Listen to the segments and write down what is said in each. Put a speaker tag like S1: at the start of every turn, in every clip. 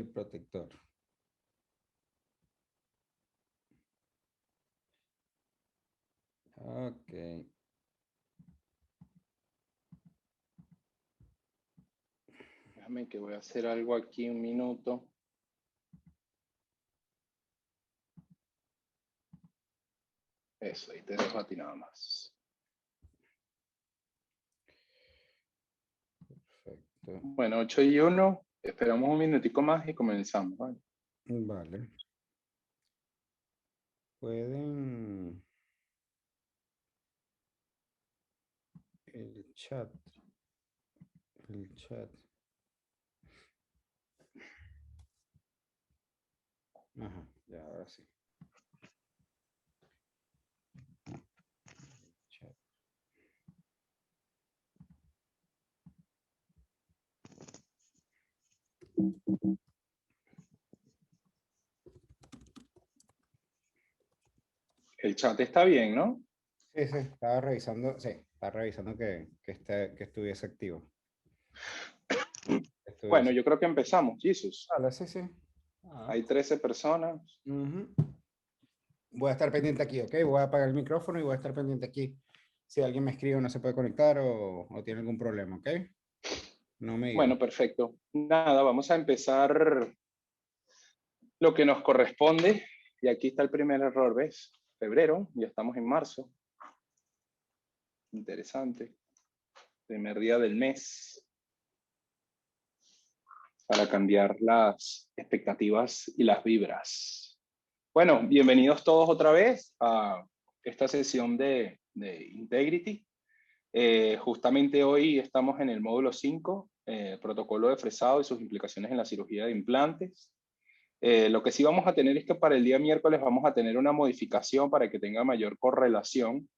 S1: del protector. Ok.
S2: Déjame que voy a hacer algo aquí un minuto. Eso, ahí te dejo a ti nada más.
S1: Perfecto.
S2: Bueno, 8:01. Esperamos un minutico más y comenzamos. ¿Vale?
S1: Vale. Pueden... El chat. El chat. Ajá, ya, ahora sí. Chat.
S2: El chat está bien, ¿no?
S1: Sí, estaba revisando que estuviese activo.
S2: Bueno, yo creo que empezamos, Jesus.
S1: Vale, sí, sí. Ah.
S2: Hay 13 personas.
S1: Voy a estar pendiente aquí, ¿ok? Voy a apagar el micrófono y voy a estar pendiente aquí. Si alguien me escribe no se puede conectar o tiene algún problema, ¿ok? No me digas.
S2: Bueno, perfecto. Nada, vamos a empezar lo que nos corresponde. Y aquí está el primer error, ¿ves? Febrero, ya estamos en marzo. Interesante. Primer día del mes. Para cambiar las expectativas y las vibras. Bueno, bienvenidos todos otra vez a esta sesión de Integrity. Justamente hoy estamos en el módulo 5, protocolo de fresado y sus implicaciones en la cirugía de implantes. Lo que sí vamos a tener es que para el día miércoles vamos a tener una modificación para que tenga mayor correlación.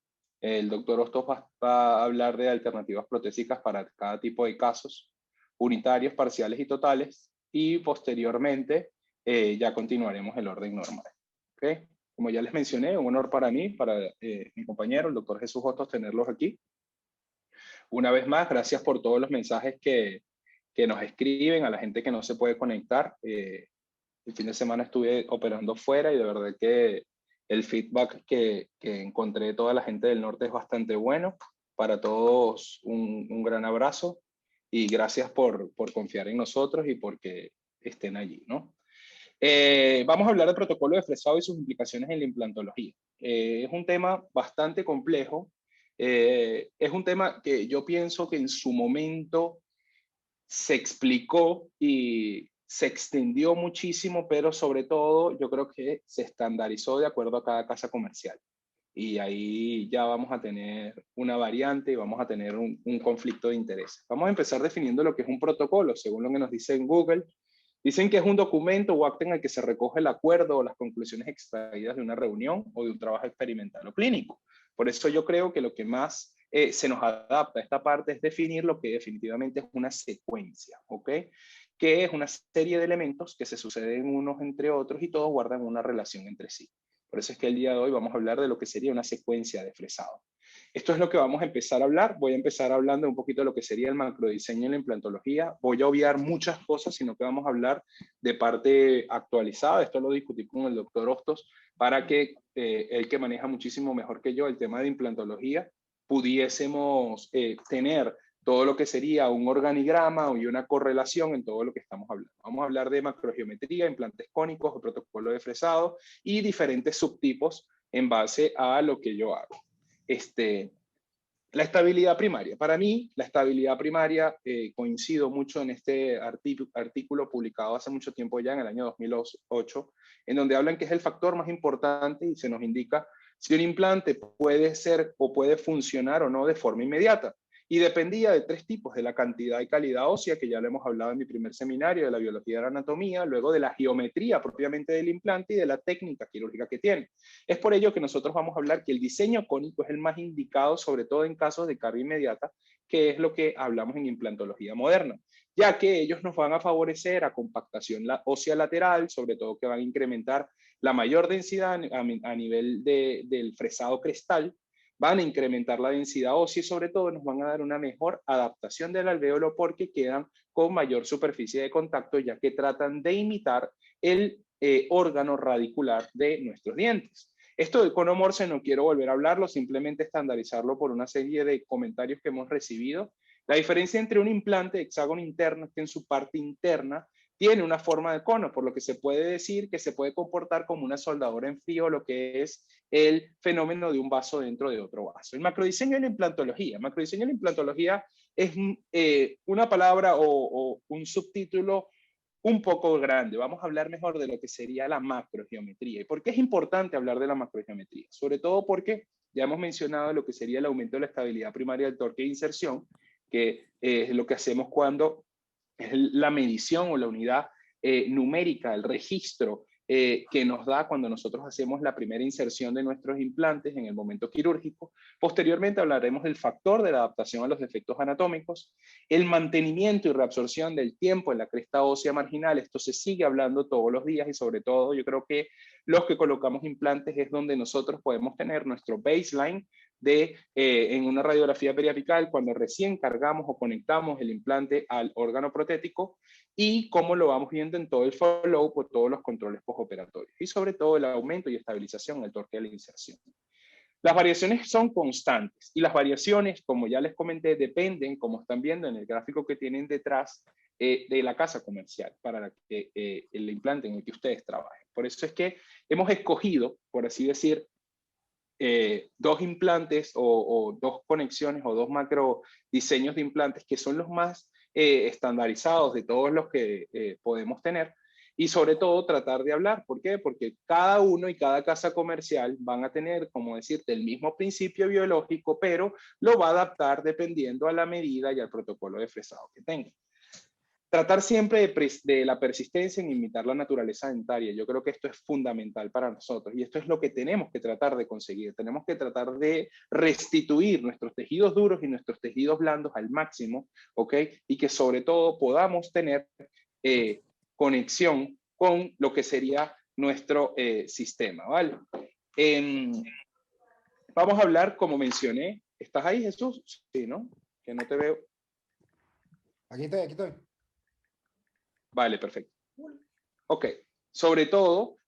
S2: El doctor Hostos va a hablar de alternativas protésicas para cada tipo de casos, unitarios, parciales y totales, y posteriormente ya continuaremos el orden normal. ¿Okay? Como ya les mencioné, un honor para mí, para mi compañero, el doctor Jesús Hostos, tenerlos aquí. Una vez más, gracias por todos los mensajes que nos escriben, a la gente que no se puede conectar. El fin de semana estuve operando fuera y de verdad que el feedback que encontré de toda la gente del norte es bastante bueno. Para todos un gran abrazo y gracias por confiar en nosotros y porque estén allí, ¿no? Vamos a hablar del protocolo de fresado y sus implicaciones en la implantología. Es un tema bastante complejo. Es un tema que yo pienso que en su momento se explicó y se extendió muchísimo, pero sobre todo yo creo que se estandarizó de acuerdo a cada casa comercial. Y ahí ya vamos a tener una variante y vamos a tener un conflicto de intereses. Vamos a empezar definiendo lo que es un protocolo, según lo que nos dice en Google. Dicen que es un documento o acta en el que se recoge el acuerdo o las conclusiones extraídas de una reunión o de un trabajo experimental o clínico. Por eso yo creo que lo que más se nos adapta a esta parte es definir lo que definitivamente es una secuencia, ¿ok? Que es una serie de elementos que se suceden unos entre otros y todos guardan una relación entre sí. Por eso es que el día de hoy vamos a hablar de lo que sería una secuencia de fresado. Esto es lo que vamos a empezar a hablar. Voy a empezar hablando un poquito de lo que sería el macrodiseño en la implantología. Voy a obviar muchas cosas, sino que vamos a hablar de parte actualizada. Esto lo discutí con el doctor Hostos para que él, que maneja muchísimo mejor que yo el tema de implantología, pudiésemos tener todo lo que sería un organigrama y una correlación en todo lo que estamos hablando. Vamos a hablar de macrogeometría, implantes cónicos, protocolo de fresado y diferentes subtipos en base a lo que yo hago. La estabilidad primaria. Para mí, la estabilidad primaria, coincido mucho en este artículo publicado hace mucho tiempo ya, en el año 2008, en donde hablan que es el factor más importante y se nos indica si un implante puede ser o puede funcionar o no de forma inmediata. Y dependía de tres tipos: de la cantidad y calidad ósea, que ya lo hemos hablado en mi primer seminario, de la biología de la anatomía, luego de la geometría propiamente del implante y de la técnica quirúrgica que tiene. Es por ello que nosotros vamos a hablar que el diseño cónico es el más indicado, sobre todo en casos de carga inmediata, que es lo que hablamos en implantología moderna, ya que ellos nos van a favorecer a compactación ósea lateral, sobre todo que van a incrementar la mayor densidad a nivel del fresado crestal, van a incrementar la densidad ósea y sobre todo nos van a dar una mejor adaptación del alvéolo porque quedan con mayor superficie de contacto, ya que tratan de imitar el órgano radicular de nuestros dientes. Esto del cono Morse no quiero volver a hablarlo, simplemente estandarizarlo por una serie de comentarios que hemos recibido. La diferencia entre un implante de hexágono interno es que en su parte interna tiene una forma de cono, por lo que se puede decir que se puede comportar como una soldadura en frío, lo que es el fenómeno de un vaso dentro de otro vaso. El macrodiseño y la implantología. Macrodiseño y la implantología es una palabra o un subtítulo un poco grande. Vamos a hablar mejor de lo que sería la macrogeometría. ¿Y por qué es importante hablar de la macrogeometría? Sobre todo porque ya hemos mencionado lo que sería el aumento de la estabilidad primaria del torque de inserción, que es lo que hacemos cuando es la medición o la unidad numérica, el registro que nos da cuando nosotros hacemos la primera inserción de nuestros implantes en el momento quirúrgico. Posteriormente hablaremos del factor de la adaptación a los defectos anatómicos, el mantenimiento y reabsorción del tiempo en la cresta ósea marginal. Esto se sigue hablando todos los días y sobre todo yo creo que los que colocamos implantes es donde nosotros podemos tener nuestro baseline en una radiografía periapical cuando recién cargamos o conectamos el implante al órgano protético y cómo lo vamos viendo en todo el follow por todos los controles postoperatorios y sobre todo el aumento y estabilización del torque de la inserción. Las variaciones son constantes y las variaciones, como ya les comenté, dependen, como están viendo en el gráfico que tienen detrás, de la casa comercial para el implante en el que ustedes trabajen. Por eso es que hemos escogido, por así decir, dos implantes o dos conexiones o dos macro diseños de implantes que son los más estandarizados de todos los que podemos tener y sobre todo tratar de hablar. ¿Por qué? Porque cada uno y cada casa comercial van a tener, como decirte, el mismo principio biológico, pero lo va a adaptar dependiendo a la medida y al protocolo de fresado que tenga. Tratar siempre de la persistencia en imitar la naturaleza dentaria. Yo creo que esto es fundamental para nosotros y esto es lo que tenemos que tratar de conseguir. Tenemos que tratar de restituir nuestros tejidos duros y nuestros tejidos blandos al máximo, ¿ok? Y que sobre todo podamos tener conexión con lo que sería nuestro sistema, ¿vale? Vamos a hablar, como mencioné, ¿estás ahí, Jesús? Sí, ¿no? Que no te veo.
S1: Aquí estoy, aquí estoy.
S2: Vale, perfecto. Ok, sobre todo,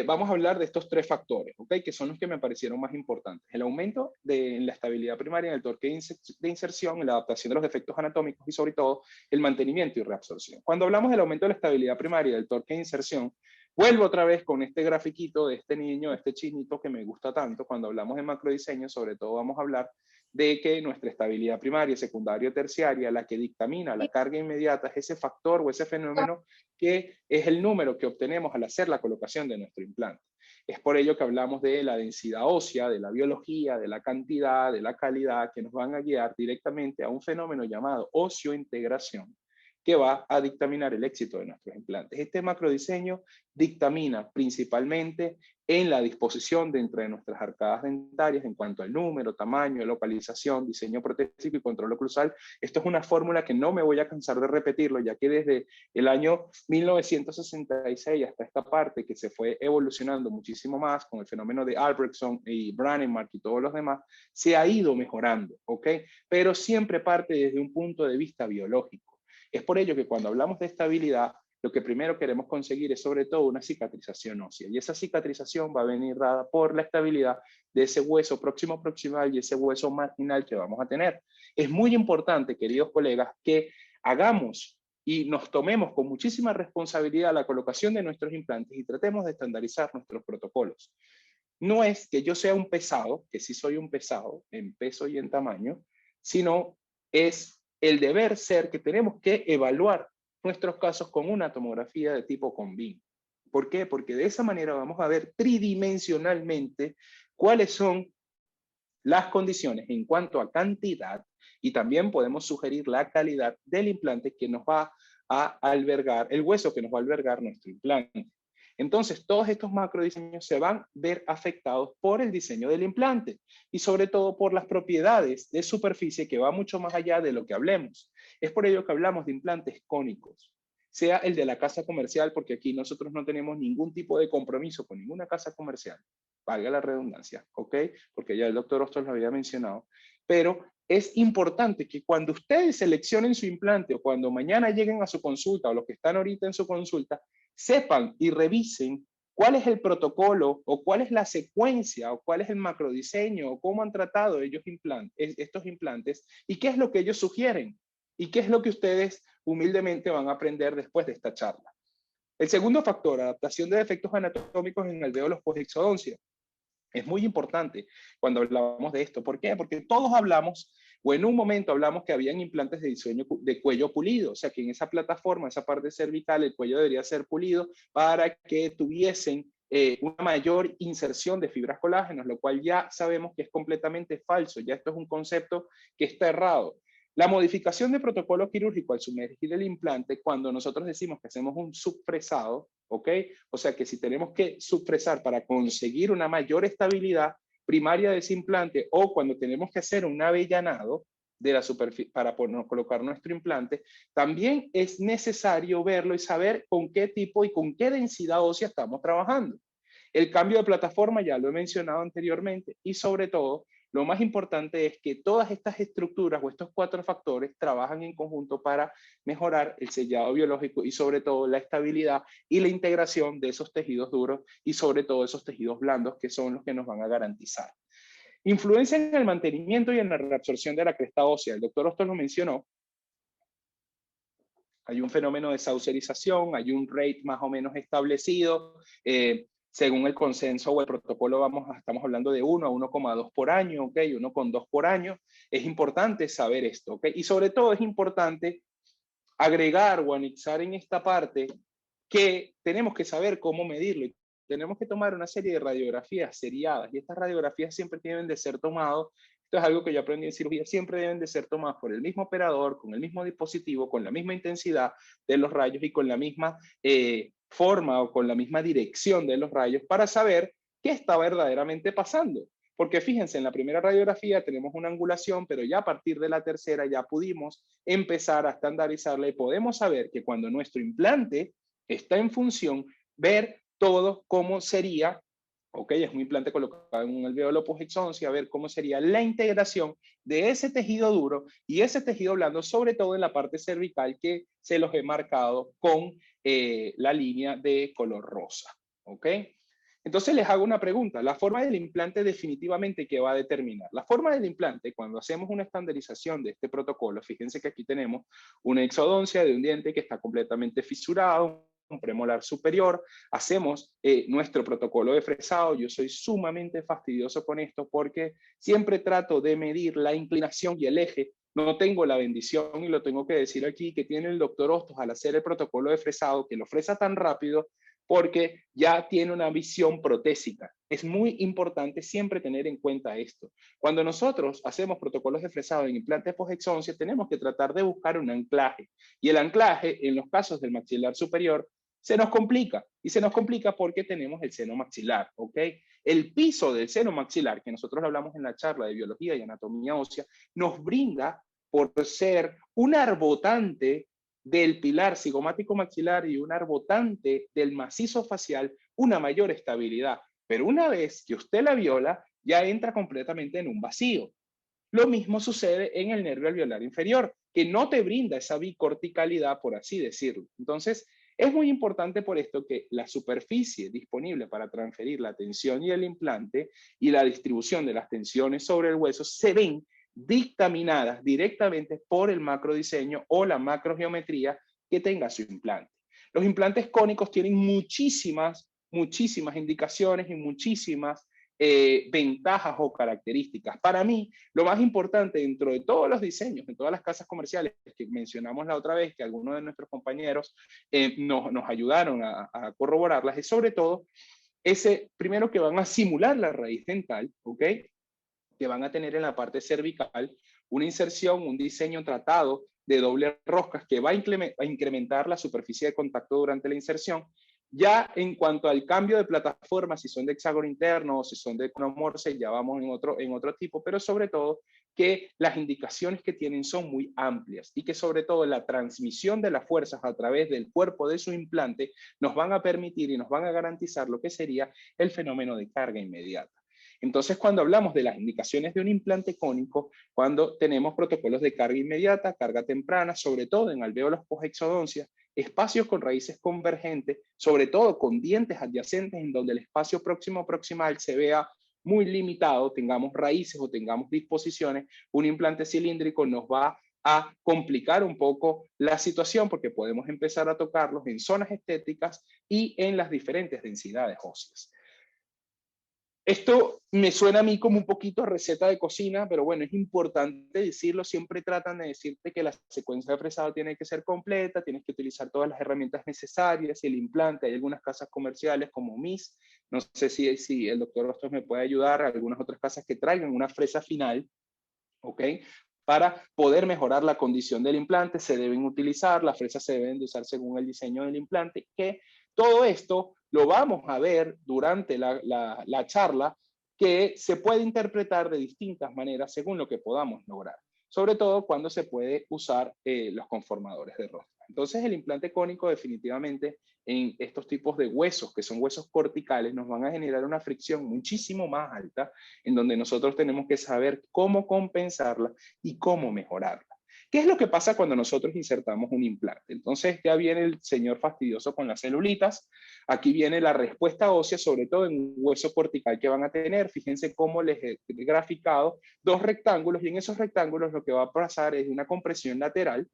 S2: vamos a hablar de estos tres factores, ¿ok? Que son los que me parecieron más importantes. El aumento de la estabilidad primaria en el torque de inserción, la adaptación de los defectos anatómicos y sobre todo el mantenimiento y reabsorción. Cuando hablamos del aumento de la estabilidad primaria del torque de inserción, vuelvo otra vez con este grafiquito de este niño, de este chinito que me gusta tanto. Cuando hablamos de macrodiseño, sobre todo vamos a hablar de que nuestra estabilidad primaria, secundaria o terciaria, la que dictamina la carga inmediata, es ese factor o ese fenómeno que es el número que obtenemos al hacer la colocación de nuestro implante. Es por ello que hablamos de la densidad ósea, de la biología, de la cantidad, de la calidad, que nos van a guiar directamente a un fenómeno llamado osiointegración, que va a dictaminar el éxito de nuestros implantes. Este macrodiseño dictamina principalmente en la disposición dentro de nuestras arcadas dentarias en cuanto al número, tamaño, localización, diseño protésico y control oclusal. Esto es una fórmula que no me voy a cansar de repetirlo, ya que desde el año 1966 hasta esta parte que se fue evolucionando muchísimo más con el fenómeno de Albrechtson y Brånemark y todos los demás, se ha ido mejorando, ¿ok? Pero siempre parte desde un punto de vista biológico. Es por ello que cuando hablamos de estabilidad, lo que primero queremos conseguir es sobre todo una cicatrización ósea. Y esa cicatrización va a venir dada por la estabilidad de ese hueso próximo proximal y ese hueso marginal que vamos a tener. Es muy importante, queridos colegas, que hagamos y nos tomemos con muchísima responsabilidad la colocación de nuestros implantes y tratemos de estandarizar nuestros protocolos. No es que yo sea un pesado, que sí soy un pesado en peso y en tamaño, sino es el deber ser que tenemos que evaluar nuestros casos con una tomografía de tipo Combin. ¿Por qué? Porque de esa manera vamos a ver tridimensionalmente cuáles son las condiciones en cuanto a cantidad y también podemos sugerir la calidad del implante que nos va a albergar, el hueso que nos va a albergar nuestro implante. Entonces, todos estos macrodiseños se van a ver afectados por el diseño del implante y sobre todo por las propiedades de superficie que va mucho más allá de lo que hablemos. Es por ello que hablamos de implantes cónicos, sea el de la casa comercial, porque aquí nosotros no tenemos ningún tipo de compromiso con ninguna casa comercial. valga la redundancia, ¿ok? Porque ya el doctor Hostos lo había mencionado, pero es importante que cuando ustedes seleccionen su implante o cuando mañana lleguen a su consulta o los que están ahorita en su consulta, sepan y revisen cuál es el protocolo o cuál es la secuencia o cuál es el macrodiseño o cómo han tratado ellos estos implantes y qué es lo que ellos sugieren y qué es lo que ustedes humildemente van a aprender después de esta charla. El segundo factor, adaptación de defectos anatómicos en alvéolos post-exodoncia. Es muy importante cuando hablamos de esto. ¿Por qué? Porque todos hablamos, o en un momento hablamos que habían implantes de diseño de cuello pulido, o sea que en esa plataforma, esa parte cervical, el cuello debería ser pulido para que tuviesen una mayor inserción de fibras colágenas, lo cual ya sabemos que es completamente falso. Ya esto es un concepto que está errado. La modificación de protocolo quirúrgico al sumergir el implante, cuando nosotros decimos que hacemos un subfresado, ¿ok? O sea que si tenemos que subfresar para conseguir una mayor estabilidad primaria de ese implante o cuando tenemos que hacer un avellanado de la superficie para colocar nuestro implante, también es necesario verlo y saber con qué tipo y con qué densidad ósea estamos trabajando. El cambio de plataforma ya lo he mencionado anteriormente y sobre todo lo más importante es que todas estas estructuras o estos 4 factores trabajan en conjunto para mejorar el sellado biológico y sobre todo la estabilidad y la integración de esos tejidos duros y sobre todo esos tejidos blandos que son los que nos van a garantizar. Influencia en el mantenimiento y en la reabsorción de la cresta ósea. El doctor Hostos lo mencionó. Hay un fenómeno de saucerización, hay un rate más o menos establecido. Según el consenso o el protocolo, estamos hablando de 1 a 1,2 por año, ¿ok? 1,2 por año. Es importante saber esto, ¿ok? Y sobre todo es importante agregar o anexar en esta parte que tenemos que saber cómo medirlo. Tenemos que tomar una serie de radiografías seriadas y estas radiografías siempre deben de ser tomadas. Esto es algo que yo aprendí en cirugía, siempre deben de ser tomadas por el mismo operador, con el mismo dispositivo, con la misma intensidad de los rayos y con la misma forma o con la misma dirección de los rayos para saber qué está verdaderamente pasando. Porque fíjense, en la primera radiografía tenemos una angulación, pero ya a partir de la tercera ya pudimos empezar a estandarizarla y podemos saber que cuando nuestro implante está en función, ver todo cómo sería, ok, es un implante colocado en un alvéolo post-exodoncia, a ver cómo sería la integración de ese tejido duro y ese tejido blando, sobre todo en la parte cervical que se los he marcado con la línea de color rosa, ok. Entonces les hago una pregunta, la forma del implante definitivamente ¿qué va a determinar? La forma del implante, cuando hacemos una estandarización de este protocolo, fíjense que aquí tenemos una exodoncia de un diente que está completamente fisurado, un premolar superior, hacemos nuestro protocolo de fresado. Yo soy sumamente fastidioso con esto porque siempre trato de medir la inclinación y el eje. No tengo la bendición, y lo tengo que decir aquí, que tiene el doctor Hostos al hacer el protocolo de fresado, que lo fresa tan rápido porque ya tiene una visión protésica. Es muy importante siempre tener en cuenta esto. Cuando nosotros hacemos protocolos de fresado en implantes post-exodoncia, tenemos que tratar de buscar un anclaje. Y el anclaje, en los casos del maxilar superior, se nos complica. Y se nos complica porque tenemos el seno maxilar, ¿ok? El piso del seno maxilar, que nosotros hablamos en la charla de biología y anatomía ósea, nos brinda, por ser un arbotante del pilar cigomático maxilar y un arbotante del macizo facial, una mayor estabilidad. Pero una vez que usted la viola, ya entra completamente en un vacío. Lo mismo sucede en el nervio alveolar inferior, que no te brinda esa bicorticalidad, por así decirlo. Entonces, es muy importante por esto que la superficie disponible para transferir la tensión y el implante y la distribución de las tensiones sobre el hueso se ven dictaminadas directamente por el macrodiseño o la macrogeometría que tenga su implante. Los implantes cónicos tienen muchísimas indicaciones y muchísimas ventajas o características. Para mí, lo más importante dentro de todos los diseños, en todas las casas comerciales que mencionamos la otra vez, que algunos de nuestros compañeros nos ayudaron a corroborarlas, es sobre todo ese, primero que van a simular la raíz dental, ¿ok? Que van a tener en la parte cervical una inserción, un diseño tratado de doble roscas que va a incrementar la superficie de contacto durante la inserción. Ya en cuanto al cambio de plataforma, si son de hexágono interno o si son de conomorse, ya vamos en otro tipo, pero sobre todo que las indicaciones que tienen son muy amplias y que sobre todo la transmisión de las fuerzas a través del cuerpo de su implante nos van a permitir y nos van a garantizar lo que sería el fenómeno de carga inmediata. Entonces, cuando hablamos de las indicaciones de un implante cónico, cuando tenemos protocolos de carga inmediata, carga temprana, sobre todo en alvéolos post-exodoncia, espacios con raíces convergentes, sobre todo con dientes adyacentes en donde el espacio próximo proximal se vea muy limitado, tengamos raíces o tengamos disposiciones, un implante cilíndrico nos va a complicar un poco la situación porque podemos empezar a tocarlos en zonas estéticas y en las diferentes densidades óseas. Esto me suena a mí como un poquito a receta de cocina, pero bueno, es importante decirlo. Siempre tratan de decirte que la secuencia de fresado tiene que ser completa, tienes que utilizar todas las herramientas necesarias, el implante. Hay algunas casas comerciales como MIS, no sé si el doctor Rostos me puede ayudar, algunas otras casas que traigan una fresa final, ¿ok? Para poder mejorar la condición del implante se deben utilizar, las fresas se deben de usar según el diseño del implante, que todo esto lo vamos a ver durante la charla, que se puede interpretar de distintas maneras según lo que podamos lograr, sobre todo cuando se puede usar los conformadores de rostro. Entonces el implante cónico definitivamente en estos tipos de huesos, que son huesos corticales, nos van a generar una fricción muchísimo más alta, en donde nosotros tenemos que saber cómo compensarla y cómo mejorarla. ¿Qué es lo que pasa cuando nosotros insertamos un implante? Entonces ya viene el señor fastidioso con las celulitas. Aquí viene la respuesta ósea, sobre todo en un hueso cortical que van a tener. Fíjense cómo les he graficado dos rectángulos y en esos rectángulos lo que va a pasar es una compresión lateral.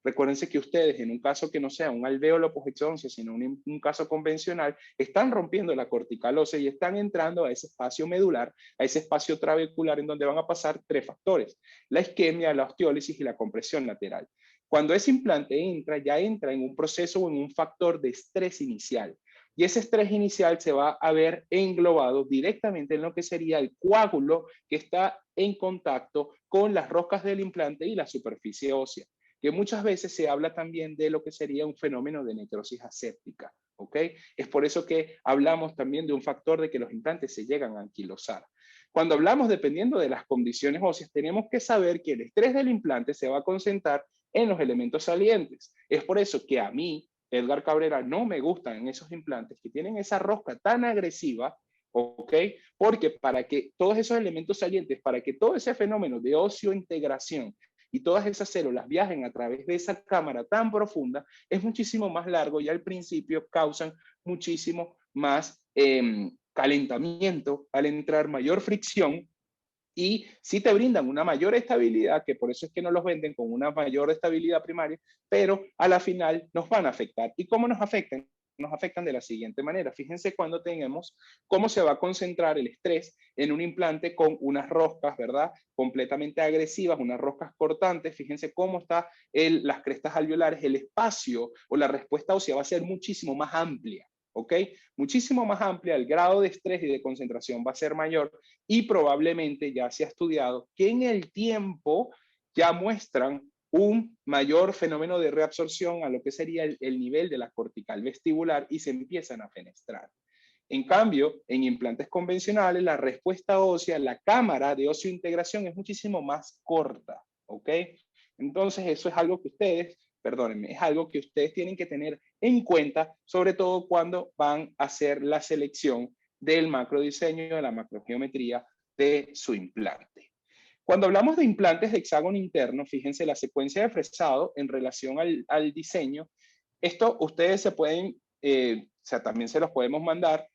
S2: Recuérdense que ustedes, en un caso que no sea un alvéolo post-exodoncia, sino un caso convencional, están rompiendo la cortical ósea y están entrando a ese espacio medular, a ese espacio trabecular en donde van a pasar tres factores: la isquemia, la osteólisis y la compresión lateral. Cuando ese implante entra, ya entra en un proceso o en un factor de estrés inicial. Y ese estrés inicial se va a ver englobado directamente en lo que sería el coágulo que está en contacto con las roscas del implante y la superficie ósea, que muchas veces se habla también de lo que sería un fenómeno de necrosis aséptica, ¿ok? Es por eso que hablamos también de un factor de que los implantes se llegan a anquilosar. Cuando hablamos, dependiendo de las condiciones óseas, tenemos que saber que el estrés del implante se va a concentrar en los elementos salientes. Es por eso que a mí, Edgar Cabrera, no me gustan esos implantes que tienen esa rosca tan agresiva, ¿ok? Porque para que todos esos elementos salientes, para que todo ese fenómeno de óseo-integración y todas esas células viajen a través de esa cámara tan profunda, es muchísimo más largo y al principio causan muchísimo más calentamiento al entrar, mayor fricción, y sí te brindan una mayor estabilidad, que por eso es que no los venden con una mayor estabilidad primaria, pero a la final nos van a afectar. ¿Y cómo nos afectan? Nos afectan de la siguiente manera. Fíjense cuando tenemos cómo se va a concentrar el estrés en un implante con unas roscas, ¿verdad? Completamente agresivas, unas roscas cortantes. Fíjense cómo están las crestas alveolares, el espacio o la respuesta ósea va a ser muchísimo más amplia. ¿Ok? Muchísimo más amplia, el grado de estrés y de concentración va a ser mayor y probablemente ya se ha estudiado que en el tiempo ya muestran un mayor fenómeno de reabsorción a lo que sería el nivel de la cortical vestibular y se empiezan a fenestrar. En cambio, en implantes convencionales, la respuesta ósea, la cámara de óseo-integración es muchísimo más corta, ¿ok? Entonces, eso es algo que ustedes, perdónenme, es algo que ustedes tienen que tener en cuenta, sobre todo cuando van a hacer la selección del macrodiseño, de la macrogeometría de su implante. Cuando hablamos de implantes de hexágono interno, fíjense la secuencia de fresado en relación al diseño. Esto ustedes se pueden, o sea, también se los podemos mandar,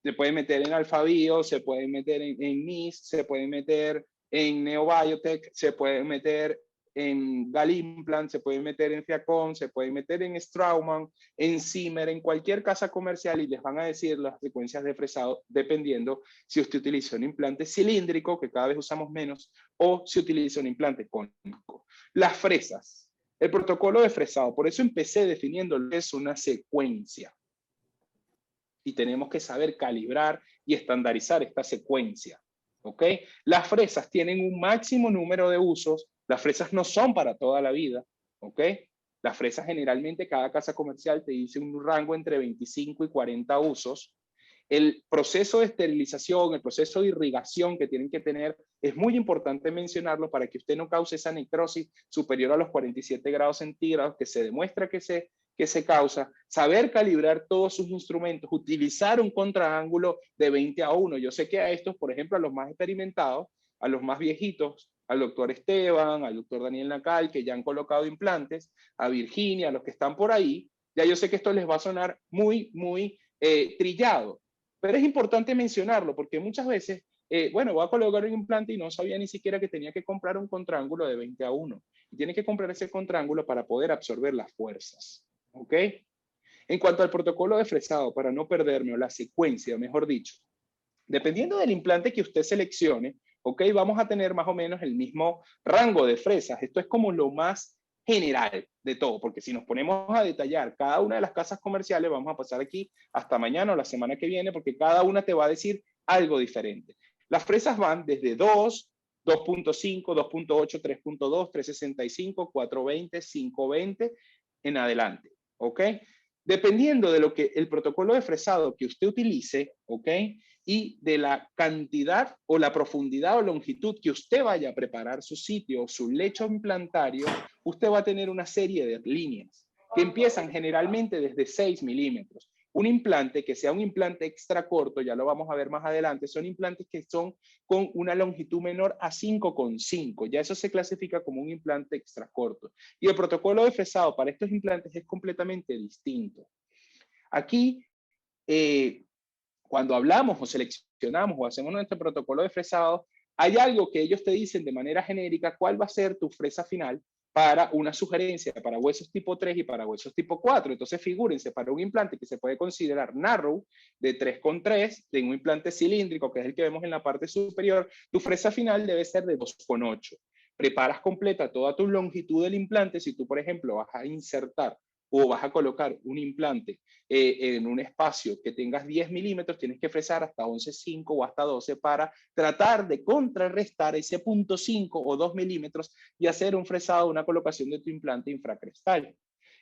S2: se pueden meter en Alphabio, se pueden meter en MIS, se pueden meter en Neobiotech, se pueden meter en Galimplant, se pueden meter en Fiacon, se pueden meter en Straumann, en Zimmer, en cualquier casa comercial y les van a decir las secuencias de fresado dependiendo si usted utiliza un implante cilíndrico, que cada vez usamos menos, o si utiliza un implante cónico. Las fresas, el protocolo de fresado, por eso empecé definiendo lo que es una secuencia. Y tenemos que saber calibrar y estandarizar esta secuencia. ¿Ok? Las fresas tienen un máximo número de usos. Las fresas no son para toda la vida. ¿Ok? Las fresas generalmente, cada casa comercial te dice un rango entre 25 y 40 usos. El proceso de esterilización, el proceso de irrigación que tienen que tener, es muy importante mencionarlo para que usted no cause esa necrosis superior a los 47 grados centígrados que se demuestra que se causa. Saber calibrar todos sus instrumentos, utilizar un contraángulo de 20:1. Yo sé que a estos, por ejemplo, a los más experimentados, a los más viejitos, al doctor Esteban, al doctor Daniel Nacal, que ya han colocado implantes, a Virginia, a los que están por ahí, ya yo sé que esto les va a sonar muy, muy trillado. Pero es importante mencionarlo porque muchas veces, bueno, voy a colocar un implante y no sabía ni siquiera que tenía que comprar un contraángulo de 20:1. Y tiene que comprar ese contraángulo para poder absorber las fuerzas. ¿Ok? En cuanto al protocolo de fresado, para no perderme, o la secuencia, mejor dicho, dependiendo del implante que usted seleccione, ¿ok? Vamos a tener más o menos el mismo rango de fresas. Esto es como lo más general de todo, porque si nos ponemos a detallar cada una de las casas comerciales, vamos a pasar aquí hasta mañana o la semana que viene, porque cada una te va a decir algo diferente. Las fresas van desde 2, 2.5, 2.8, 3.2, 365, 420, 520 en adelante, ¿ok? Dependiendo de lo que el protocolo de fresado que usted utilice, ¿ok? Y de la cantidad o la profundidad o longitud que usted vaya a preparar su sitio o su lecho implantario, usted va a tener una serie de líneas que empiezan generalmente desde 6 milímetros. Un implante que sea un implante extra corto, ya lo vamos a ver más adelante, son implantes que son con una longitud menor a 5,5. Ya eso se clasifica como un implante extra corto. Y el protocolo de fresado para estos implantes es completamente distinto. Aquí, cuando hablamos o seleccionamos o hacemos nuestro protocolo de fresado, hay algo que ellos te dicen de manera genérica cuál va a ser tu fresa final para una sugerencia para huesos tipo 3 y para huesos tipo 4. Entonces, figúrense, para un implante que se puede considerar narrow, de 3,3, de un implante cilíndrico, que es el que vemos en la parte superior, tu fresa final debe ser de 2,8. Preparas completa toda tu longitud del implante. Si tú, por ejemplo, vas a insertar o vas a colocar un implante en un espacio que tengas 10 milímetros, tienes que fresar hasta 11,5 o hasta 12 para tratar de contrarrestar ese 0,5 o 2 milímetros y hacer un fresado, una colocación de tu implante infracrestal.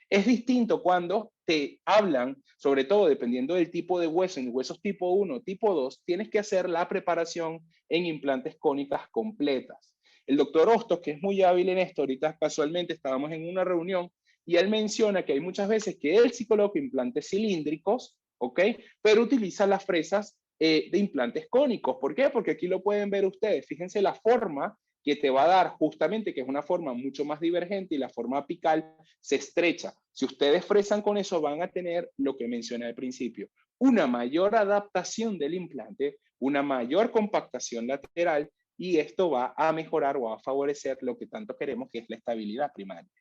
S2: Es distinto cuando te hablan, sobre todo dependiendo del tipo de hueso, en huesos tipo 1, tipo 2, tienes que hacer la preparación en implantes cónicas completas. El doctor Hostos, que es muy hábil en esto, ahorita casualmente estábamos en una reunión y él menciona que hay muchas veces que él sí coloca implantes cilíndricos, ¿ok? Pero utiliza las fresas de implantes cónicos. ¿Por qué? Porque aquí lo pueden ver ustedes. Fíjense la forma que te va a dar justamente, que es una forma mucho más divergente y la forma apical se estrecha. Si ustedes fresan con eso, van a tener lo que mencioné al principio, una mayor adaptación del implante, una mayor compactación lateral, y esto va a mejorar o a favorecer lo que tanto queremos, que es la estabilidad primaria.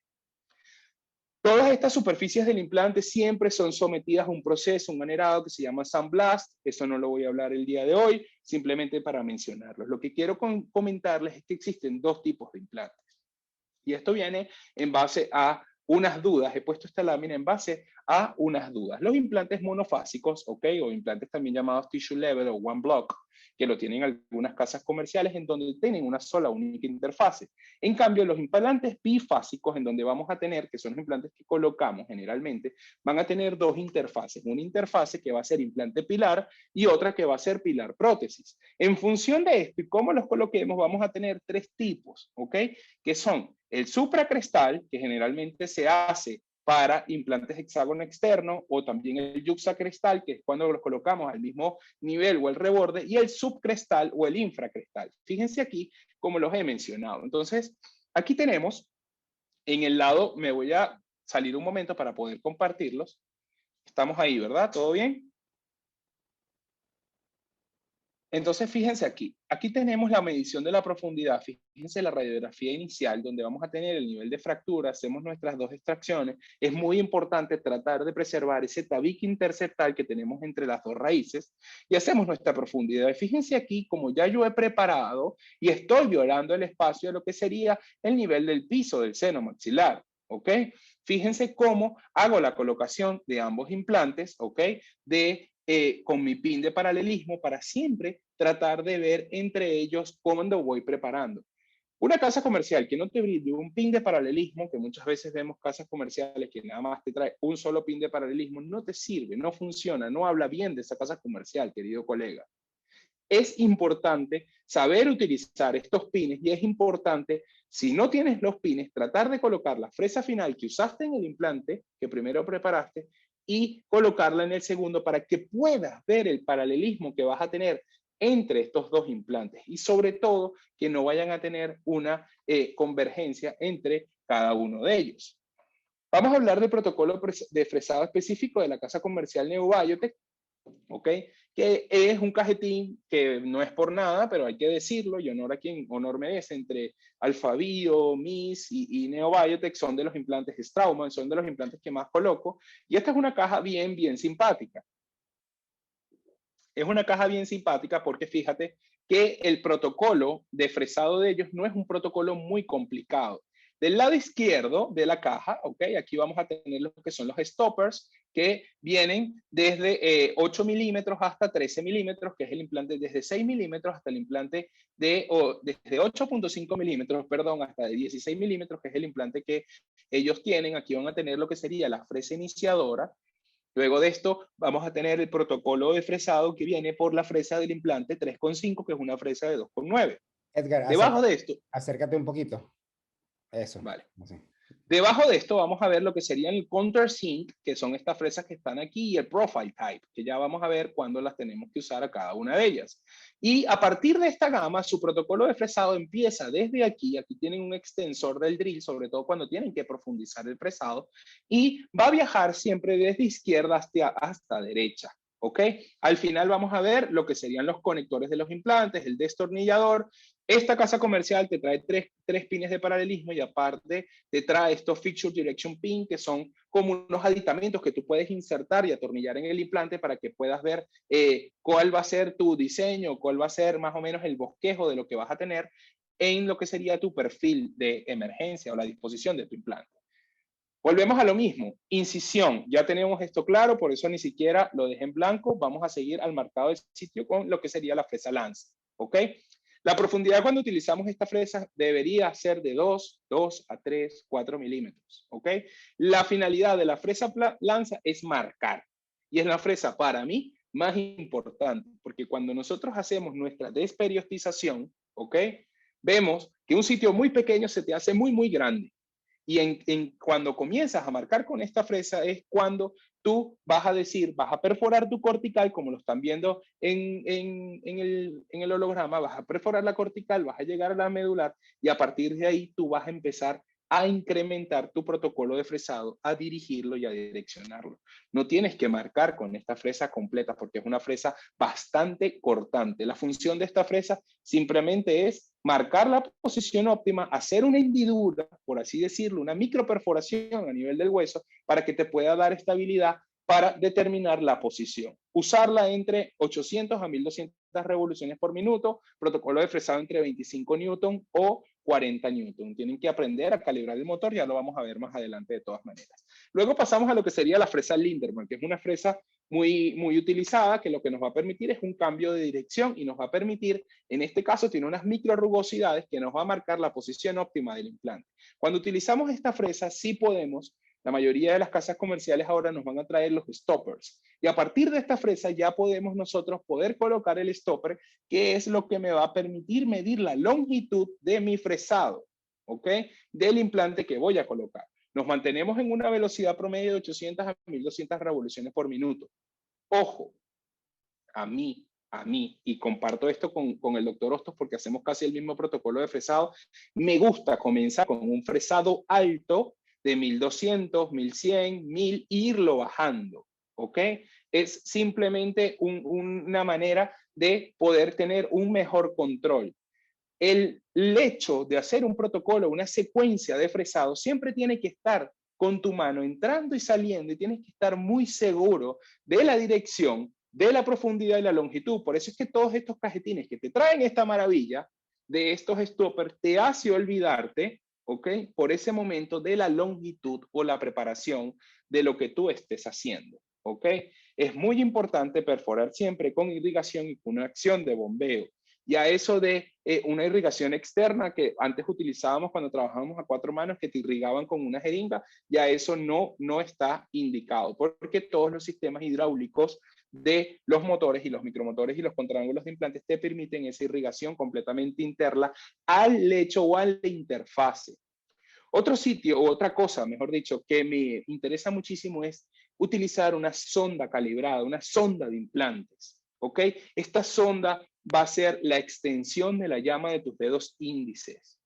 S2: Todas estas superficies del implante siempre son sometidas a un proceso, un manerado que se llama sandblast. Eso no lo voy a hablar el día de hoy, simplemente para mencionarlos. Lo que quiero comentarles es que existen dos tipos de implantes. Y esto viene en base a unas dudas. He puesto esta lámina en base a unas dudas. Los implantes monofásicos, ¿ok? O implantes también llamados tissue level o one block, que lo tienen algunas casas comerciales en donde tienen una sola única interfase. En cambio, los implantes bifásicos, en donde vamos a tener, que son los implantes que colocamos generalmente, van a tener dos interfaces. Una interfase que va a ser implante pilar y otra que va a ser pilar prótesis. En función de esto y cómo los coloquemos, vamos a tener tres tipos, ¿ok? Que son el supracrestal, que generalmente se hace para implantes hexágono externo, o también el yuxacrestal, que es cuando los colocamos al mismo nivel o el reborde, y el subcrestal o el infracrestal. Fíjense aquí como los he mencionado. Entonces, aquí tenemos, en el lado, me voy a salir un momento para poder compartirlos. Estamos ahí, ¿verdad? ¿Todo bien? Entonces, fíjense aquí. Aquí tenemos la medición de la profundidad. Fíjense la radiografía inicial, donde vamos a tener el nivel de fractura. Hacemos nuestras dos extracciones. Es muy importante tratar de preservar ese tabique interseptal que tenemos entre las dos raíces y hacemos nuestra profundidad. Fíjense aquí, como ya yo he preparado y estoy violando el espacio de lo que sería el nivel del piso del seno maxilar. ¿Ok? Fíjense cómo hago la colocación de ambos implantes, ¿ok? Con mi pin de paralelismo para siempre tratar de ver entre ellos cómo lo voy preparando. Una casa comercial que no te brinde un pin de paralelismo, que muchas veces vemos casas comerciales que nada más te trae un solo pin de paralelismo, no te sirve, no funciona, no habla bien de esa casa comercial, querido colega. Es importante saber utilizar estos pines y es importante, si no tienes los pines, tratar de colocar la fresa final que usaste en el implante, que primero preparaste, y colocarla en el segundo para que puedas ver el paralelismo que vas a tener entre estos dos implantes y sobre todo que no vayan a tener una convergencia entre cada uno de ellos. Vamos a hablar del protocolo de fresado específico de la casa comercial Neobiotech, ¿ok? Que es un cajetín que no es por nada, pero hay que decirlo, y honor a quien honor merece, entre Alphabio, MIS y Neobiotech son de los implantes Straumann, son de los implantes que más coloco, y esta es una caja bien simpática. Es una caja bien simpática porque fíjate que el protocolo de fresado de ellos no es un protocolo muy complicado. Del lado izquierdo de la caja, ok, aquí vamos a tener lo que son los stoppers que vienen desde 8 milímetros hasta 13 milímetros, que es el implante desde 6 milímetros hasta el implante desde 8.5 milímetros, perdón, hasta de 16 milímetros, que es el implante que ellos tienen. Aquí van a tener lo que sería la fresa iniciadora. Luego de esto vamos a tener el protocolo de fresado que viene por la fresa del implante 3.5, que es una fresa de 2.9.
S1: Edgar,
S2: Debajo de esto,
S1: acércate un poquito. Eso.
S2: vale.
S1: Así.
S2: Debajo de esto vamos a ver lo que serían el countersink, que son estas fresas que están aquí, y el profile type, que ya vamos a ver cuándo las tenemos que usar a cada una de ellas. Y a partir de esta gama, su protocolo de fresado empieza desde aquí. Aquí tienen un extensor del drill, sobre todo cuando tienen que profundizar el fresado, y va a viajar siempre desde izquierda hasta derecha. ¿Ok? Al final vamos a ver lo que serían los conectores de los implantes, el destornillador. Esta casa comercial te trae tres pines de paralelismo y aparte te trae estos Fixture Direction Pin, que son como unos aditamentos que tú puedes insertar y atornillar en el implante para que puedas ver cuál va a ser tu diseño, cuál va a ser más o menos el bosquejo de lo que vas a tener en lo que sería tu perfil de emergencia o la disposición de tu implante. Volvemos a lo mismo, incisión, ya tenemos esto claro, por eso ni siquiera lo dejé en blanco, vamos a seguir al marcado del sitio con lo que sería la fresa lanza, ¿ok? La profundidad cuando utilizamos esta fresa debería ser de 2 a 3, 4 milímetros, ¿ok? La finalidad de la fresa lanza es marcar, y es la fresa para mí más importante, porque cuando nosotros hacemos nuestra desperiodización, ¿ok? Vemos que un sitio muy pequeño se te hace muy grande. Y cuando comienzas a marcar con esta fresa es cuando tú vas a decir, vas a perforar tu cortical, como lo están viendo en el holograma, vas a perforar la cortical, vas a llegar a la medular y a partir de ahí tú vas a empezar a incrementar tu protocolo de fresado, a dirigirlo y a direccionarlo. No tienes que marcar con esta fresa completa porque es una fresa bastante cortante. La función de esta fresa simplemente es marcar la posición óptima, hacer una hendidura, por así decirlo, una microperforación a nivel del hueso para que te pueda dar estabilidad para determinar la posición. Usarla entre 800 a 1200 revoluciones por minuto, protocolo de fresado entre 25 newton o 40 newton. Tienen que aprender a calibrar el motor, ya lo vamos a ver más adelante de todas maneras. Luego pasamos a lo que sería la fresa Linderman, que es una fresa muy utilizada, que lo que nos va a permitir es un cambio de dirección y nos va a permitir, en este caso tiene unas micro rugosidades que nos va a marcar la posición óptima del implante. Cuando utilizamos esta fresa sí podemos, la mayoría de las casas comerciales ahora nos van a traer los stoppers y a partir de esta fresa ya podemos nosotros poder colocar el stopper, que es lo que me va a permitir medir la longitud de mi fresado, ¿ok? Del implante que voy a colocar. Nos mantenemos en una velocidad promedio de 800 a 1200 revoluciones por minuto. Ojo, a mí, y comparto esto con el doctor Hostos porque hacemos casi el mismo protocolo de fresado, me gusta comenzar con un fresado alto de 1200, 1100, 1000 e irlo bajando, ¿ok? Es simplemente una manera de poder tener un mejor control. El hecho de hacer un protocolo, una secuencia de fresado, siempre tiene que estar con tu mano entrando y saliendo y tienes que estar muy seguro de la dirección, de la profundidad y la longitud. Por eso es que todos estos cajetines que te traen esta maravilla de estos stoppers te hace olvidarte, ¿ok? Por ese momento de la longitud o la preparación de lo que tú estés haciendo, ¿ok? Es muy importante perforar siempre con irrigación y con una acción de bombeo. Ya eso de una irrigación externa que antes utilizábamos cuando trabajábamos a 4 manos, que te irrigaban con una jeringa, ya eso no está indicado, porque todos los sistemas hidráulicos de los motores y los micromotores y los contraángulos de implantes te permiten esa irrigación completamente interna al lecho o a la interfase. Otro sitio, o otra cosa, mejor dicho, que me interesa muchísimo es utilizar una sonda calibrada, una sonda de implantes, ¿ok? Esta sonda va a ser la extensión de la llama de tus dedos índices.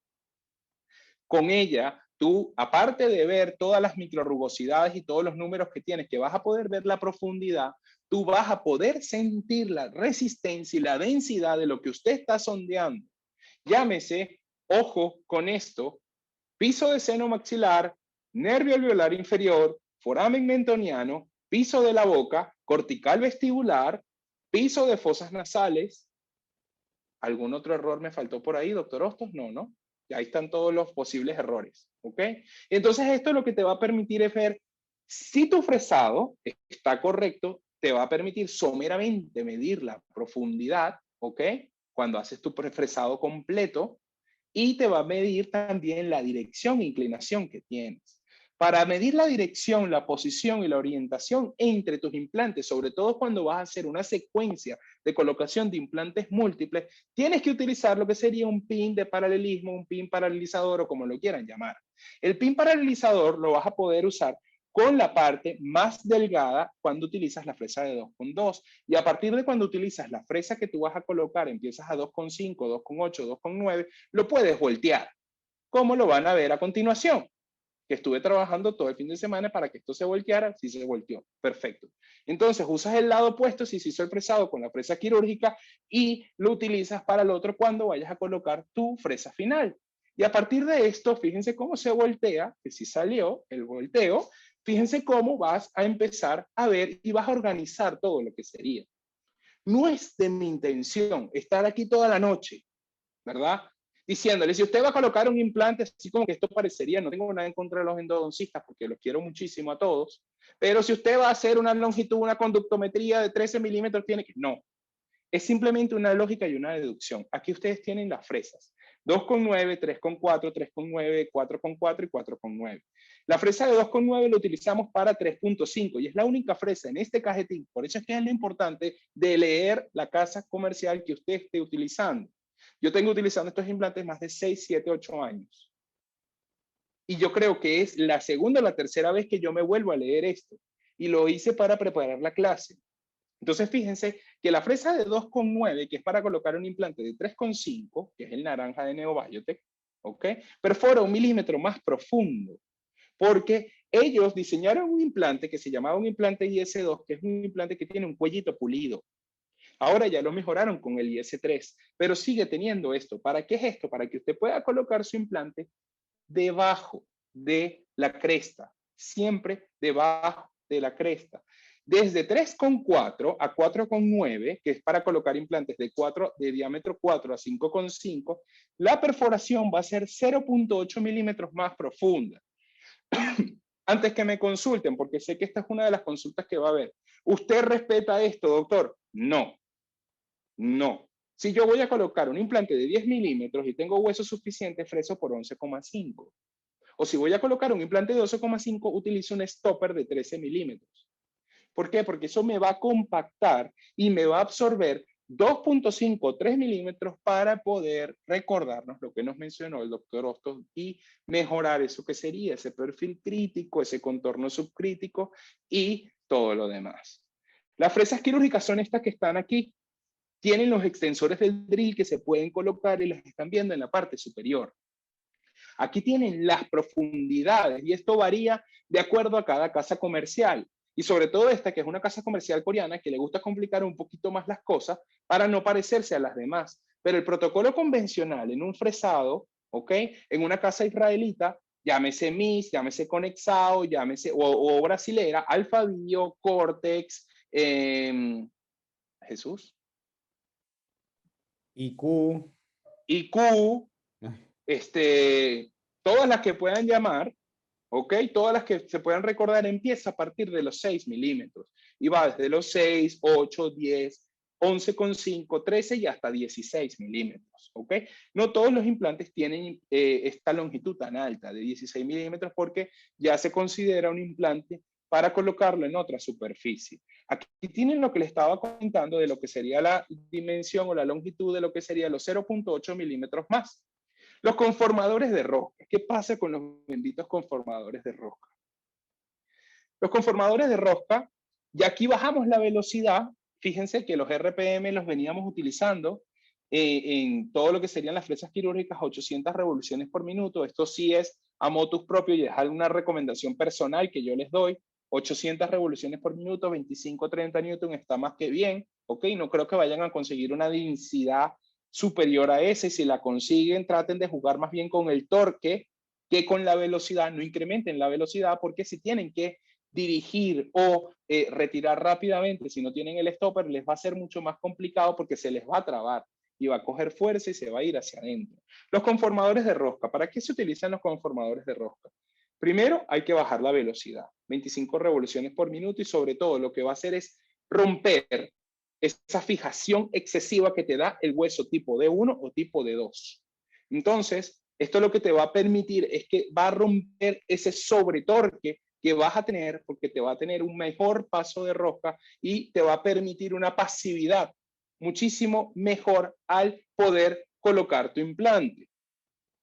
S2: Con ella, tú, aparte de ver todas las microrrugosidades y todos los números que tienes, que vas a poder ver la profundidad, tú vas a poder sentir la resistencia y la densidad de lo que usted está sondeando. Llámese, ojo con esto, piso de seno maxilar, nervio alveolar inferior, foramen mentoniano, piso de la boca, cortical vestibular, piso de fosas nasales. ¿Algún otro error me faltó por ahí, doctor Hostos? No, ¿no? Ahí están todos los posibles errores, ¿ok? Entonces esto lo que te va a permitir es ver si tu fresado está correcto, te va a permitir someramente medir la profundidad, ¿ok? Cuando haces tu fresado completo, y te va a medir también la dirección e inclinación que tienes. Para medir la dirección, la posición y la orientación entre tus implantes, sobre todo cuando vas a hacer una secuencia de colocación de implantes múltiples, tienes que utilizar lo que sería un pin de paralelismo, un pin paralelizador o como lo quieran llamar. El pin paralelizador lo vas a poder usar con la parte más delgada cuando utilizas la fresa de 2,2. Y a partir de cuando utilizas la fresa que tú vas a colocar, empiezas a 2,5, 2,8, 2,9, lo puedes voltear. ¿Cómo lo van a ver a continuación? Que estuve trabajando todo el fin de semana para que esto se volteara, sí se volteó, perfecto. Entonces usas el lado opuesto si se hizo el fresado con la fresa quirúrgica y lo utilizas para el otro cuando vayas a colocar tu fresa final. Y a partir de esto, fíjense cómo se voltea, que si salió el volteo, fíjense cómo vas a empezar a ver y vas a organizar todo lo que sería. No es de mi intención estar aquí toda la noche, ¿verdad? Diciéndole, si usted va a colocar un implante, así como que esto parecería, no tengo nada en contra de los endodoncistas, porque los quiero muchísimo a todos, pero si usted va a hacer una longitud, una conductometría de 13 milímetros, tiene que, no, es simplemente una lógica y una deducción. Aquí ustedes tienen las fresas, 2,9, 3,4, 3,9, 4,4 y 4,9. La fresa de 2,9 la utilizamos para 3,5 y es la única fresa en este cajetín, por eso es que es lo importante de leer la casa comercial que usted esté utilizando. Yo tengo utilizando estos implantes más de 6, 7, 8 años. Y yo creo que es la segunda o la tercera vez que yo me vuelvo a leer esto. Y lo hice para preparar la clase. Entonces, fíjense que la fresa de 2,9, que es para colocar un implante de 3,5, que es el naranja de Neobiotech, ¿ok? Perfora 1 milímetro más profundo. Porque ellos diseñaron un implante que se llamaba un implante IS2, que es un implante que tiene un cuellito pulido. Ahora ya lo mejoraron con el IS3, pero sigue teniendo esto. ¿Para qué es esto? Para que usted pueda colocar su implante debajo de la cresta, siempre debajo de la cresta. Desde 3,4 a 4,9, que es para colocar implantes de diámetro 4 a 5,5, la perforación va a ser 0,8 milímetros más profunda. Antes que me consulten, porque sé que esta es una de las consultas que va a haber. ¿Usted respeta esto, doctor? No. No. Si yo voy a colocar un implante de 10 milímetros y tengo hueso suficiente, freso por 11,5. O si voy a colocar un implante de 12,5, utilizo un stopper de 13 milímetros. ¿Por qué? Porque eso me va a compactar y me va a absorber 2,5 o 3 milímetros para poder recordarnos lo que nos mencionó el doctor Hostos y mejorar eso que sería ese perfil crítico, ese contorno subcrítico y todo lo demás. Las fresas quirúrgicas son estas que están aquí. Tienen los extensores del drill que se pueden colocar y las están viendo en la parte superior. Aquí tienen las profundidades y esto varía de acuerdo a cada casa comercial. Y sobre todo esta, que es una casa comercial coreana, que le gusta complicar un poquito más las cosas para no parecerse a las demás. Pero el protocolo convencional en un fresado, ¿ok? En una casa israelita, llámese MIS, llámese Conexao, llámese, o brasilera, Alfa Bio, Cortex, Jesús.
S1: IQ.
S2: Todas las que puedan llamar, ¿ok? Todas las que se puedan recordar, empieza a partir de los 6 milímetros y va desde los 6, 8, 10, 11,5, 13 y hasta 16 milímetros, ¿ok? No todos los implantes tienen esta longitud tan alta de 16 milímetros porque ya se considera un implante para colocarlo en otra superficie. Aquí tienen lo que les estaba comentando de lo que sería la dimensión o la longitud de lo que sería los 0,8 milímetros más. Los conformadores de rosca. ¿Qué pasa con los benditos conformadores de rosca? Los conformadores de rosca, ya aquí bajamos la velocidad. Fíjense que los RPM los veníamos utilizando en todo lo que serían las fresas quirúrgicas a 800 revoluciones por minuto. Esto sí es a motus propio y es alguna recomendación personal que yo les doy. 800 revoluciones por minuto, 25-30 newton está más que bien. ¿Ok? No creo que vayan a conseguir una densidad superior a ese. Si la consiguen, traten de jugar más bien con el torque que con la velocidad. No incrementen la velocidad porque si tienen que dirigir o retirar rápidamente, si no tienen el stopper, les va a ser mucho más complicado porque se les va a trabar y va a coger fuerza y se va a ir hacia adentro. Los conformadores de rosca. ¿Para qué se utilizan los conformadores de rosca? Primero, hay que bajar la velocidad, 25 revoluciones por minuto, y sobre todo lo que va a hacer es romper esa fijación excesiva que te da el hueso tipo D1 o tipo D2. Entonces, esto lo que te va a permitir es que va a romper ese sobretorque que vas a tener, porque te va a tener un mejor paso de rosca y te va a permitir una pasividad muchísimo mejor al poder colocar tu implante.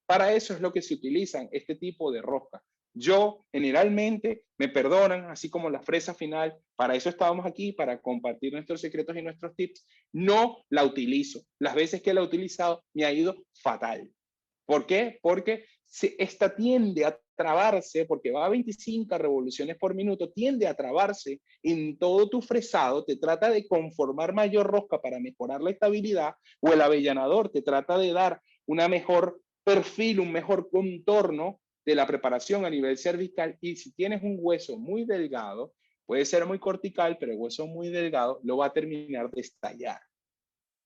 S2: Para eso es lo que se utilizan este tipo de rosca. Yo generalmente, me perdonan, así como la fresa final, para eso estábamos aquí, para compartir nuestros secretos y nuestros tips, no la utilizo. Las veces que la he utilizado me ha ido fatal. ¿Por qué? Porque esta tiende a trabarse, porque va a 25 revoluciones por minuto, tiende a trabarse en todo tu fresado, te trata de conformar mayor rosca para mejorar la estabilidad, o el avellanador te trata de dar una mejor perfil, un mejor contorno de la preparación a nivel cervical, y si tienes un hueso muy delgado, puede ser muy cortical, pero el hueso muy delgado lo va a terminar de estallar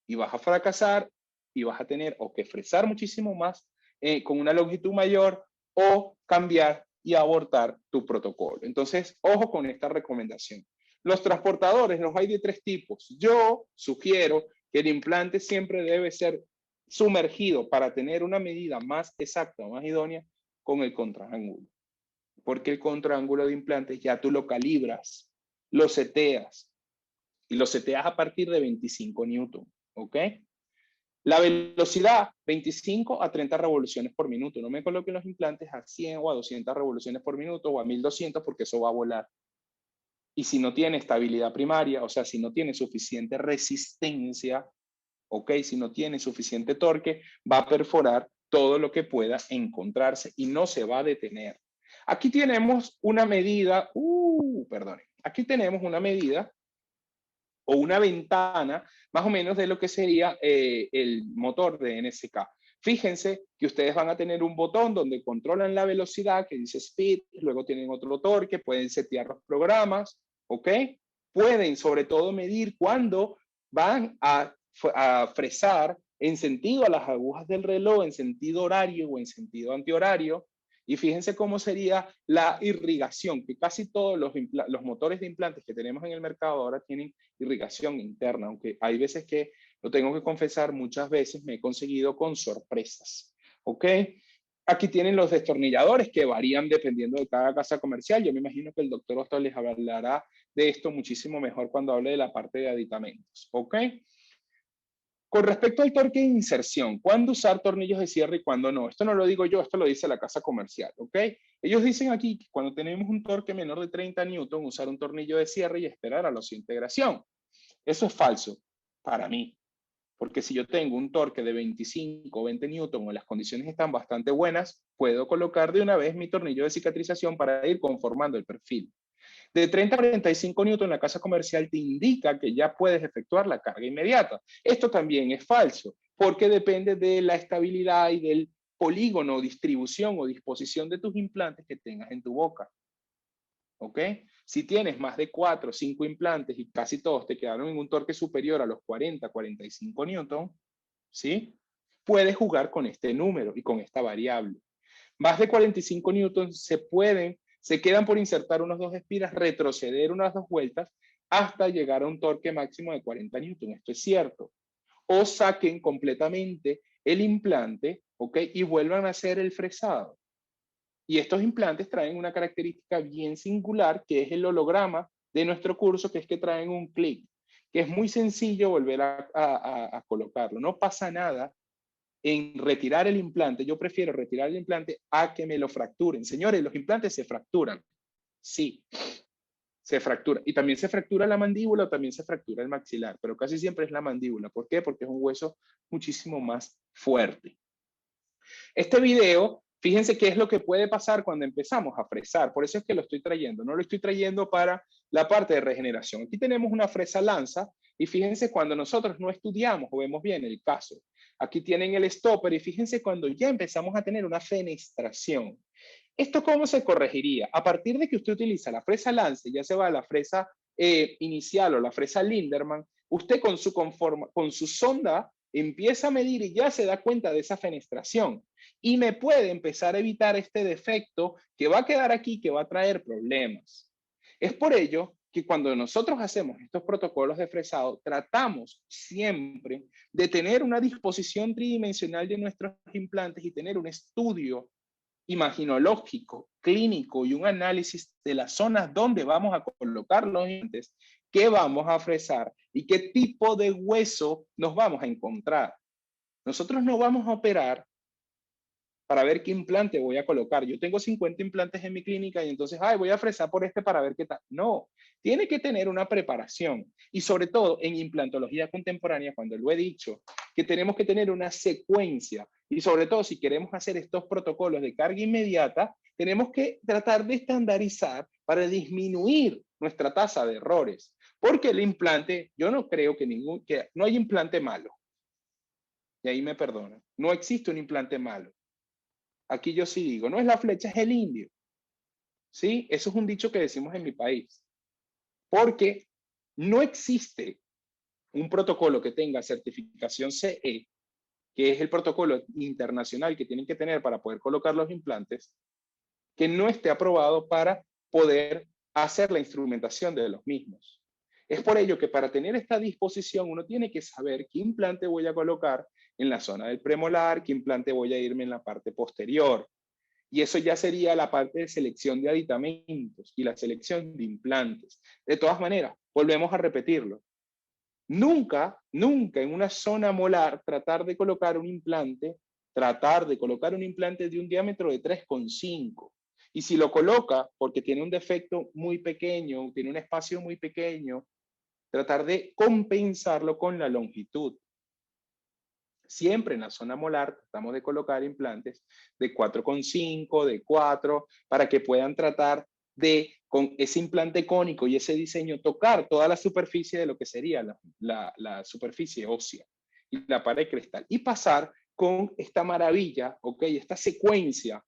S2: y vas a fracasar y vas a tener o que fresar muchísimo más con una longitud mayor o cambiar y abortar tu protocolo. Entonces, ojo con esta recomendación. Los transportadores los hay de 3 tipos. Yo sugiero que el implante siempre debe ser sumergido para tener una medida más exacta, más idónea con el contraángulo. Porque el contraángulo de implantes ya tú lo calibras, lo seteas y lo seteas a partir de 25 newton. ¿Ok? La velocidad, 25 a 30 revoluciones por minuto. No me coloquen los implantes a 100 o a 200 revoluciones por minuto o a 1200 porque eso va a volar. Y si no tiene estabilidad primaria, o sea, si no tiene suficiente resistencia, ¿ok? Si no tiene suficiente torque, va a perforar todo lo que pueda encontrarse y no se va a detener. Aquí tenemos una medida, aquí tenemos una medida o una ventana más o menos de lo que sería el motor de NSK. Fíjense que ustedes van a tener un botón donde controlan la velocidad que dice speed, luego tienen otro torque, pueden setear los programas, ¿ok? Pueden sobre todo medir cuándo van a fresar en sentido a las agujas del reloj, en sentido horario o en sentido antihorario. Y fíjense cómo sería la irrigación, que casi todos los motores de implantes que tenemos en el mercado ahora tienen irrigación interna, aunque hay veces que, lo tengo que confesar, muchas veces me he conseguido con sorpresas. ¿Ok? Aquí tienen los destornilladores que varían dependiendo de cada casa comercial. Yo me imagino que el doctor Osto les hablará de esto muchísimo mejor cuando hable de la parte de aditamentos. ¿Ok? Con respecto al torque de inserción, ¿cuándo usar tornillos de cierre y cuándo no? Esto no lo digo yo, esto lo dice la casa comercial, ¿ok? Ellos dicen aquí que cuando tenemos un torque menor de 30 newton, usar un tornillo de cierre y esperar a la integración. Eso es falso para mí, porque si yo tengo un torque de 25 o 20 newton o las condiciones están bastante buenas, puedo colocar de una vez mi tornillo de cicatrización para ir conformando el perfil. De 30 a 45 newton, la casa comercial te indica que ya puedes efectuar la carga inmediata. Esto también es falso, porque depende de la estabilidad y del polígono, distribución o disposición de tus implantes que tengas en tu boca. ¿Ok? Si tienes más de 4 o 5 implantes y casi todos te quedaron en un torque superior a los 40, 45 newton, ¿sí? Puedes jugar con este número y con esta variable. Más de 45 newton se quedan por insertar unas 2 espiras, retroceder unas 2 vueltas hasta llegar a un torque máximo de 40 Newton. Esto es cierto. O saquen completamente el implante, ¿ok? Y vuelvan a hacer el fresado. Y estos implantes traen una característica bien singular, que es el holograma de nuestro curso, que es que traen un clic, que es muy sencillo volver a colocarlo. No pasa nada en retirar el implante. Yo prefiero retirar el implante a que me lo fracturen. Señores, los implantes se fracturan. Sí, se fractura. Y también se fractura la mandíbula o también se fractura el maxilar, pero casi siempre es la mandíbula. ¿Por qué? Porque es un hueso muchísimo más fuerte. Este video, fíjense qué es lo que puede pasar cuando empezamos a fresar. Por eso es que lo estoy trayendo. No lo estoy trayendo para la parte de regeneración. Aquí tenemos una fresa lanza y fíjense cuando nosotros no estudiamos o vemos bien el caso. Aquí tienen el stopper y fíjense cuando ya empezamos a tener una fenestración. ¿Esto cómo se corregiría? A partir de que usted utiliza la fresa lance, ya se va a la fresa inicial o la fresa Linderman, usted con su sonda empieza a medir y ya se da cuenta de esa fenestración y me puede empezar a evitar este defecto que va a quedar aquí, que va a traer problemas. Es por ello que cuando nosotros hacemos estos protocolos de fresado, tratamos siempre de tener una disposición tridimensional de nuestros implantes y tener un estudio imaginológico, clínico y un análisis de las zonas donde vamos a colocar los implantes, qué vamos a fresar y qué tipo de hueso nos vamos a encontrar. Nosotros no vamos a operar para ver qué implante voy a colocar. Yo tengo 50 implantes en mi clínica y entonces, voy a fresar por este para ver qué tal. No, tiene que tener una preparación y sobre todo en implantología contemporánea, cuando lo he dicho, que tenemos que tener una secuencia y sobre todo si queremos hacer estos protocolos de carga inmediata, tenemos que tratar de estandarizar para disminuir nuestra tasa de errores. Porque el implante, yo no creo que no hay implante malo. Y ahí me perdonan. No existe un implante malo. Aquí yo sí digo, no es la flecha, es el indio. ¿Sí? Eso es un dicho que decimos en mi país. Porque no existe un protocolo que tenga certificación CE, que es el protocolo internacional que tienen que tener para poder colocar los implantes, que no esté aprobado para poder hacer la instrumentación de los mismos. Es por ello que para tener esta disposición uno tiene que saber qué implante voy a colocar en la zona del premolar, qué implante voy a irme en la parte posterior. Y eso ya sería la parte de selección de aditamentos y la selección de implantes. De todas maneras, volvemos a repetirlo. Nunca, nunca en una zona molar tratar de colocar un implante de un diámetro de 3,5. Y si lo coloca porque tiene un defecto muy pequeño, tiene un espacio muy pequeño, tratar de compensarlo con la longitud. Siempre en la zona molar tratamos de colocar implantes de 4,5, de 4, para que puedan tratar de, con ese implante cónico y ese diseño, tocar toda la superficie de lo que sería la superficie ósea y la pared cristal. Y pasar con esta maravilla, ¿ok? Esta secuencia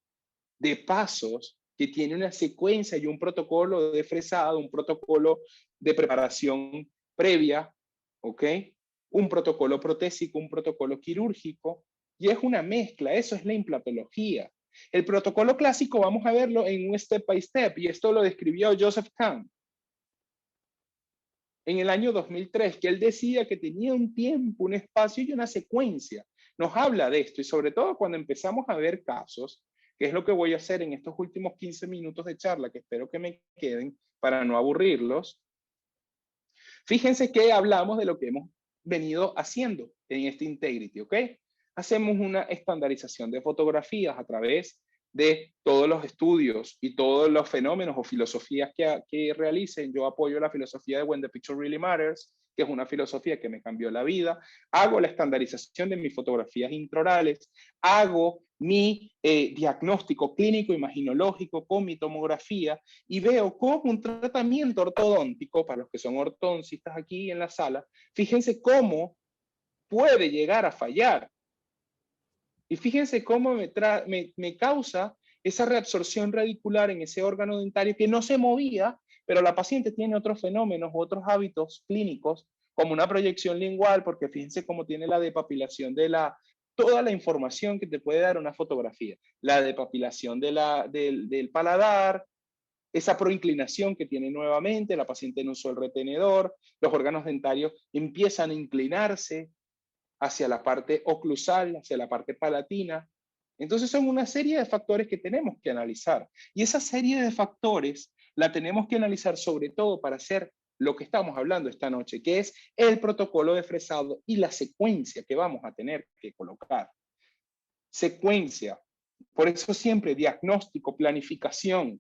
S2: de pasos que tiene una secuencia y un protocolo de fresado, un protocolo de preparación previa, ¿ok? Un protocolo protésico, un protocolo quirúrgico, y es una mezcla, eso es la implantología. El protocolo clásico vamos a verlo en un step by step, y esto lo describió Joseph Kahn en el año 2003, que él decía que tenía un tiempo, un espacio y una secuencia. Nos habla de esto, y sobre todo cuando empezamos a ver casos, que es lo que voy a hacer en estos últimos 15 minutos de charla, que espero que me queden para no aburrirlos. Fíjense que hablamos de lo que hemos venido haciendo en este Integrity, ¿ok? Hacemos una estandarización de fotografías a través de todos los estudios y todos los fenómenos o filosofías que realicen. Yo apoyo la filosofía de When the Picture Really Matters, que es una filosofía que me cambió la vida. Hago la estandarización de mis fotografías intraorales. Hago mi diagnóstico clínico imaginológico con mi tomografía y veo cómo un tratamiento ortodóntico, para los que son ortodoncistas aquí en la sala, fíjense cómo puede llegar a fallar. Y fíjense cómo me causa esa reabsorción radicular en ese órgano dentario que no se movía, pero la paciente tiene otros fenómenos, otros hábitos clínicos, como una proyección lingual, porque fíjense cómo tiene la depapilación de toda la información que te puede dar una fotografía. La depapilación del paladar, esa proinclinación que tiene nuevamente, la paciente no usó el retenedor, los órganos dentarios empiezan a inclinarse hacia la parte oclusal, hacia la parte palatina. Entonces son una serie de factores que tenemos que analizar. Y esa serie de factores la tenemos que analizar sobre todo para hacer lo que estamos hablando esta noche, que es el protocolo de fresado y la secuencia que vamos a tener que colocar. Secuencia. Por eso siempre diagnóstico, planificación.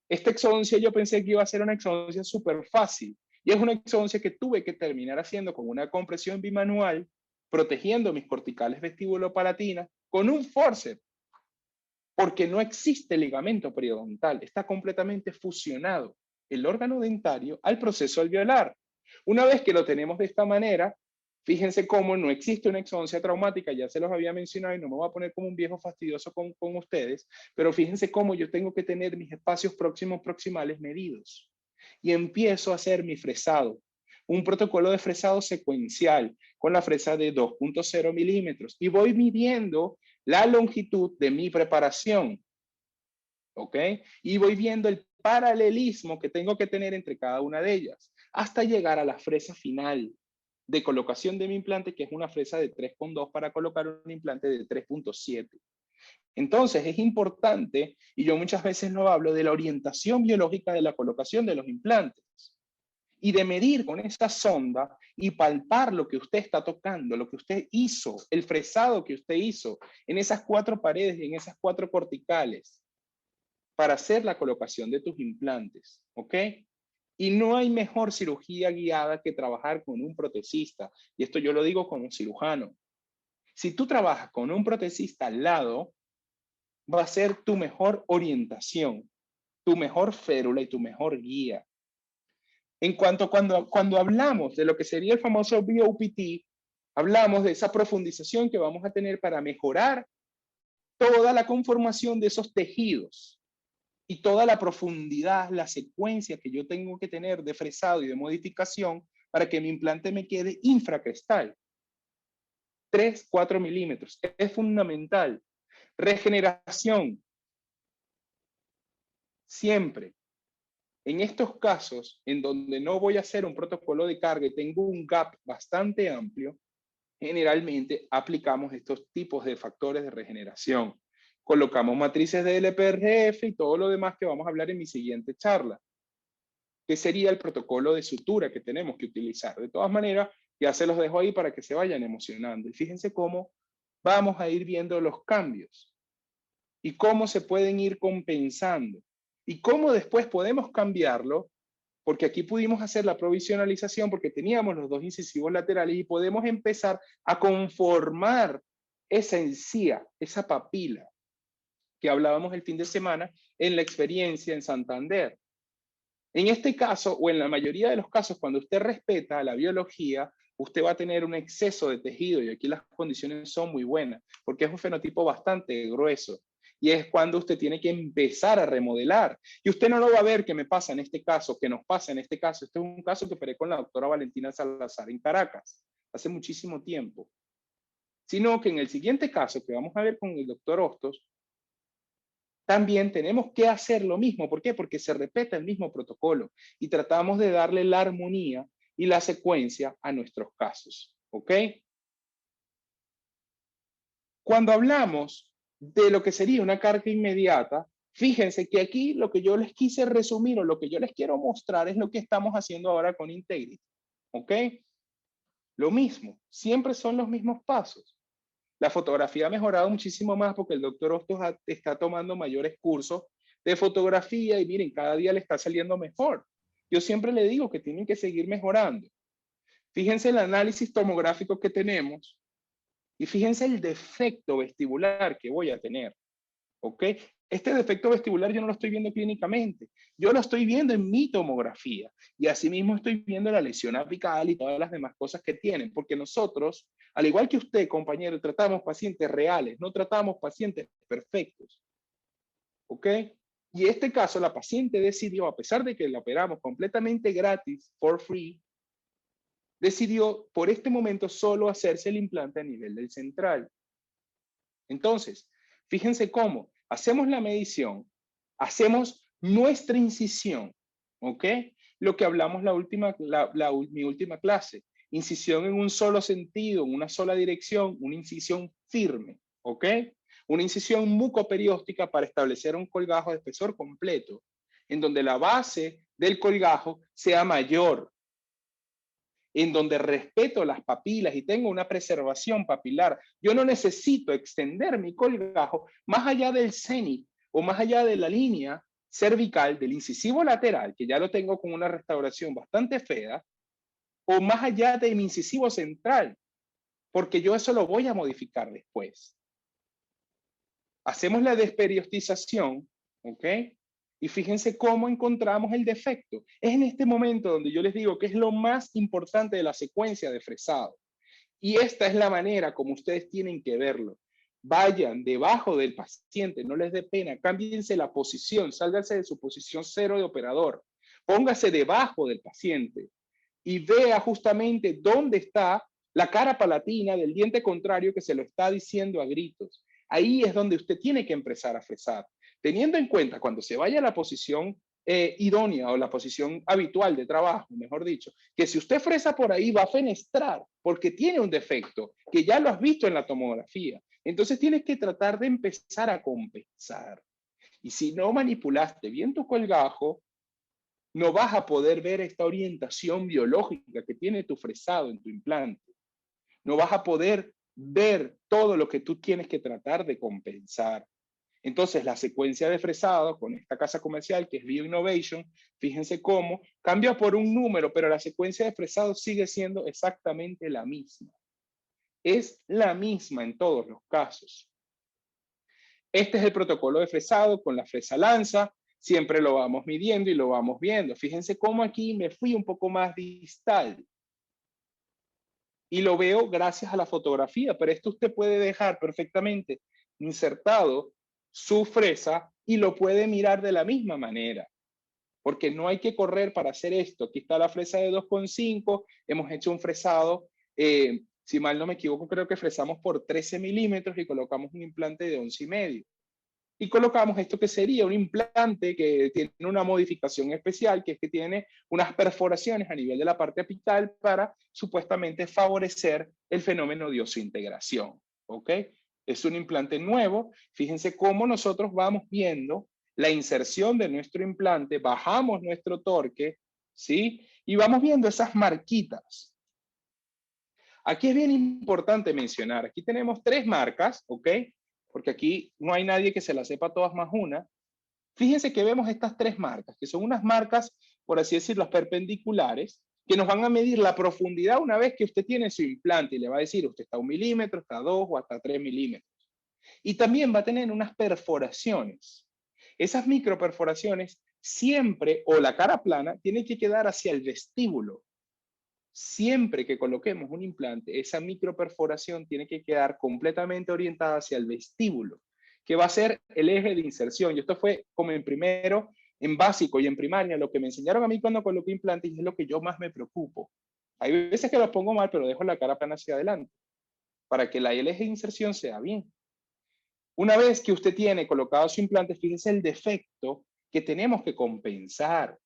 S2: Esta exodoncia yo pensé que iba a ser una exodoncia súper fácil. Y es una exodoncia que tuve que terminar haciendo con una compresión bimanual, protegiendo mis corticales vestibulopalatinas con un forceps, porque no existe ligamento periodontal, está completamente fusionado el órgano dentario al proceso alveolar. Una vez que lo tenemos de esta manera, fíjense cómo no existe una exodoncia traumática, ya se los había mencionado y no me voy a poner como un viejo fastidioso con ustedes, pero fíjense cómo yo tengo que tener mis espacios próximos proximales medidos. Y empiezo a hacer mi fresado, un protocolo de fresado secuencial con la fresa de 2.0 milímetros y voy midiendo la longitud de mi preparación, ¿ok? Y voy viendo el paralelismo que tengo que tener entre cada una de ellas hasta llegar a la fresa final de colocación de mi implante, que es una fresa de 3.2 para colocar un implante de 3.7. Entonces es importante, y yo muchas veces no hablo de la orientación biológica de la colocación de los implantes y de medir con esta sonda y palpar lo que usted está tocando, lo que usted hizo, el fresado que usted hizo en esas 4 paredes y en esas 4 corticales para hacer la colocación de tus implantes, ¿ok? Y no hay mejor cirugía guiada que trabajar con un protesista. Y esto yo lo digo como cirujano. Si tú trabajas con un protesista al lado, va a ser tu mejor orientación, tu mejor férula y tu mejor guía. En cuanto cuando hablamos de lo que sería el famoso BOPT, hablamos de esa profundización que vamos a tener para mejorar toda la conformación de esos tejidos y toda la profundidad, la secuencia que yo tengo que tener de fresado y de modificación para que mi implante me quede infracrestal. 3, 4 milímetros. Es fundamental. Regeneración. Siempre. En estos casos, en donde no voy a hacer un protocolo de carga y tengo un gap bastante amplio, generalmente aplicamos estos tipos de factores de regeneración. Colocamos matrices de LPRF y todo lo demás que vamos a hablar en mi siguiente charla, que sería el protocolo de sutura que tenemos que utilizar. De todas maneras, ya se los dejo ahí para que se vayan emocionando. Y fíjense cómo vamos a ir viendo los cambios y cómo se pueden ir compensando y cómo después podemos cambiarlo, porque aquí pudimos hacer la provisionalización porque teníamos los 2 incisivos laterales y podemos empezar a conformar esa encía, esa papila que hablábamos el fin de semana en la experiencia en Santander. En este caso, o en la mayoría de los casos, cuando usted respeta la biología, usted va a tener un exceso de tejido y aquí las condiciones son muy buenas, porque es un fenotipo bastante grueso. Y es cuando usted tiene que empezar a remodelar. Y usted no lo va a ver que me pasa en este caso, que nos pasa en este caso. Este es un caso que operé con la doctora Valentina Salazar en Caracas, hace muchísimo tiempo. Sino que en el siguiente caso que vamos a ver con el doctor Hostos, también tenemos que hacer lo mismo. ¿Por qué? Porque se repite el mismo protocolo y tratamos de darle la armonía y la secuencia a nuestros casos. ¿Ok? Cuando hablamos de lo que sería una carga inmediata, fíjense que aquí lo que yo les quise resumir o lo que yo les quiero mostrar es lo que estamos haciendo ahora con Integrity. ¿Ok? Lo mismo, siempre son los mismos pasos. La fotografía ha mejorado muchísimo más porque el doctor Hostos está tomando mayores cursos de fotografía y miren, cada día le está saliendo mejor. Yo siempre le digo que tienen que seguir mejorando. Fíjense el análisis tomográfico que tenemos y fíjense el defecto vestibular que voy a tener. ¿Ok? Este defecto vestibular yo no lo estoy viendo clínicamente, yo lo estoy viendo en mi tomografía y asimismo estoy viendo la lesión apical y todas las demás cosas que tienen, porque nosotros, al igual que usted, compañero, tratamos pacientes reales, no tratamos pacientes perfectos. ¿Ok? Y en este caso, la paciente decidió, a pesar de que la operamos completamente gratis, for free, decidió por este momento solo hacerse el implante a nivel del central. Entonces, fíjense cómo hacemos la medición, hacemos nuestra incisión, ¿ok? Lo que hablamos mi última clase, incisión en un solo sentido, en una sola dirección, una incisión firme, ¿ok? Una incisión mucoperióstica para establecer un colgajo de espesor completo, en donde la base del colgajo sea mayor, en donde respeto las papilas y tengo una preservación papilar. Yo no necesito extender mi colgajo más allá del cenit o más allá de la línea cervical del incisivo lateral, que ya lo tengo con una restauración bastante fea, o más allá de mi incisivo central, porque yo eso lo voy a modificar después. Hacemos la desperiostización, ¿ok? Y fíjense cómo encontramos el defecto. Es en este momento donde yo les digo que es lo más importante de la secuencia de fresado. Y esta es la manera como ustedes tienen que verlo. Vayan debajo del paciente, no les dé pena, cámbiense la posición, sálganse de su posición cero de operador, póngase debajo del paciente y vea justamente dónde está la cara palatina del diente contrario que se lo está diciendo a gritos. Ahí es donde usted tiene que empezar a fresar, teniendo en cuenta cuando se vaya a la posición idónea o la posición habitual de trabajo, mejor dicho, que si usted fresa por ahí va a fenestrar porque tiene un defecto que ya lo has visto en la tomografía. Entonces tienes que tratar de empezar a compensar. Y si no manipulaste bien tu colgajo, no vas a poder ver esta orientación biológica que tiene tu fresado en tu implante. No vas a poder ver todo lo que tú tienes que tratar de compensar. Entonces, la secuencia de fresado con esta casa comercial que es BioInnovation, fíjense cómo cambia por un número, pero la secuencia de fresado sigue siendo exactamente la misma. Es la misma en todos los casos. Este es el protocolo de fresado con la fresa lanza. Siempre lo vamos midiendo y lo vamos viendo. Fíjense cómo aquí me fui un poco más distal. Y lo veo gracias a la fotografía, pero esto usted puede dejar perfectamente insertado su fresa y lo puede mirar de la misma manera. Porque no hay que correr para hacer esto. Aquí está la fresa de 2,5. Hemos hecho un fresado, si mal no me equivoco, creo que fresamos por 13 milímetros y colocamos un implante de 11,5. Y colocamos esto que sería un implante que tiene una modificación especial, que es que tiene unas perforaciones a nivel de la parte apical para supuestamente favorecer el fenómeno de osseointegración. ¿Ok? Es un implante nuevo. Fíjense cómo nosotros vamos viendo la inserción de nuestro implante, bajamos nuestro torque, ¿sí? Y vamos viendo esas marquitas. Aquí es bien importante mencionar, aquí tenemos 3 marcas, ¿ok? Porque aquí no hay nadie que se las sepa todas más una. Fíjense que vemos estas 3 marcas, que son unas marcas, por así decirlo, perpendiculares, que nos van a medir la profundidad una vez que usted tiene su implante y le va a decir, usted está a 1 milímetro, está a 2 o hasta 3 milímetros. Y también va a tener unas perforaciones. Esas microperforaciones siempre, o la cara plana, tiene que quedar hacia el vestíbulo. Siempre que coloquemos un implante, esa microperforación tiene que quedar completamente orientada hacia el vestíbulo, que va a ser el eje de inserción. Y esto fue como en primero, en básico y en primaria, lo que me enseñaron a mí cuando coloqué implantes y es lo que yo más me preocupo. Hay veces que los pongo mal, pero dejo la cara plana hacia adelante para que el eje de inserción sea bien. Una vez que usted tiene colocado su implante, fíjese el defecto que tenemos que compensar.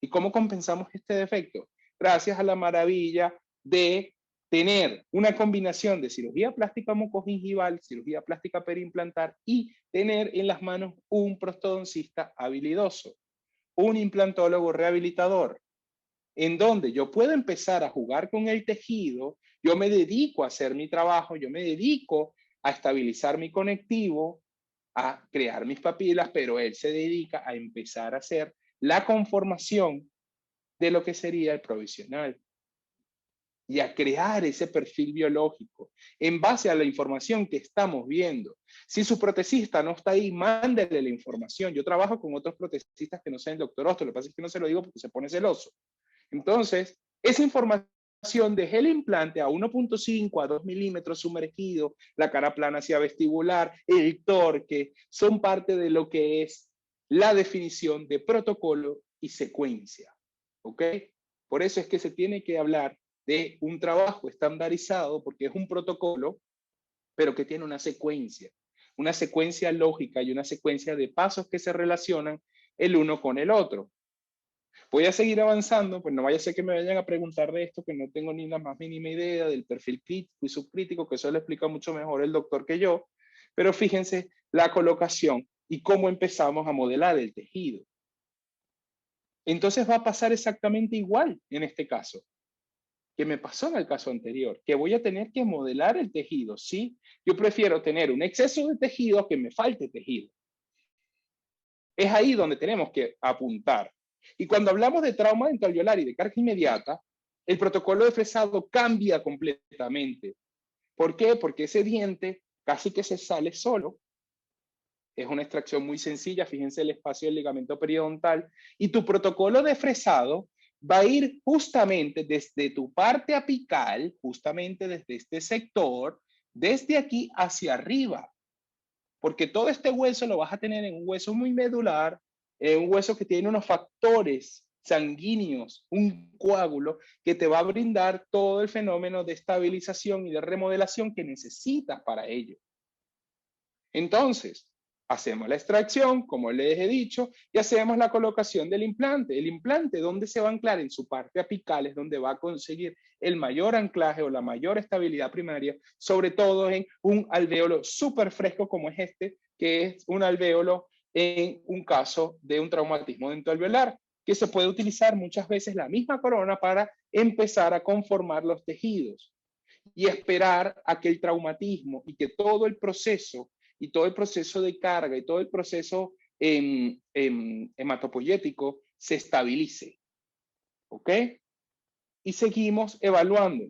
S2: ¿Y cómo compensamos este defecto? Gracias a la maravilla de tener una combinación de cirugía plástica mucogingival, cirugía plástica periimplantar y tener en las manos un prostodoncista habilidoso, un implantólogo rehabilitador, en donde yo puedo empezar a jugar con el tejido, yo me dedico a hacer mi trabajo, yo me dedico a estabilizar mi conectivo, a crear mis papilas, pero él se dedica a empezar a hacer la conformación de lo que sería el provisional y a crear ese perfil biológico en base a la información que estamos viendo. Si su protecista no está ahí, mándele la información. Yo trabajo con otros protecistas que no sean el doctor Osto, lo que pasa es que no se lo digo porque se pone celoso. Entonces, esa información de el implante a 1,5 a 2 milímetros sumergido, la cara plana hacia vestibular, el torque, son parte de lo que es la definición de protocolo y secuencia. ¿Ok? Por eso es que se tiene que hablar de un trabajo estandarizado, porque es un protocolo, pero que tiene una secuencia lógica y una secuencia de pasos que se relacionan el uno con el otro. Voy a seguir avanzando, pues no vaya a ser que me vayan a preguntar de esto, que no tengo ni la más mínima idea del perfil crítico y subcrítico, que eso lo explica mucho mejor el doctor que yo. Pero fíjense la colocación y cómo empezamos a modelar el tejido. Entonces va a pasar exactamente igual en este caso que me pasó en el caso anterior, que voy a tener que modelar el tejido, ¿sí? Yo prefiero tener un exceso de tejido que me falte tejido. Es ahí donde tenemos que apuntar. Y cuando hablamos de trauma dentoalveolar y de carga inmediata, el protocolo de fresado cambia completamente. ¿Por qué? Porque ese diente casi que se sale solo. Es una extracción muy sencilla, fíjense el espacio del ligamento periodontal. Y tu protocolo de fresado va a ir justamente desde tu parte apical, justamente desde este sector, desde aquí hacia arriba. Porque todo este hueso lo vas a tener en un hueso muy medular, en un hueso que tiene unos factores sanguíneos, un coágulo que te va a brindar todo el fenómeno de estabilización y de remodelación que necesitas para ello. Entonces, hacemos la extracción, como les he dicho, y hacemos la colocación del implante. El implante, ¿dónde se va a anclar? En su parte apical, es donde va a conseguir el mayor anclaje o la mayor estabilidad primaria, sobre todo en un alvéolo súper fresco como es este, que es un alvéolo en un caso de un traumatismo dentoalveolar, que se puede utilizar muchas veces la misma corona para empezar a conformar los tejidos y esperar a que el traumatismo y que todo el proceso de carga y todo el proceso hematopoyético se estabilice. ¿Ok? Y seguimos evaluando.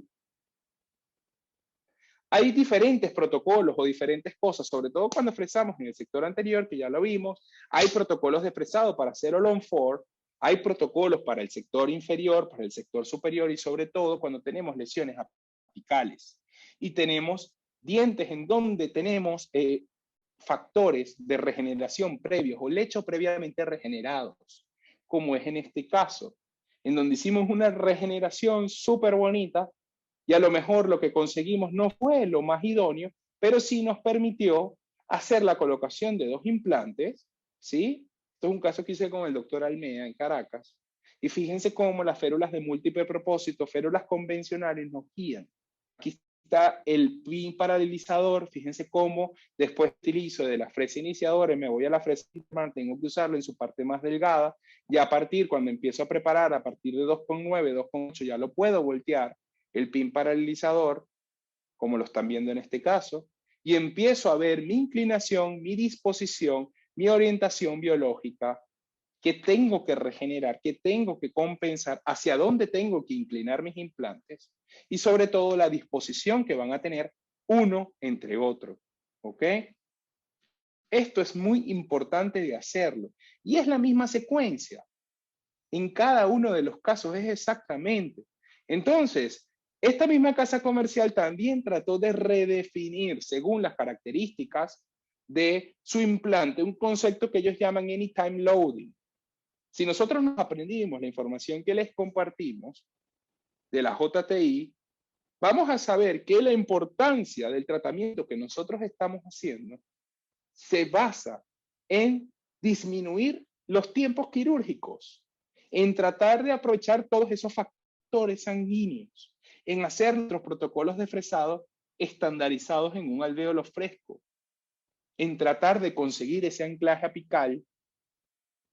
S2: Hay diferentes protocolos o diferentes cosas, sobre todo cuando fresamos en el sector anterior, que ya lo vimos. Hay protocolos de fresado para hacer all-on-4, hay protocolos para el sector inferior, para el sector superior y sobre todo cuando tenemos lesiones apicales. Y tenemos dientes en donde tenemos factores de regeneración previos o lechos previamente regenerados, como es en este caso, en donde hicimos una regeneración súper bonita y a lo mejor lo que conseguimos no fue lo más idóneo, pero sí nos permitió hacer la colocación de 2 implantes, ¿sí? Esto es un caso que hice con el doctor Almea en Caracas, y fíjense cómo las férulas de múltiple propósito, férulas convencionales nos guían. Aquí está el pin paralelizador, fíjense cómo después utilizo de la fresa iniciadora y me voy a la fresa, tengo que usarlo en su parte más delgada, y a partir, cuando empiezo a preparar, a partir de 2,9, 2,8, ya lo puedo voltear, el pin paralelizador, como lo están viendo en este caso, y empiezo a ver mi inclinación, mi disposición, mi orientación biológica, que tengo que regenerar, que tengo que compensar, hacia dónde tengo que inclinar mis implantes y sobre todo la disposición que van a tener uno entre otro. ¿Ok? Esto es muy importante de hacerlo y es la misma secuencia. En cada uno de los casos es exactamente. Entonces, esta misma casa comercial también trató de redefinir según las características de su implante un concepto que ellos llaman anytime loading. Si nosotros nos aprendimos la información que les compartimos de la JTI, vamos a saber que la importancia del tratamiento que nosotros estamos haciendo se basa en disminuir los tiempos quirúrgicos, en tratar de aprovechar todos esos factores sanguíneos, en hacer nuestros protocolos de fresado estandarizados en un alvéolo fresco, en tratar de conseguir ese anclaje apical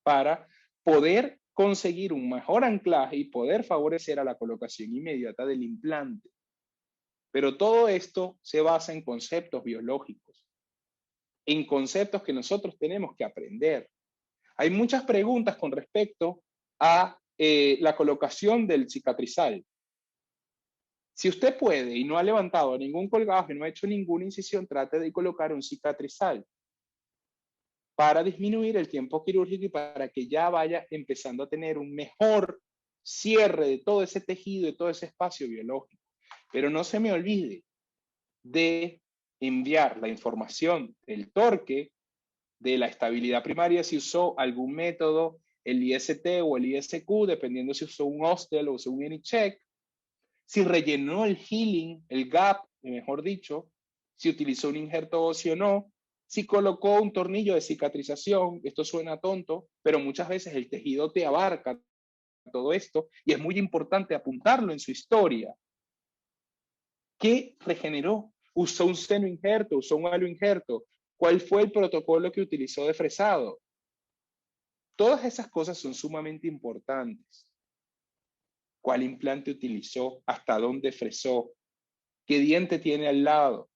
S2: para poder conseguir un mejor anclaje y poder favorecer a la colocación inmediata del implante. Pero todo esto se basa en conceptos biológicos, en conceptos que nosotros tenemos que aprender. Hay muchas preguntas con respecto a la colocación del cicatrizal. Si usted puede y no ha levantado ningún colgajo y no ha hecho ninguna incisión, trate de colocar un cicatrizal para disminuir el tiempo quirúrgico y para que ya vaya empezando a tener un mejor cierre de todo ese tejido, de todo ese espacio biológico. Pero no se me olvide de enviar la información del torque, de la estabilidad primaria, si usó algún método, el IST o el ISQ, dependiendo si usó un Ostel o usó un AnyCheck, si rellenó el healing, el gap, mejor dicho, si utilizó un injerto óseo o no, Si colocó un tornillo de cicatrización, esto suena tonto, pero muchas veces el tejido te abarca todo esto y es muy importante apuntarlo en su historia. ¿Qué regeneró? ¿Usó un seno injerto? ¿Usó un halo injerto? ¿Cuál fue el protocolo que utilizó de fresado? Todas esas cosas son sumamente importantes. ¿Cuál implante utilizó? ¿Hasta dónde fresó? ¿Qué diente tiene al lado?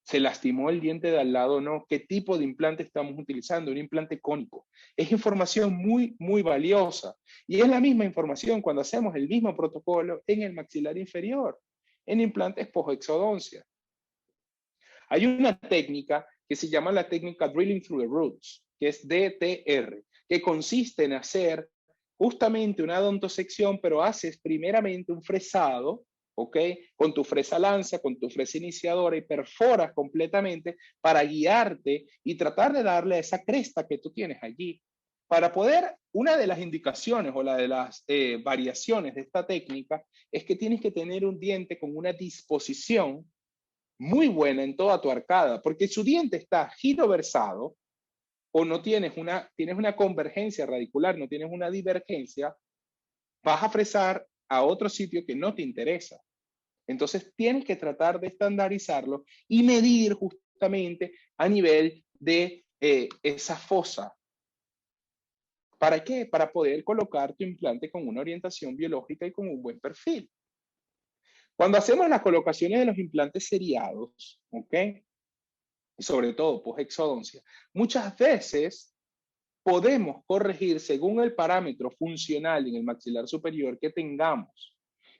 S2: ¿Se lastimó el diente de al lado o no? ¿Qué tipo de implante estamos utilizando? Un implante cónico. Es información muy, muy valiosa. Y es la misma información cuando hacemos el mismo protocolo en el maxilar inferior, en implantes post-exodoncia. Hay una técnica que se llama la técnica Drilling Through the Roots, que es DTR, que consiste en hacer justamente una odontosección, pero haces primeramente un fresado, ¿ok? Con tu fresa lanza, con tu fresa iniciadora y perforas completamente para guiarte y tratar de darle a esa cresta que tú tienes allí. Para poder, una de las indicaciones o la de las variaciones de esta técnica es que tienes que tener un diente con una disposición muy buena en toda tu arcada, porque su diente está giroversado o no tienes una convergencia radicular, no tienes una divergencia, vas a fresar a otro sitio que no te interesa. Entonces tienes que tratar de estandarizarlo y medir justamente a nivel de esa fosa. ¿Para qué? Para poder colocar tu implante con una orientación biológica y con un buen perfil. Cuando hacemos las colocaciones de los implantes seriados, ¿ok? Y sobre todo post-exodoncia, muchas veces podemos corregir según el parámetro funcional en el maxilar superior que tengamos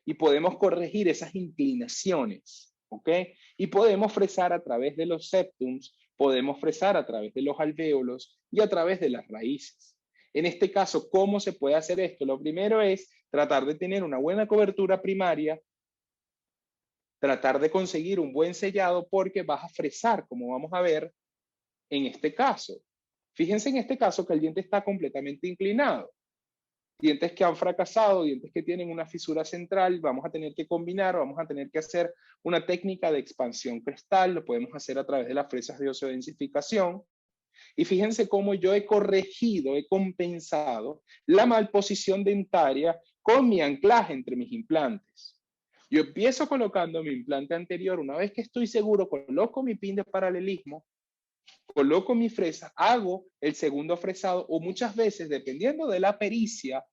S2: y podemos corregir esas inclinaciones, ¿ok? Y podemos fresar a través de los septums, podemos fresar a través de los alvéolos y a través de las raíces. En este caso, ¿cómo se puede hacer esto? Lo primero es tratar de tener una buena cobertura primaria, tratar de conseguir un buen sellado porque vas a fresar, como vamos a ver en este caso. Fíjense en este caso que el diente está completamente inclinado. Dientes que han fracasado, dientes que tienen una fisura central, vamos a tener que combinar, vamos a tener que hacer una técnica de expansión crestal, lo podemos hacer a través de las fresas de oseodensificación. Y fíjense cómo yo he corregido, he compensado la malposición dentaria con mi anclaje entre mis implantes. Yo empiezo colocando mi implante anterior, una vez que estoy seguro, coloco mi pin de paralelismo, coloco mi fresa, hago el segundo fresado o muchas veces, dependiendo de la pericia,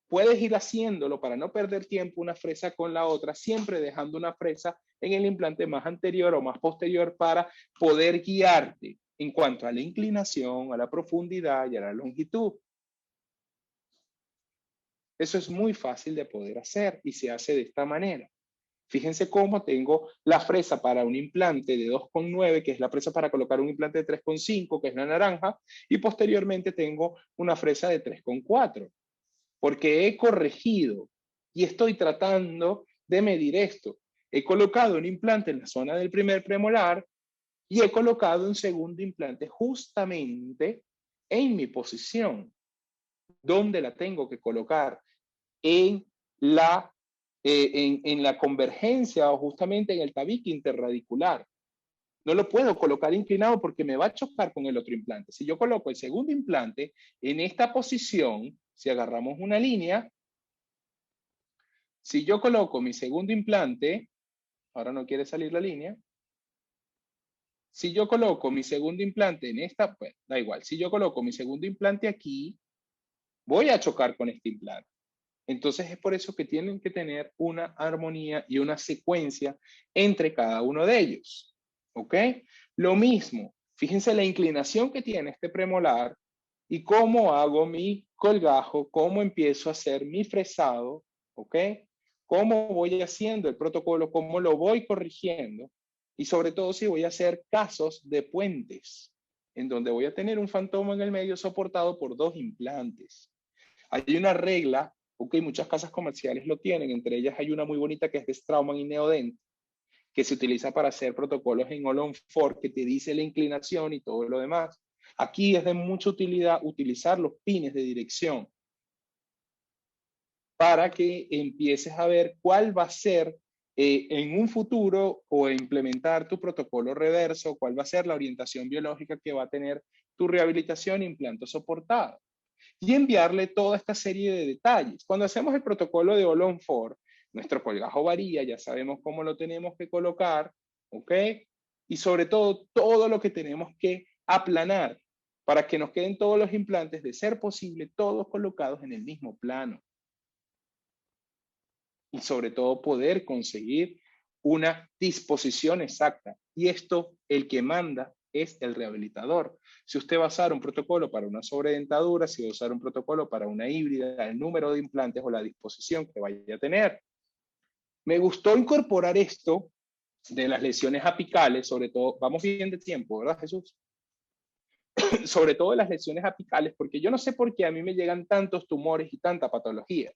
S2: puedes ir haciéndolo para no perder tiempo una fresa con la otra, siempre dejando una fresa en el implante más anterior o más posterior para poder guiarte en cuanto a la inclinación, a la profundidad y a la longitud. Eso es muy fácil de poder hacer y se hace de esta manera. Fíjense cómo tengo la fresa para un implante de 2,9, que es la fresa para colocar un implante de 3,5, que es la naranja, y posteriormente tengo una fresa de 3,4, porque he corregido y estoy tratando de medir esto. He colocado un implante en la zona del primer premolar y he colocado un segundo implante justamente en mi posición, donde la tengo que colocar en la convergencia o justamente en el tabique interradicular. No lo puedo colocar inclinado porque me va a chocar con el otro implante. Si yo coloco el segundo implante en esta posición, si agarramos una línea, si yo coloco mi segundo implante, ahora no quiere salir la línea, si yo coloco mi segundo implante en esta, pues da igual, si yo coloco mi segundo implante aquí, voy a chocar con este implante. Entonces es por eso que tienen que tener una armonía y una secuencia entre cada uno de ellos. ¿Ok? Lo mismo, fíjense la inclinación que tiene este premolar y cómo hago mi colgajo, cómo empiezo a hacer mi fresado, ¿ok? Cómo voy haciendo el protocolo, cómo lo voy corrigiendo y sobre todo si voy a hacer casos de puentes, en donde voy a tener un fantoma en el medio soportado por dos implantes. Hay una regla, ok, muchas casas comerciales lo tienen, entre ellas hay una muy bonita que es de Straumann y Neodent, que se utiliza para hacer protocolos en All on 4, que te dice la inclinación y todo lo demás. Aquí es de mucha utilidad utilizar los pines de dirección para que empieces a ver cuál va a ser en un futuro o implementar tu protocolo reverso, cuál va a ser la orientación biológica que va a tener tu rehabilitación implante soportada. Y enviarle toda esta serie de detalles. Cuando hacemos el protocolo de All on 4, nuestro colgajo varía, ya sabemos cómo lo tenemos que colocar, ¿ok? Y sobre todo lo que tenemos que aplanar para que nos queden todos los implantes, de ser posible, todos colocados en el mismo plano. Y sobre todo poder conseguir una disposición exacta. Y esto, el que manda es el rehabilitador. Si usted va a usar un protocolo para una sobredentadura, si va a usar un protocolo para una híbrida, el número de implantes o la disposición que vaya a tener. Me gustó incorporar esto de las lesiones apicales, sobre todo, vamos bien de tiempo, ¿verdad, Jesús? Sobre todo de las lesiones apicales, porque yo no sé por qué a mí me llegan tantos tumores y tanta patología.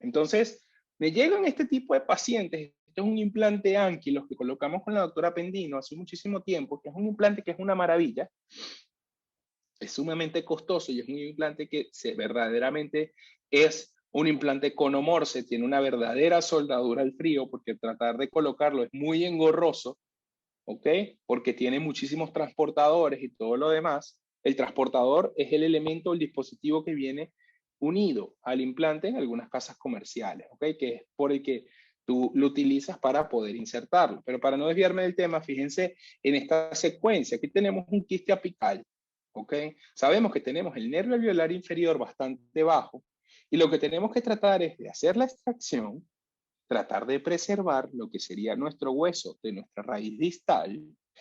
S2: Entonces, me llegan este tipo de pacientes. Este es un implante Anki, los que colocamos con la doctora Pendino hace muchísimo tiempo, que es un implante que es una maravilla. Es sumamente costoso y es un implante que verdaderamente es un implante conomorse, tiene una verdadera soldadura al frío, porque tratar de colocarlo es muy engorroso, ¿ok? Porque tiene muchísimos transportadores y todo lo demás. El transportador es el elemento, el dispositivo que viene unido al implante en algunas casas comerciales, ¿ok? Que es por el que tú lo utilizas para poder insertarlo. Pero para no desviarme del tema, fíjense en esta secuencia. Aquí tenemos un quiste apical, ¿ok? Sabemos que tenemos el nervio alveolar inferior bastante bajo y lo que tenemos que tratar es de hacer la extracción, tratar de preservar lo que sería nuestro hueso de nuestra raíz distal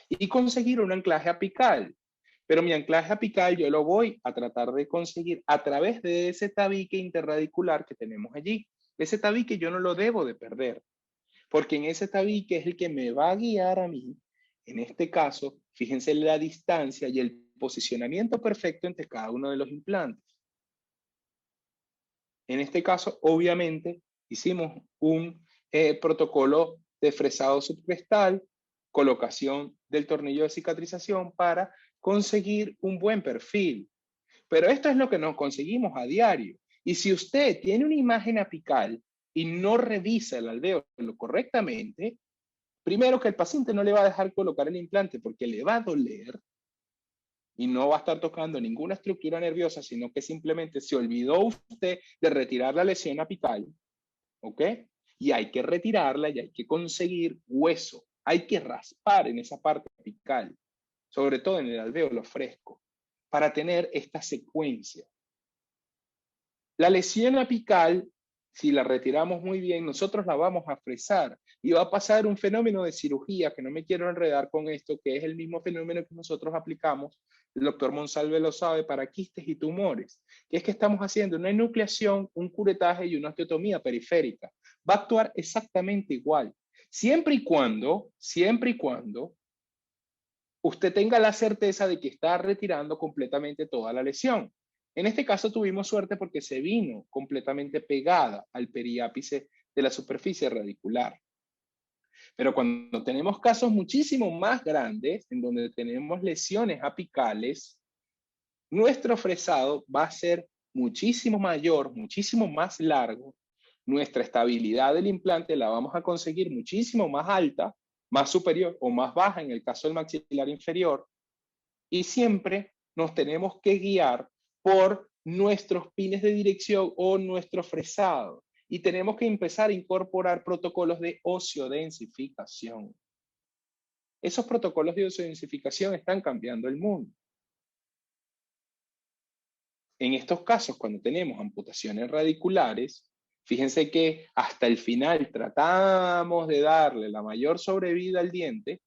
S2: y conseguir un anclaje apical. Pero mi anclaje apical yo lo voy a tratar de conseguir a través de ese tabique interradicular que tenemos allí. Ese tabique yo no lo debo de perder, porque en ese tabique es el que me va a guiar a mí. En este caso, fíjense la distancia y el posicionamiento perfecto entre cada uno de los implantes. En este caso, obviamente, hicimos un protocolo de fresado subcrestal, colocación del tornillo de cicatrización para conseguir un buen perfil. Pero esto es lo que nos conseguimos a diario. Y si usted tiene una imagen apical y no revisa el alvéolo correctamente, primero que el paciente no le va a dejar colocar el implante porque le va a doler y no va a estar tocando ninguna estructura nerviosa, sino que simplemente se olvidó usted de retirar la lesión apical, ¿ok? Y hay que retirarla y hay que conseguir hueso. Hay que raspar en esa parte apical, sobre todo en el alvéolo fresco, para tener esta secuencia. La lesión apical, si la retiramos muy bien, nosotros la vamos a fresar y va a pasar un fenómeno de cirugía, que no me quiero enredar con esto, que es el mismo fenómeno que nosotros aplicamos, el doctor Monsalve lo sabe, para quistes y tumores, que es que estamos haciendo una enucleación, un curetaje y una osteotomía periférica. Va a actuar exactamente igual, siempre y cuando usted tenga la certeza de que está retirando completamente toda la lesión. En este caso tuvimos suerte porque se vino completamente pegada al periápice de la superficie radicular. Pero cuando tenemos casos muchísimo más grandes, en donde tenemos lesiones apicales, nuestro fresado va a ser muchísimo mayor, muchísimo más largo. Nuestra estabilidad del implante la vamos a conseguir muchísimo más alta, más superior o más baja en el caso del maxilar inferior. Y siempre nos tenemos que guiar por nuestros pines de dirección o nuestro fresado. Y tenemos que empezar a incorporar protocolos de osteodensificación. Esos protocolos de osteodensificación están cambiando el mundo. En estos casos, cuando tenemos amputaciones radiculares, fíjense que hasta el final tratamos de darle la mayor sobrevida al diente,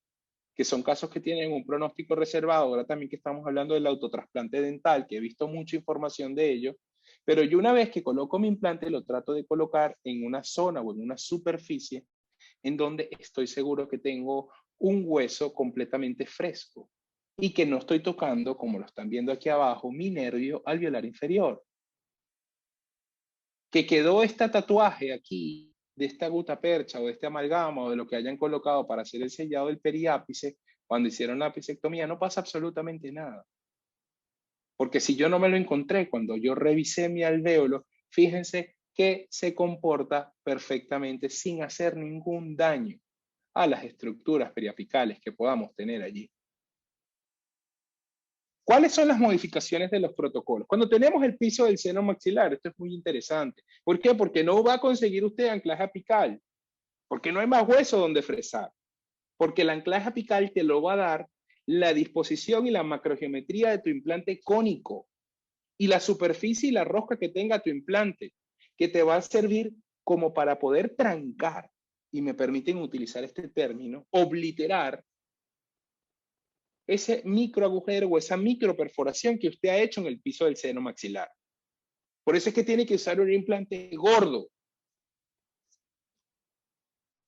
S2: que son casos que tienen un pronóstico reservado. Ahora también que estamos hablando del autotrasplante dental, que he visto mucha información de ello, pero yo una vez que coloco mi implante lo trato de colocar en una zona o en una superficie en donde estoy seguro que tengo un hueso completamente fresco y que no estoy tocando, como lo están viendo aquí abajo, mi nervio alveolar inferior. Que quedó este tatuaje aquí de esta gutapercha o de este amalgama o de lo que hayan colocado para hacer el sellado del periápice cuando hicieron la apicectomía, no pasa absolutamente nada. Porque si yo no me lo encontré cuando yo revisé mi alvéolo, fíjense que se comporta perfectamente sin hacer ningún daño a las estructuras periapicales que podamos tener allí. ¿Cuáles son las modificaciones de los protocolos? Cuando tenemos el piso del seno maxilar, esto es muy interesante. ¿Por qué? Porque no va a conseguir usted anclaje apical, porque no hay más hueso donde fresar, porque el anclaje apical te lo va a dar la disposición y la macrogeometría de tu implante cónico y la superficie y la rosca que tenga tu implante, que te va a servir como para poder trancar, y me permiten utilizar este término, obliterar ese microagujero o esa microperforación que usted ha hecho en el piso del seno maxilar. Por eso es que tiene que usar un implante gordo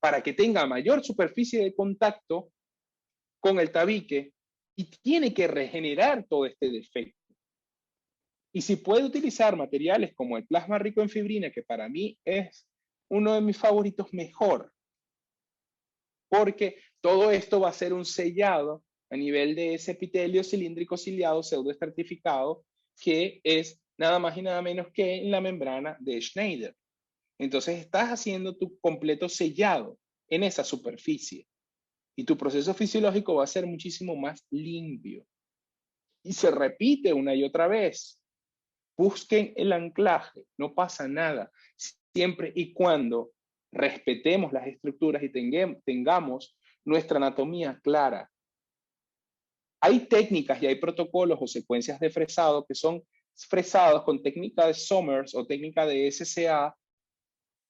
S2: para que tenga mayor superficie de contacto con el tabique y tiene que regenerar todo este defecto. Y si puede utilizar materiales como el plasma rico en fibrina, que para mí es uno de mis favoritos, mejor, porque todo esto va a ser un sellado a nivel de ese epitelio cilíndrico ciliado pseudoestratificado que es nada más y nada menos que en la membrana de Schneider. Entonces estás haciendo tu completo sellado en esa superficie y tu proceso fisiológico va a ser muchísimo más limpio. Y se repite una y otra vez. Busquen el anclaje, no pasa nada, siempre y cuando respetemos las estructuras y tengamos nuestra anatomía clara. Hay técnicas y hay protocolos o secuencias de fresado que son fresados con técnica de Somers o técnica de SCA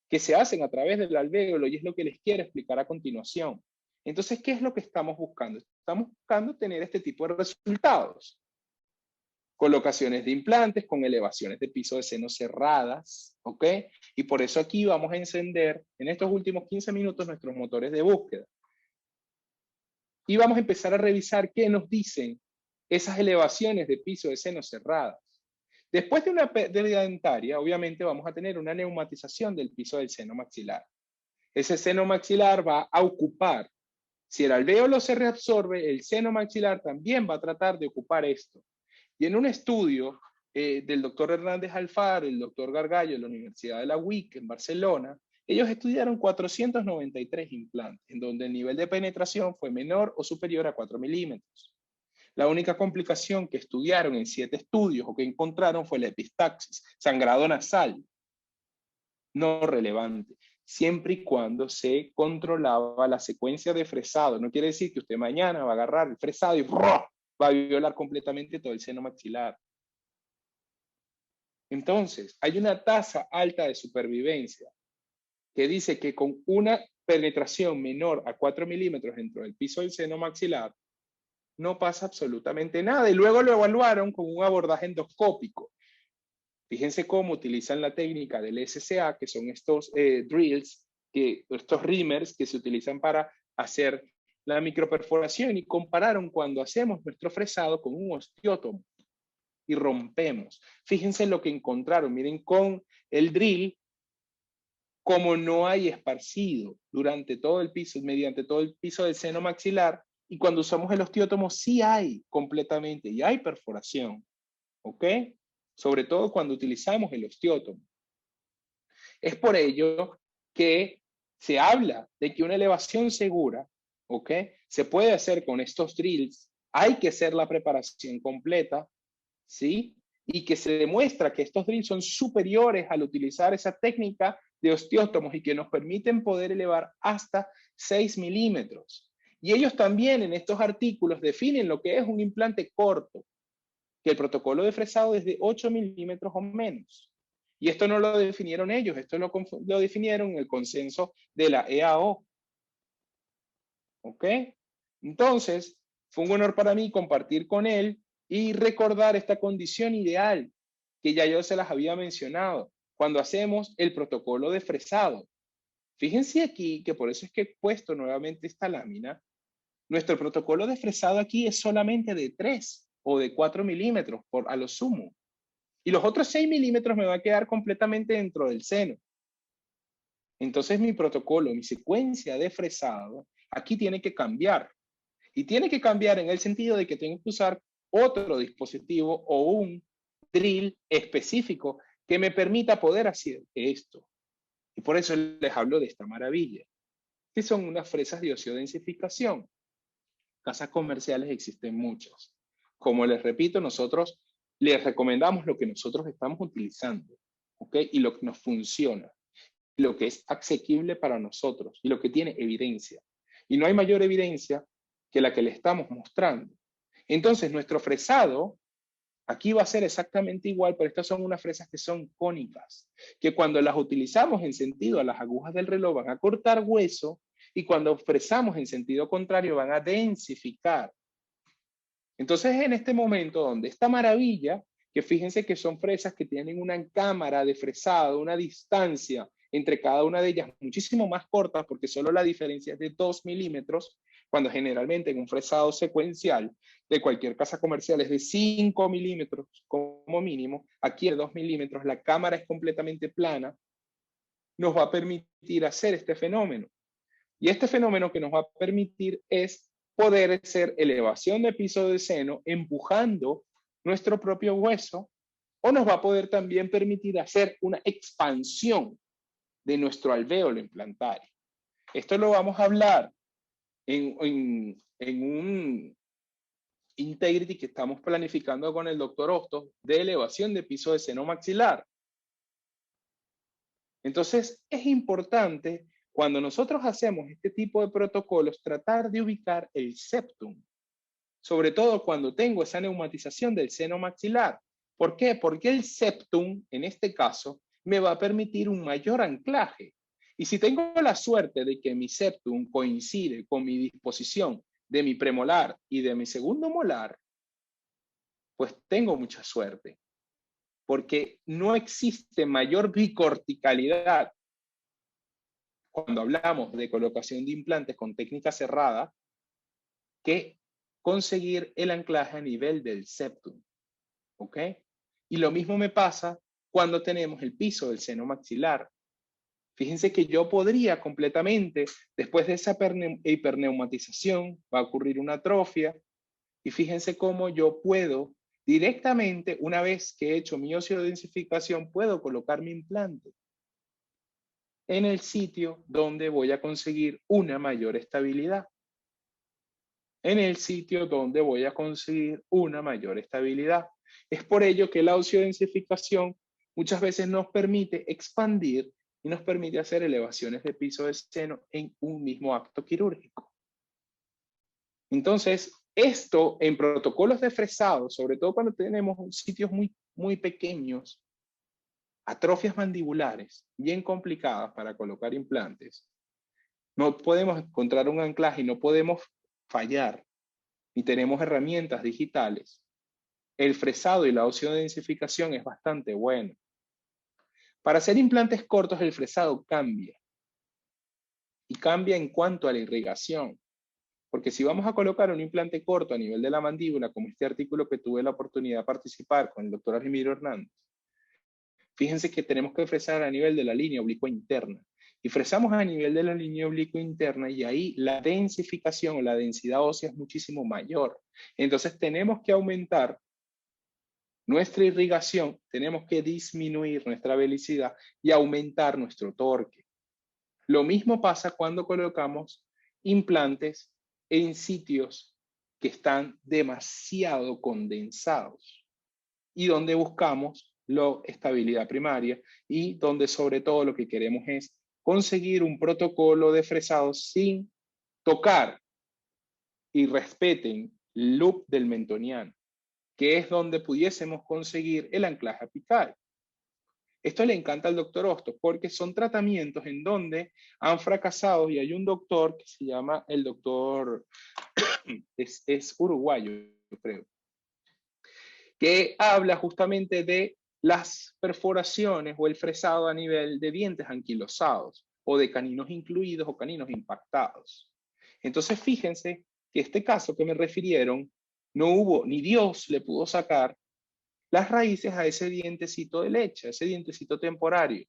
S2: que se hacen a través del alvéolo y es lo que les quiero explicar a continuación. Entonces, ¿qué es lo que estamos buscando? Estamos buscando tener este tipo de resultados. Colocaciones de implantes con elevaciones de piso de seno cerradas, ¿ok? Y por eso aquí vamos a encender en estos últimos 15 minutos nuestros motores de búsqueda. Y vamos a empezar a revisar qué nos dicen esas elevaciones de piso de seno cerradas. Después de una pérdida dentaria, obviamente vamos a tener una neumatización del piso del seno maxilar. Ese seno maxilar va a ocupar, si el alvéolo se reabsorbe, el seno maxilar también va a tratar de ocupar esto. Y en un estudio del doctor Hernández Alfaro y el doctor Gargallo de la Universidad de la UIC en Barcelona, ellos estudiaron 493 implantes, en donde el nivel de penetración fue menor o superior a 4 milímetros. La única complicación que estudiaron en 7 estudios o que encontraron fue la epistaxis, sangrado nasal, no relevante, siempre y cuando se controlaba la secuencia de fresado. No quiere decir que usted mañana va a agarrar el fresado y va a violar completamente todo el seno maxilar. Entonces, hay una tasa alta de supervivencia que dice que con una penetración menor a 4 milímetros dentro del piso del seno maxilar, no pasa absolutamente nada. Y luego lo evaluaron con un abordaje endoscópico. Fíjense cómo utilizan la técnica del SCA, que son estos drills, estos reamers que se utilizan para hacer la microperforación, y compararon cuando hacemos nuestro fresado con un osteótomo y rompemos. Fíjense lo que encontraron. Miren, con el drill, como no hay esparcido durante todo el piso, mediante todo el piso del seno maxilar, y cuando usamos el osteótomo sí hay completamente, y hay perforación, ¿ok? Sobre todo cuando utilizamos el osteótomo. Es por ello que se habla de que una elevación segura, ¿ok? Se puede hacer con estos drills, hay que hacer la preparación completa, ¿sí? Y que se demuestra que estos drills son superiores al utilizar esa técnica de osteótomos y que nos permiten poder elevar hasta 6 milímetros. Y ellos también en estos artículos definen lo que es un implante corto, que el protocolo de fresado es de 8 milímetros o menos. Y esto no lo definieron ellos, esto lo definieron en el consenso de la EAO. ¿Ok? Entonces, fue un honor para mí compartir con él y recordar esta condición ideal que ya yo se las había mencionado cuando hacemos el protocolo de fresado. Fíjense aquí que por eso es que he puesto nuevamente esta lámina. Nuestro protocolo de fresado aquí es solamente de 3 o de 4 milímetros a lo sumo. Y los otros 6 milímetros me va a quedar completamente dentro del seno. Entonces mi protocolo, mi secuencia de fresado, aquí tiene que cambiar. Y tiene que cambiar en el sentido de que tengo que usar otro dispositivo o un drill específico que me permita poder hacer esto. Y por eso les hablo de esta maravilla, que son unas fresas de ociyodensificación. Casas comerciales existen muchas. Como les repito, nosotros les recomendamos lo que nosotros estamos utilizando, ¿ok? Y lo que nos funciona, lo que es asequible para nosotros y lo que tiene evidencia. Y no hay mayor evidencia que la que le estamos mostrando. Entonces, nuestro fresado aquí va a ser exactamente igual, pero estas son unas fresas que son cónicas, que cuando las utilizamos en sentido a las agujas del reloj van a cortar hueso y cuando fresamos en sentido contrario van a densificar. Entonces, en este momento donde esta maravilla, que fíjense que son fresas que tienen una cámara de fresado, una distancia entre cada una de ellas muchísimo más corta, porque solo la diferencia es de 2 milímetros, cuando generalmente en un fresado secuencial de cualquier casa comercial es de 5 milímetros como mínimo, aquí de 2 milímetros, la cámara es completamente plana, nos va a permitir hacer este fenómeno. Y este fenómeno que nos va a permitir es poder hacer elevación de piso de seno empujando nuestro propio hueso, o nos va a poder también permitir hacer una expansión de nuestro alvéolo implantario. Esto lo vamos a hablar en un Integrity que estamos planificando con el doctor Hostos de elevación de piso de seno maxilar. Entonces, es importante cuando nosotros hacemos este tipo de protocolos tratar de ubicar el septum, sobre todo cuando tengo esa neumatización del seno maxilar. ¿Por qué? Porque el septum, en este caso, me va a permitir un mayor anclaje. Y si tengo la suerte de que mi septum coincide con mi disposición de mi premolar y de mi segundo molar, pues tengo mucha suerte. Porque no existe mayor bicorticalidad cuando hablamos de colocación de implantes con técnica cerrada que conseguir el anclaje a nivel del septum. ¿Ok? Y lo mismo me pasa cuando tenemos el piso del seno maxilar. Fíjense que yo podría completamente, después de esa hiperneumatización, va a ocurrir una atrofia, y fíjense cómo yo puedo directamente, una vez que he hecho mi ociyodensificación, puedo colocar mi implante en el sitio donde voy a conseguir una mayor estabilidad. En el sitio donde voy a conseguir una mayor estabilidad. Es por ello que la ociyodensificación muchas veces nos permite expandir y nos permite hacer elevaciones de piso de seno en un mismo acto quirúrgico. Entonces, esto en protocolos de fresado, sobre todo cuando tenemos sitios muy pequeños, atrofias mandibulares bien complicadas para colocar implantes, no podemos encontrar un anclaje y no podemos fallar, y tenemos herramientas digitales. El fresado y la ociyodensificación es bastante bueno. Para hacer implantes cortos, el fresado cambia. Y cambia en cuanto a la irrigación. Porque si vamos a colocar un implante corto a nivel de la mandíbula, como este artículo que tuve la oportunidad de participar con el doctor Argimiro Hernández, fíjense que tenemos que fresar a nivel de la línea oblicua interna. Y fresamos a nivel de la línea oblicua interna y ahí la densificación o la densidad ósea es muchísimo mayor. Entonces tenemos que aumentar nuestra irrigación, tenemos que disminuir nuestra velocidad y aumentar nuestro torque. Lo mismo pasa cuando colocamos implantes en sitios que están demasiado condensados y donde buscamos la estabilidad primaria y donde sobre todo lo que queremos es conseguir un protocolo de fresado sin tocar y respeten el loop del mentoniano, que es donde pudiésemos conseguir el anclaje apical. Esto le encanta al doctor Hostos porque son tratamientos en donde han fracasado y hay un doctor que se llama el doctor, es uruguayo, yo creo, que habla justamente de las perforaciones o el fresado a nivel de dientes anquilosados o de caninos incluidos o caninos impactados. Entonces fíjense que este caso que me refirieron, no hubo, ni Dios le pudo sacar las raíces a ese dientecito de leche, a ese dientecito temporario.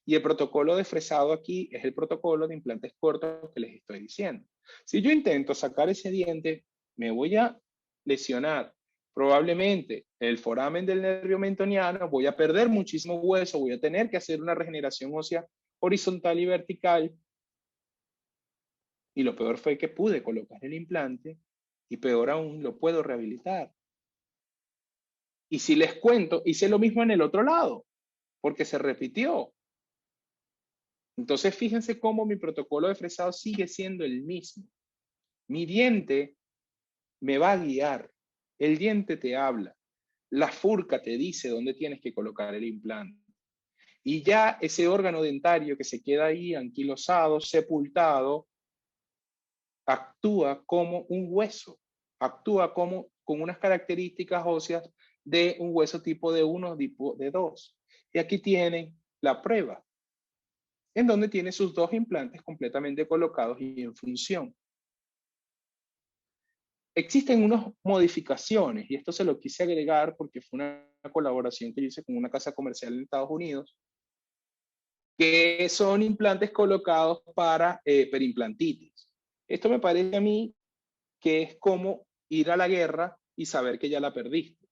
S2: Y el protocolo de fresado aquí es el protocolo de implantes cortos que les estoy diciendo. Si yo intento sacar ese diente, me voy a lesionar, probablemente el foramen del nervio mentoniano, voy a perder muchísimo hueso, voy a tener que hacer una regeneración ósea horizontal y vertical. Y lo peor fue que pude colocar el implante y peor aún, lo puedo rehabilitar. Y si les cuento, hice lo mismo en el otro lado, porque se repitió. Entonces, fíjense cómo mi protocolo de fresado sigue siendo el mismo. Mi diente me va a guiar. El diente te habla. La furca te dice dónde tienes que colocar el implante. Y ya ese órgano dentario que se queda ahí anquilosado, sepultado, actúa como un hueso. Actúa como con unas características óseas de un hueso tipo de 1, tipo de 2. Y aquí tienen la prueba, en donde tiene sus dos implantes completamente colocados y en función. Existen unas modificaciones, y esto se lo quise agregar porque fue una colaboración que yo hice con una casa comercial en Estados Unidos, que son implantes colocados para perimplantitis. Esto me parece a mí que es como ir a la guerra y saber que ya la perdiste.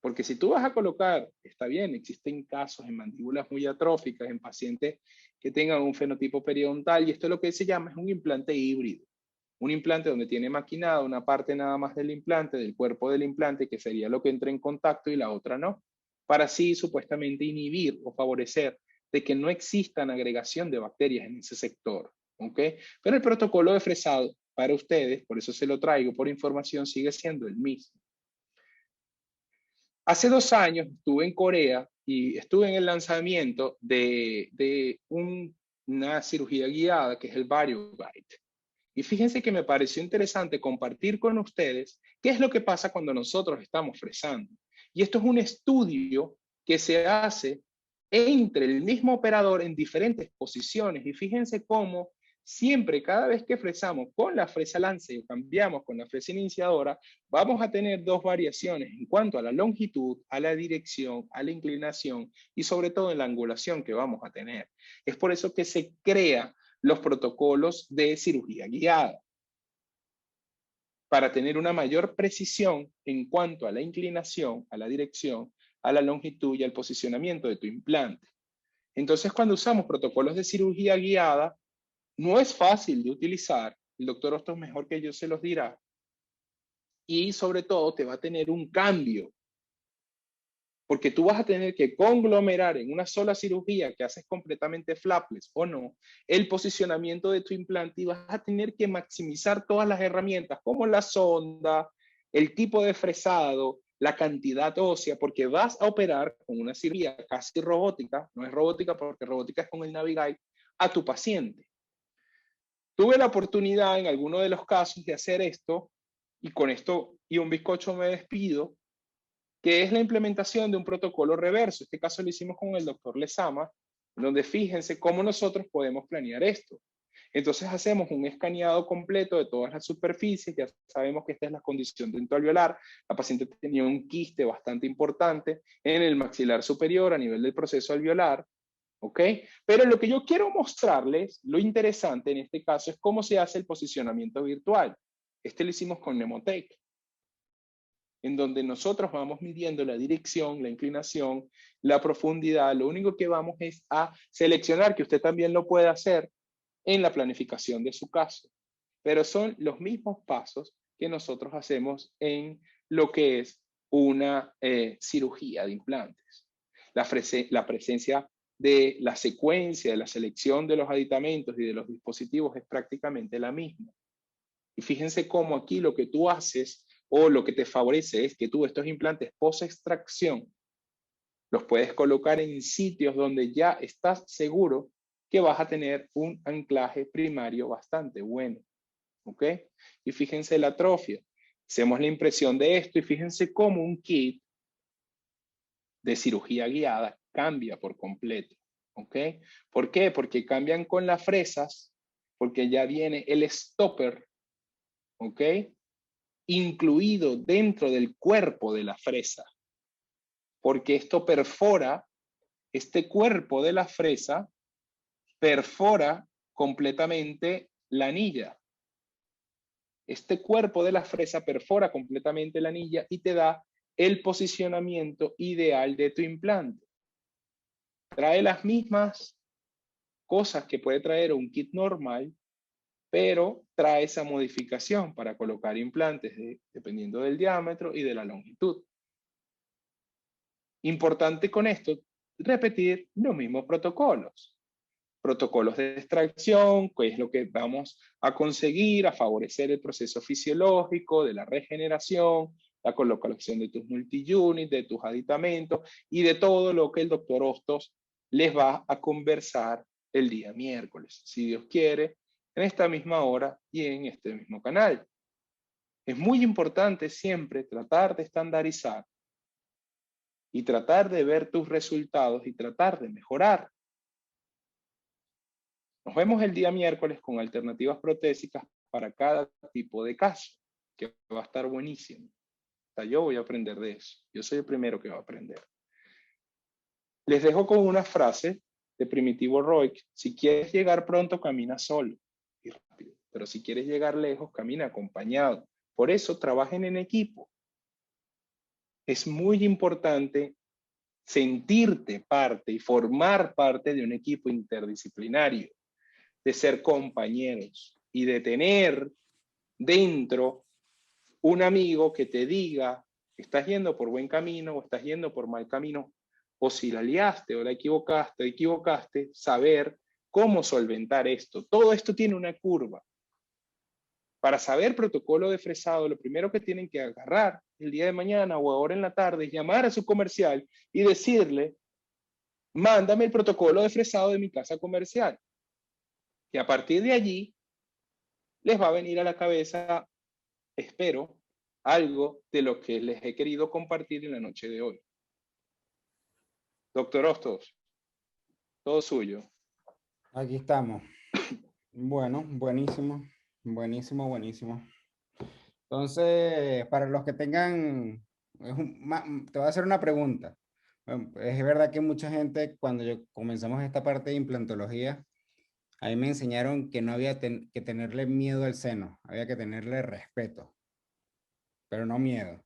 S2: Porque si tú vas a colocar, está bien, existen casos en mandíbulas muy atróficas, en pacientes que tengan un fenotipo periodontal, y esto es lo que se llama es un implante híbrido. Un implante donde tiene maquinada una parte nada más del implante, del cuerpo del implante, que sería lo que entra en contacto, y la otra no, para así supuestamente inhibir o favorecer de que no existan agregación de bacterias en ese sector. ¿Ok? Pero el protocolo de fresado para ustedes, por eso se lo traigo por información, sigue siendo el mismo. Hace 2 años estuve en Corea y estuve en el lanzamiento de una cirugía guiada que es el VarioGuide. Y fíjense que me pareció interesante compartir con ustedes qué es lo que pasa cuando nosotros estamos fresando. Y esto es un estudio que se hace entre el mismo operador en diferentes posiciones. Y fíjense cómo siempre, cada vez que fresamos con la fresa lance o cambiamos con la fresa iniciadora, vamos a tener 2 variaciones en cuanto a la longitud, a la dirección, a la inclinación y sobre todo en la angulación que vamos a tener. Es por eso que se crea los protocolos de cirugía guiada, para tener una mayor precisión en cuanto a la inclinación, a la dirección, a la longitud y al posicionamiento de tu implante. Entonces, cuando usamos protocolos de cirugía guiada, no es fácil de utilizar, el doctor Hostos mejor que yo se los dirá, y sobre todo te va a tener un cambio, porque tú vas a tener que conglomerar en una sola cirugía que haces completamente flapless o no, el posicionamiento de tu implante, y vas a tener que maximizar todas las herramientas como la sonda, el tipo de fresado, la cantidad ósea, porque vas a operar con una cirugía casi robótica, no es robótica porque robótica es con el NaviGuide, a tu paciente. Tuve la oportunidad en alguno de los casos de hacer esto, y con esto y un bizcocho me despido, que es la implementación de un protocolo reverso. Este caso lo hicimos con el doctor Lezama, donde fíjense cómo nosotros podemos planear esto. Entonces hacemos un escaneado completo de todas las superficies, ya sabemos que esta es la condición dentoalveolar, la paciente tenía un quiste bastante importante en el maxilar superior a nivel del proceso alveolar, ¿ok? Pero lo que yo quiero mostrarles, lo interesante en este caso es cómo se hace el posicionamiento virtual. Este lo hicimos con Nemotec, en donde nosotros vamos midiendo la dirección, la inclinación, la profundidad. Lo único que vamos es a seleccionar, que usted también lo puede hacer en la planificación de su caso. Pero son los mismos pasos que nosotros hacemos en lo que es una cirugía de implantes. La presencia de la secuencia, de la selección de los aditamentos y de los dispositivos es prácticamente la misma. Y fíjense cómo aquí lo que tú haces o lo que te favorece es que tú estos implantes post-extracción los puedes colocar en sitios donde ya estás seguro que vas a tener un anclaje primario bastante bueno. ¿Ok? Y fíjense la atrofia. Hacemos la impresión de esto y fíjense cómo un kit de cirugía guiada cambia por completo. ¿Ok? ¿Por qué? Porque cambian con las fresas, porque ya viene el stopper, ¿ok? Incluido dentro del cuerpo de la fresa, porque esto perfora, este cuerpo de la fresa perfora completamente la anilla. Este cuerpo de la fresa perfora completamente la anilla y te da el posicionamiento ideal de tu implante. Trae las mismas cosas que puede traer un kit normal, pero trae esa modificación para colocar implantes dependiendo del diámetro y de la longitud. Importante con esto, repetir los mismos protocolos. Protocolos de extracción, que es lo que vamos a conseguir, a favorecer el proceso fisiológico de la regeneración, la colocación de tus multi-units, de tus aditamentos y de todo lo que el doctor Hostos les va a conversar el día miércoles, si Dios quiere, en esta misma hora y en este mismo canal. Es muy importante siempre tratar de estandarizar y tratar de ver tus resultados y tratar de mejorar. Nos vemos el día miércoles con alternativas protésicas para cada tipo de caso, que va a estar buenísimo. O sea, yo voy a aprender de eso. Yo soy el primero que va a aprender. Les dejo con una frase de Primitivo Roig. Si quieres llegar pronto, camina solo y rápido. Pero si quieres llegar lejos, camina acompañado. Por eso, trabajen en equipo. Es muy importante sentirte parte y formar parte de un equipo interdisciplinario, de ser compañeros y de tener dentro un amigo que te diga, estás yendo por buen camino o estás yendo por mal camino, o si la liaste o la equivocaste, saber cómo solventar esto. Todo esto tiene una curva. Para saber protocolo de fresado, lo primero que tienen que agarrar el día de mañana o ahora en la tarde es llamar a su comercial y decirle, mándame el protocolo de fresado de mi casa comercial. Y a partir de allí, les va a venir a la cabeza, espero, algo de lo que les he querido compartir en la noche de hoy. Doctor Hostos, todo suyo.
S1: Aquí estamos. Bueno, buenísimo, buenísimo, buenísimo. Entonces, para los que tengan, te voy a hacer una pregunta. Bueno, es verdad que mucha gente, cuando comenzamos esta parte de implantología, a mí me enseñaron que no había que tenerle miedo al seno, había que tenerle respeto, pero no miedo.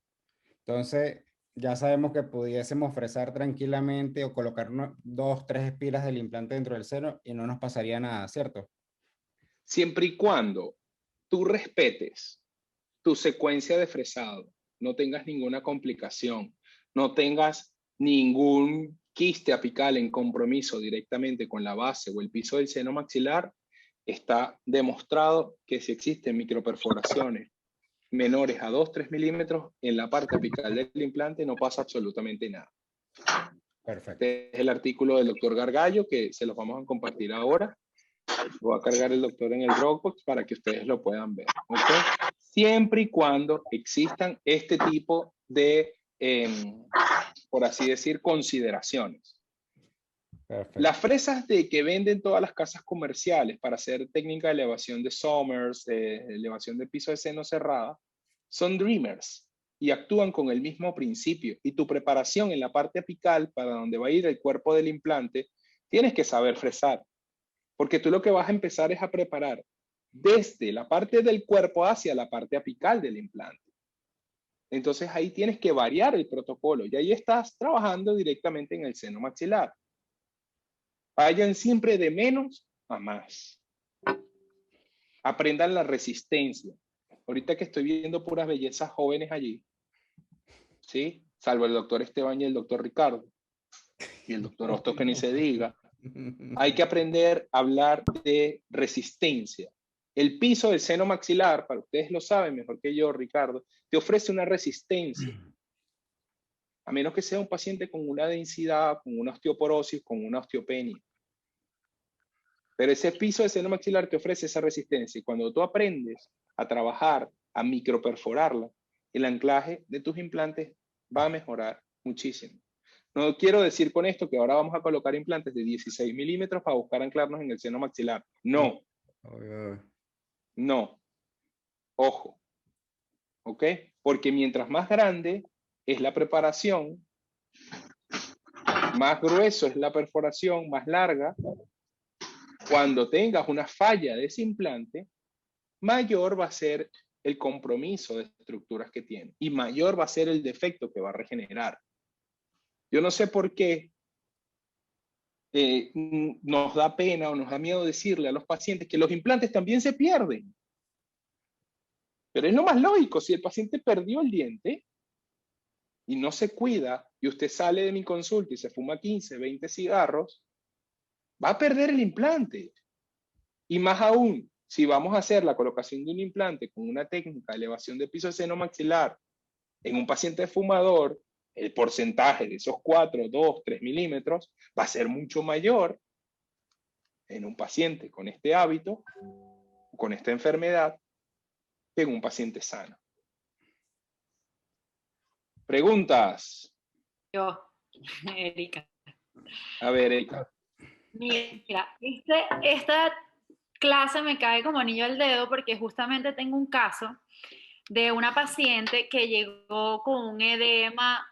S1: Entonces, ya sabemos que pudiésemos fresar tranquilamente o colocar dos, tres espiras del implante dentro del seno y no nos pasaría nada, ¿cierto?
S2: Siempre y cuando tú respetes tu secuencia de fresado, no tengas ninguna complicación, no tengas ningún quiste apical en compromiso directamente con la base o el piso del seno maxilar, está demostrado que si existen microperforaciones menores a 2-3 milímetros en la parte apical del implante no pasa absolutamente nada.
S1: Perfecto.
S2: Este es el artículo del doctor Gargallo que se los vamos a compartir ahora. Lo va a cargar el doctor en el Dropbox para que ustedes lo puedan ver. ¿Okay? Siempre y cuando existan este tipo de, por así decir, consideraciones.
S1: Perfecto.
S2: Las fresas de que venden todas las casas comerciales para hacer técnica de elevación de Somers, elevación de piso de seno cerrada, son Dreamers y actúan con el mismo principio. Y tu preparación en la parte apical, para donde va a ir el cuerpo del implante, tienes que saber fresar. Porque tú lo que vas a empezar es a preparar desde la parte del cuerpo hacia la parte apical del implante. Entonces ahí tienes que variar el protocolo y ahí estás trabajando directamente en el seno maxilar. Vayan siempre de menos a más. Aprendan la resistencia. Ahorita que estoy viendo puras bellezas jóvenes allí, ¿sí? Salvo el doctor Esteban y el doctor Ricardo. Y el doctor Hostos que ni se diga. Hay que aprender a hablar de resistencia. El piso del seno maxilar, para ustedes lo saben mejor que yo, Ricardo, te ofrece una resistencia. A menos que sea un paciente con una densidad, con una osteoporosis, con una osteopenia. Pero ese piso del seno maxilar te ofrece esa resistencia. Y cuando tú aprendes a trabajar, a microperforarla, el anclaje de tus implantes va a mejorar muchísimo. No quiero decir con esto que ahora vamos a colocar implantes de 16 milímetros para buscar anclarnos en el seno maxilar. No. No. Ojo. ¿Ok? Porque mientras más grande es la preparación, más grueso es la perforación, más larga, cuando tengas una falla de ese implante, mayor va a ser el compromiso de estructuras que tiene y mayor va a ser el defecto que va a regenerar. Yo no sé por qué nos da pena o nos da miedo decirle a los pacientes que los implantes también se pierden. Pero es lo más lógico, si el paciente perdió el diente y no se cuida y usted sale de mi consulta y se fuma 15, 20 cigarros, va a perder el implante. Y más aún, si vamos a hacer la colocación de un implante con una técnica de elevación de piso de seno maxilar en un paciente fumador, el porcentaje de esos 4, 2, 3 milímetros va a ser mucho mayor en un paciente con este hábito, con esta enfermedad, que en un paciente sano. Preguntas.
S3: Yo, Erika.
S2: A ver, Erika.
S3: Mira, esta clase me cae como anillo al dedo porque justamente tengo un caso de una paciente que llegó con un edema,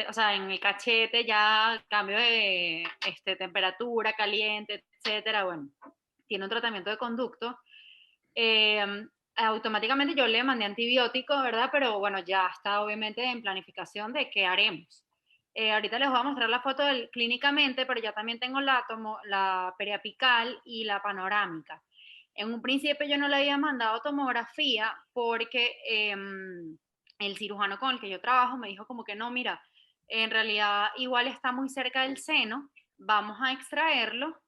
S3: o sea, en el cachete, ya cambio de temperatura, caliente, etcétera. Bueno, tiene un tratamiento de conducto. Automáticamente yo le mandé antibiótico, ¿verdad? Pero bueno, ya está obviamente en planificación de qué haremos. Ahorita les voy a mostrar la foto clínicamente, pero ya también tengo la periapical y la panorámica. En un principio yo no le había mandado tomografía porque el cirujano con el que yo trabajo me dijo como que no, mira, en realidad igual está muy cerca del seno, vamos a extraerlo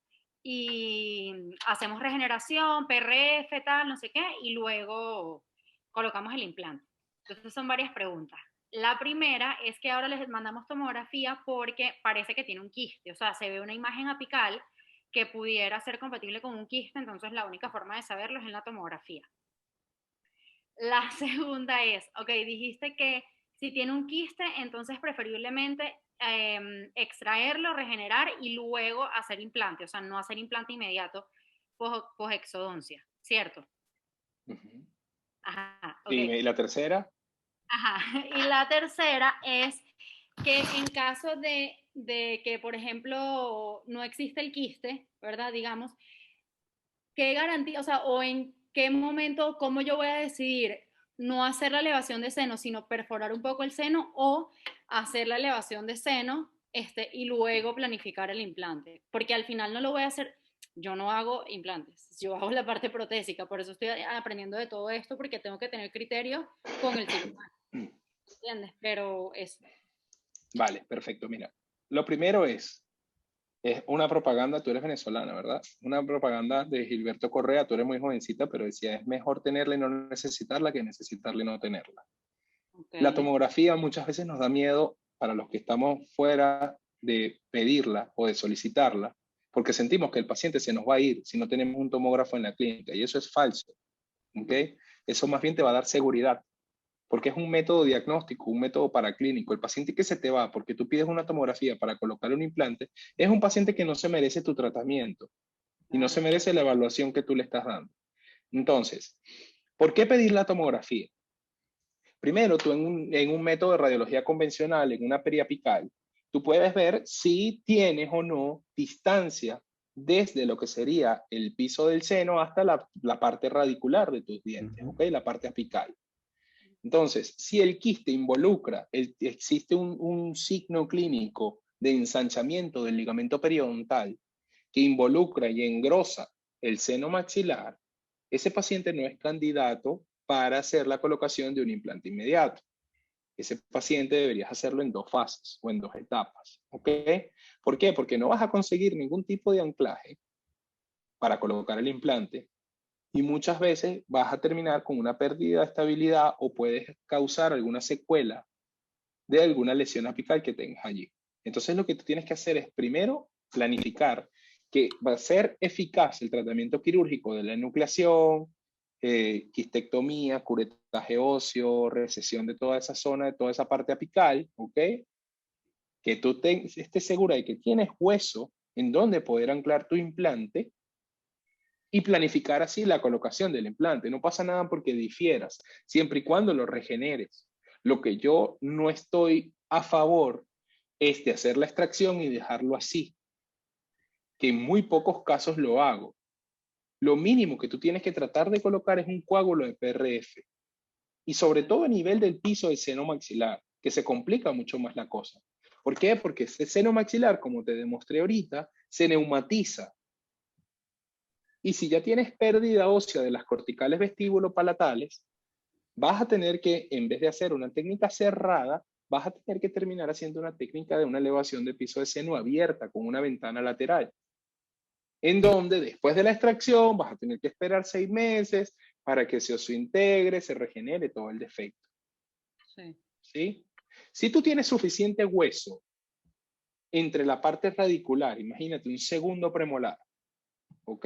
S3: y hacemos regeneración, PRF, tal, no sé qué, y luego colocamos el implante. Entonces son varias preguntas. La primera es que ahora les mandamos tomografía porque parece que tiene un quiste, o sea, se ve una imagen apical que pudiera ser compatible con un quiste, entonces la única forma de saberlo es en la tomografía. La segunda es, ok, dijiste que si tiene un quiste, entonces preferiblemente extraerlo, regenerar y luego hacer implante, o sea, no hacer implante inmediato posexodoncia, ¿cierto?
S2: Uh-huh.
S3: Ajá, okay.
S2: ¿Y la tercera?
S3: Ajá, y la tercera es que en caso de que, por ejemplo, no existe el quiste, ¿verdad? Digamos, ¿qué garantía, o sea, o en qué momento, cómo yo voy a decidir no hacer la elevación de seno, sino perforar un poco el seno o hacer la elevación de seno y luego planificar el implante? Porque al final no lo voy a hacer, yo no hago implantes, yo hago la parte protésica, por eso estoy aprendiendo de todo esto, porque tengo que tener criterio con el cirujano, ¿entiendes? Pero eso.
S2: Vale, perfecto, mira. Lo primero es una propaganda, tú eres venezolana, ¿verdad? Una propaganda de Gilberto Correa, tú eres muy jovencita, pero decía, es mejor tenerla y no necesitarla que necesitarla y no tenerla. Okay. La tomografía muchas veces nos da miedo para los que estamos fuera de pedirla o de solicitarla, porque sentimos que el paciente se nos va a ir si no tenemos un tomógrafo en la clínica, y eso es falso, ¿ok? Eso más bien te va a dar seguridad, porque es un método diagnóstico, un método paraclínico. El paciente que se te va porque tú pides una tomografía para colocar un implante es un paciente que no se merece tu tratamiento y no se merece la evaluación que tú le estás dando. Entonces, ¿por qué pedir la tomografía? Primero, tú en un método de radiología convencional, en una periapical, tú puedes ver si tienes o no distancia desde lo que sería el piso del seno hasta la parte radicular de tus dientes, ¿ok? La parte apical. Entonces, si el quiste involucra, existe un signo clínico de ensanchamiento del ligamento periodontal que involucra y engrosa el seno maxilar, ese paciente no es candidato para hacer la colocación de un implante inmediato. Ese paciente deberías hacerlo en 2 fases o en 2 etapas, ¿ok? ¿Por qué? Porque no vas a conseguir ningún tipo de anclaje para colocar el implante y muchas veces vas a terminar con una pérdida de estabilidad o puedes causar alguna secuela de alguna lesión apical que tengas allí. Entonces lo que tú tienes que hacer es primero planificar que va a ser eficaz el tratamiento quirúrgico de la enucleación, quistectomía, curetaje óseo, recesión de toda esa zona, de toda esa parte apical, ¿ok? Que tú estés segura de que tienes hueso en donde poder anclar tu implante y planificar así la colocación del implante. No pasa nada porque difieras, siempre y cuando lo regeneres. Lo que yo no estoy a favor es de hacer la extracción y dejarlo así, que en muy pocos casos lo hago. Lo mínimo que tú tienes que tratar de colocar es un coágulo de PRF. y sobre todo a nivel del piso del seno maxilar, que se complica mucho más la cosa. ¿Por qué? Porque ese seno maxilar, como te demostré ahorita, se neumatiza. Y si ya tienes pérdida ósea de las corticales vestíbulo-palatales, vas a tener que, en vez de hacer una técnica cerrada, vas a tener que terminar haciendo una técnica de una elevación de piso de seno abierta con una ventana lateral, en donde después de la extracción vas a tener que esperar 6 meses para que ese oso integre, se regenere todo el defecto.
S3: Sí.
S2: ¿Sí? Si tú tienes suficiente hueso entre la parte radicular, imagínate un segundo premolar, ¿ok?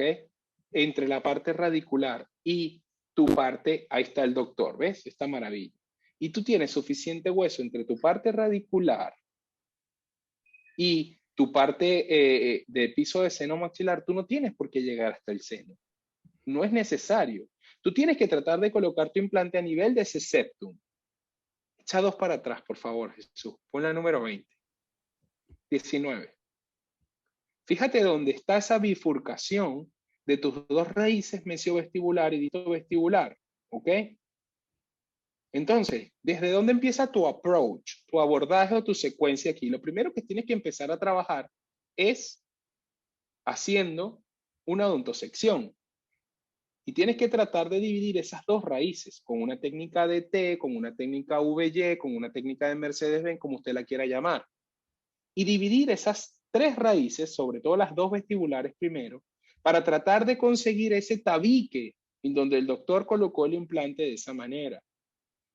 S2: Entre la parte radicular y tu parte, ahí está el doctor, ¿ves? Esta maravilla. Y tú tienes suficiente hueso entre tu parte radicular y tu parte de piso de seno maxilar, tú no tienes por qué llegar hasta el seno. No es necesario. Tú tienes que tratar de colocar tu implante a nivel de ese septum. Echa 2 para atrás, por favor, Jesús. Pon la número 20. 19. Fíjate dónde está esa bifurcación de tus dos raíces mesiovestibular y dictovestibular, ¿ok? Entonces, ¿desde dónde empieza tu approach, tu abordaje o tu secuencia aquí? Lo primero que tienes que empezar a trabajar es haciendo una odontosección. Y tienes que tratar de dividir esas dos raíces con una técnica de T, con una técnica VY, con una técnica de Mercedes-Benz, como usted la quiera llamar. Y dividir esas 3 raíces, sobre todo las 2 vestibulares primero, para tratar de conseguir ese tabique en donde el doctor colocó el implante de esa manera.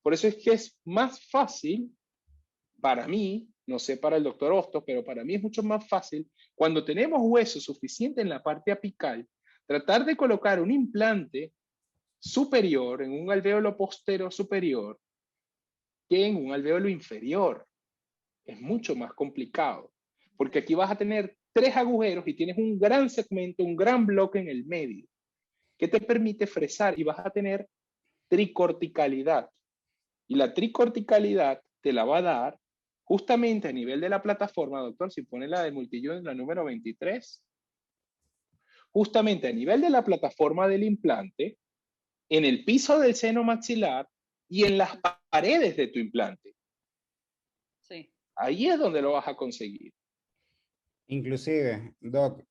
S2: Por eso es que es más fácil, para mí, no sé para el doctor Hostos, pero para mí es mucho más fácil, cuando tenemos hueso suficiente en la parte apical, tratar de colocar un implante superior, en un alvéolo posterior superior, que en un alvéolo inferior. Es mucho más complicado, porque aquí vas a tener 3 agujeros y tienes un gran segmento, un gran bloque en el medio, que te permite fresar y vas a tener tricorticalidad. Y la tricorticalidad te la va a dar justamente a nivel de la plataforma, doctor, si pone la de multillón, la número 23, justamente a nivel de la plataforma del implante, en el piso del seno maxilar y en las paredes de tu implante.
S3: Sí.
S2: Ahí es donde lo vas a conseguir.
S1: Inclusive, Doc,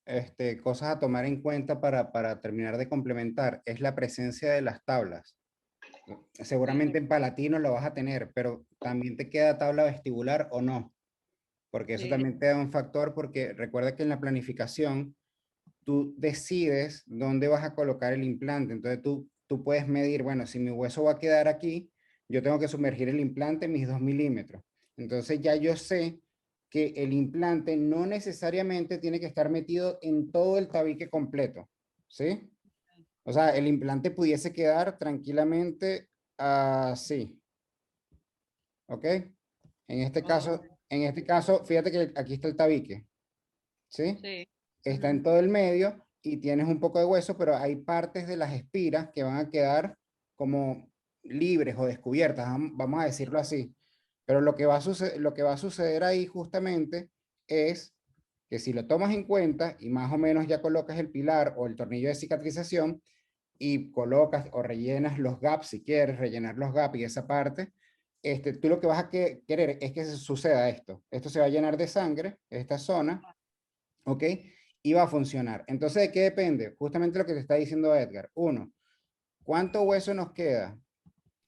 S1: cosas a tomar en cuenta para terminar de complementar es la presencia de las tablas. Seguramente en palatino lo vas a tener, pero también te queda tabla vestibular o no, porque eso
S3: Sí.
S1: también te da un factor, porque recuerda que en la planificación tú decides dónde vas a colocar el implante. Entonces tú puedes medir, bueno, si mi hueso va a quedar aquí, yo tengo que sumergir el implante en mis 2 milímetros. Entonces ya yo sé que el implante no necesariamente tiene que estar metido en todo el tabique completo, ¿sí? O sea, el implante pudiese quedar tranquilamente así, ¿ok? En este caso, fíjate que aquí está el tabique, ¿sí?
S3: Sí.
S1: Está en todo el medio y tienes un poco de hueso, pero hay partes de las espiras que van a quedar como libres o descubiertas, vamos a decirlo así. Pero lo que va a suceder ahí justamente es que si lo tomas en cuenta y más o menos ya colocas el pilar o el tornillo de cicatrización y colocas o rellenas los gaps, si quieres rellenar los gaps y esa parte, tú lo que vas a querer es que suceda esto. Esto se va a llenar de sangre, esta zona, ¿ok? Y va a funcionar. Entonces, ¿de qué depende? Justamente lo que te está diciendo Edgar. Uno, ¿cuánto hueso nos queda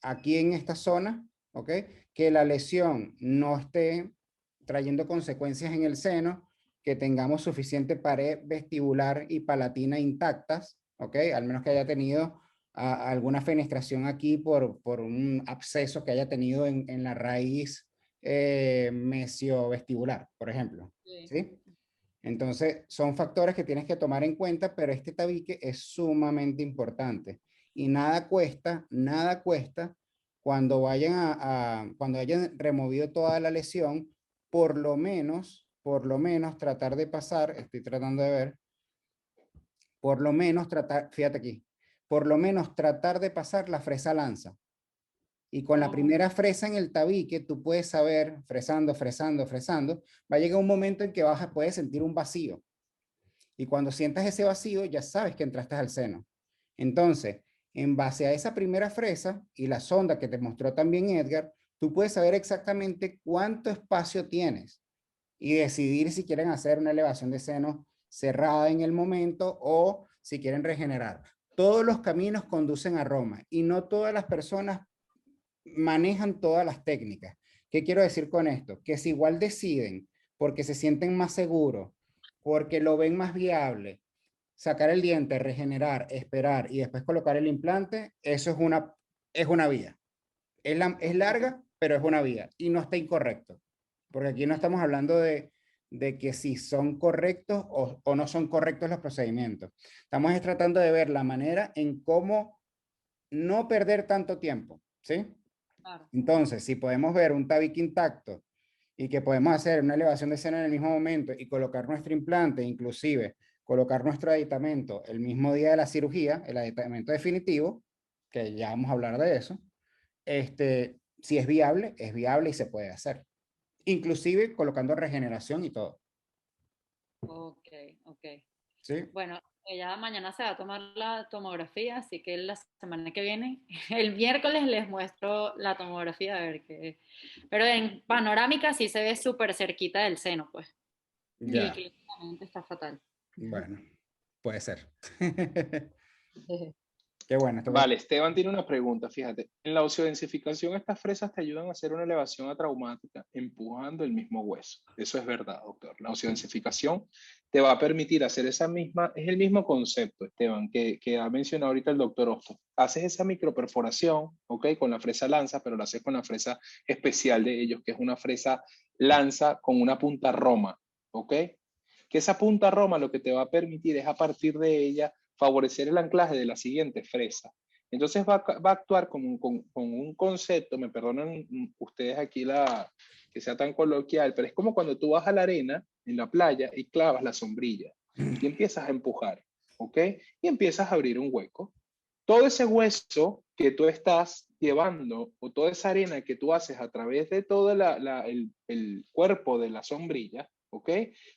S1: aquí en esta zona? ¿Ok? Que la lesión no esté trayendo consecuencias en el seno, que tengamos suficiente pared vestibular y palatina intactas, ¿ok? Al menos que haya tenido alguna fenestración aquí por un absceso que haya tenido en la raíz mesiovestibular, por ejemplo,
S3: Sí.
S1: ¿sí? Entonces, son factores que tienes que tomar en cuenta, pero este tabique es sumamente importante. Y nada cuesta cuando cuando hayan removido toda la lesión, por lo menos tratar de pasar, estoy tratando de ver, por lo menos tratar, fíjate aquí, por lo menos tratar de pasar la fresa lanza. Y con la primera fresa en el tabique, tú puedes saber, fresando, va a llegar un momento en que puedes sentir un vacío. Y cuando sientas ese vacío, ya sabes que entraste al seno. Entonces, En base a esa primera fresa y la sonda que te mostró también Edgar, tú puedes saber exactamente cuánto espacio tienes y decidir si quieren hacer una elevación de seno cerrada en el momento o si quieren regenerar. Todos los caminos conducen a Roma y no todas las personas manejan todas las técnicas. ¿Qué quiero decir con esto? Que si igual deciden porque se sienten más seguros, porque lo ven más viable, sacar el diente, regenerar, esperar y después colocar el implante, eso es una vía. Es larga, pero es una vía y no está incorrecto. Porque aquí no estamos hablando de que si son correctos o no son correctos los procedimientos. Estamos tratando de ver la manera en cómo no perder tanto tiempo, ¿sí?
S3: Claro.
S1: Entonces, si podemos ver un tabique intacto y que podemos hacer una elevación de seno en el mismo momento y colocar nuestro implante, inclusive colocar nuestro aditamento el mismo día de la cirugía, el aditamento definitivo, que ya vamos a hablar de eso, si es viable y se puede hacer. Inclusive colocando regeneración y todo.
S3: Ok, ok.
S1: ¿Sí?
S3: Bueno, ella mañana se va a tomar la tomografía, así que la semana que viene, el miércoles les muestro la tomografía a ver qué. Pero en panorámica sí se ve súper cerquita del seno, pues. Y
S1: Ya,
S3: clínicamente está fatal.
S1: bueno, puede ser. Qué bueno,
S2: Vale, Esteban tiene una pregunta, fíjate. En la osteodensificación, estas fresas te ayudan a hacer una elevación atraumática empujando el mismo hueso. Eso es verdad, doctor. La osteodensificación te va a permitir hacer esa misma, es el mismo concepto, Esteban, que ha mencionado ahorita el doctor Osto. Haces esa microperforación, ¿ok? Con la fresa lanza, pero la haces con la fresa especial de ellos, que es una fresa lanza con una punta roma, ¿ok? Que esa punta roma lo que te va a permitir es a partir de ella favorecer el anclaje de la siguiente fresa. Entonces va a actuar con un concepto, me perdonan ustedes aquí que sea tan coloquial, pero es como cuando tú vas a la arena en la playa y clavas la sombrilla y empiezas a empujar, ¿ok? Y empiezas a abrir un hueco. Todo ese hueso que tú estás llevando o toda esa arena que tú haces a través de todo el cuerpo de la sombrilla, ¿ok?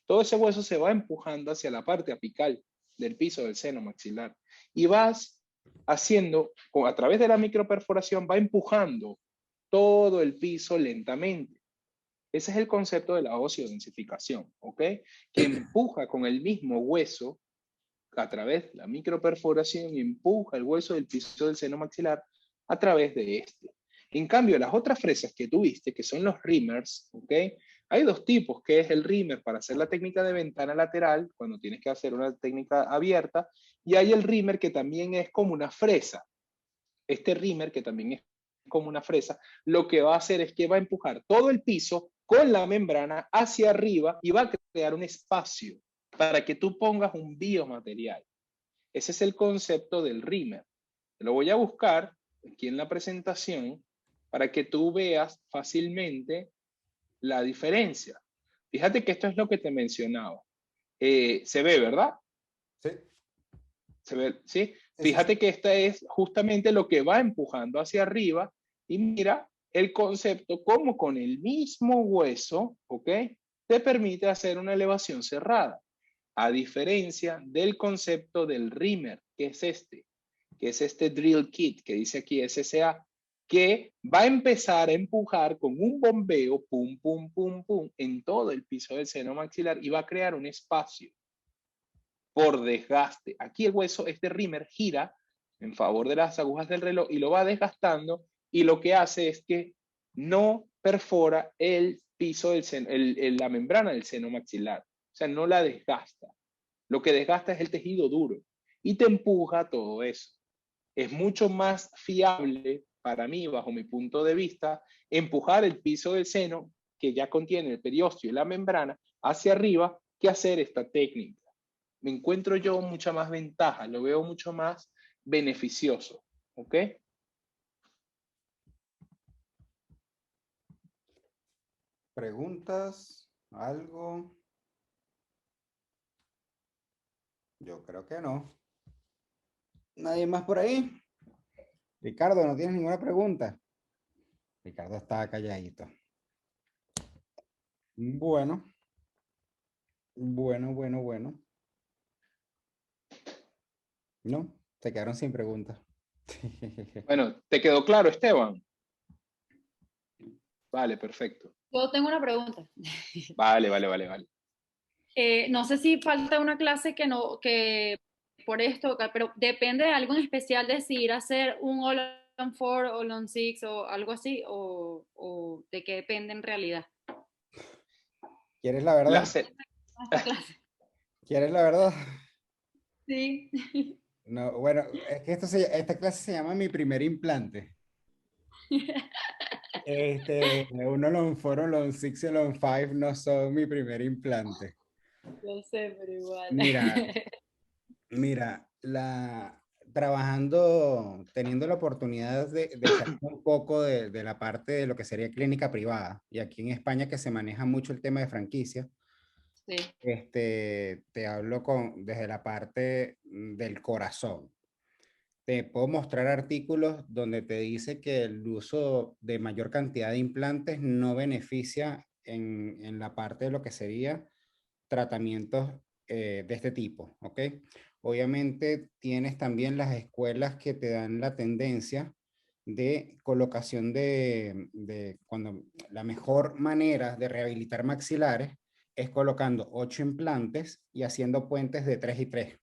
S2: Todo ese hueso se va empujando hacia la parte apical del piso del seno maxilar y vas haciendo, a través de la microperforación, va empujando todo el piso lentamente. Ese es el concepto de la osteodensificación, ¿ok? Que empuja con el mismo hueso a través de la microperforación y empuja el hueso del piso del seno maxilar a través de este. En cambio, las otras fresas que tuviste, que son los rimmers, ¿ok? Hay dos tipos, que es el rimmer para hacer la técnica de ventana lateral, cuando tienes que hacer una técnica abierta, y hay el rimmer que también es como una fresa. Este rimmer, que también es como una fresa, lo que va a hacer es que va a empujar todo el piso con la membrana hacia arriba y va a crear un espacio para que tú pongas un biomaterial. Ese es el concepto del rimmer. Lo voy a buscar aquí en la presentación para que tú veas fácilmente la diferencia. Fíjate que esto es lo que te mencionaba. Se ve, ¿verdad?
S1: Sí.
S2: Se ve, ¿sí?
S1: Sí, sí, sí.
S2: Fíjate que esta es justamente lo que va empujando hacia arriba y mira el concepto como con el mismo hueso, ¿ok? Te permite hacer una elevación cerrada. A diferencia del concepto del rimmer, que es este drill kit que dice aquí SSA, que va a empezar a empujar con un bombeo, pum, pum, pum, pum, en todo el piso del seno maxilar y va a crear un espacio por desgaste. Aquí el hueso, este rimmer, gira en favor de las agujas del reloj y lo va desgastando y lo que hace es que no perfora el piso del seno, la membrana del seno maxilar. O sea, no la desgasta. Lo que desgasta es el tejido duro y te empuja todo eso. Es mucho más fiable para mí, bajo mi punto de vista, empujar el piso del seno, que ya contiene el periósteo y la membrana, hacia arriba, que hacer esta técnica. Me encuentro yo mucha más ventaja, lo veo mucho más beneficioso. ¿Ok?
S1: ¿Preguntas? ¿Algo? Yo creo que no. ¿Nadie más por ahí? Ricardo, ¿no tienes ninguna pregunta? Ricardo está calladito. Bueno, bueno. No, se quedaron sin preguntas.
S2: Bueno, ¿te quedó claro, Esteban? Vale, perfecto.
S3: Yo tengo una pregunta.
S2: Vale, vale, vale, vale.
S3: No sé si falta una clase que por esto, pero depende de algo en especial decidir hacer un All on 4, All on 6 o algo así, o de qué depende en realidad.
S1: ¿Quieres la
S2: La
S1: verdad?
S2: se-
S3: Esta clase.
S1: ¿Quieres la verdad?
S3: Sí.
S1: No, bueno, es que esta clase se llama Mi Primer Implante. Un Olon 4, Olon 6 y Olon 5 no son mi primer implante.
S3: Yo sé, pero igual.
S1: Mira, trabajando, teniendo la oportunidad de salir un poco de la parte de lo que sería clínica privada, y aquí en España que se maneja mucho el tema de franquicia,
S3: Sí.
S1: te hablo desde la parte del corazón. Te puedo mostrar artículos donde te dice que el uso de mayor cantidad de implantes no beneficia en la parte de lo que sería tratamientos de este tipo, ¿ok? Obviamente tienes también las escuelas que te dan la tendencia de colocación de cuando la mejor manera de rehabilitar maxilares es colocando 8 implantes y haciendo puentes de 3 y 3,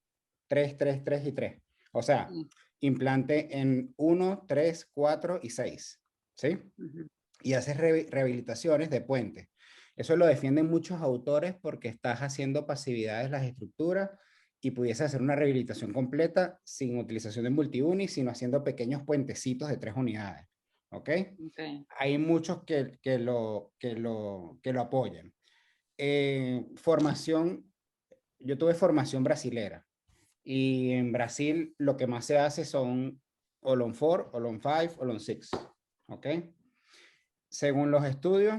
S1: 3, 3, 3 y 3. O sea,
S3: Mm,
S1: implante en 1, 3, 4 y 6, ¿sí?
S3: ujú.
S1: Y haces rehabilitaciones de puentes. Eso lo defienden muchos autores porque estás haciendo pasividades las estructuras y pudiese hacer una rehabilitación completa sin utilización de multiuni, sino haciendo pequeños puentecitos de 3 unidades. ¿Ok?
S3: Okay.
S1: Hay muchos que lo apoyan. Formación, yo tuve formación brasilera y en Brasil lo que más se hace son Olon 4, Olon 5, Olon 6. ¿Ok? Según los estudios,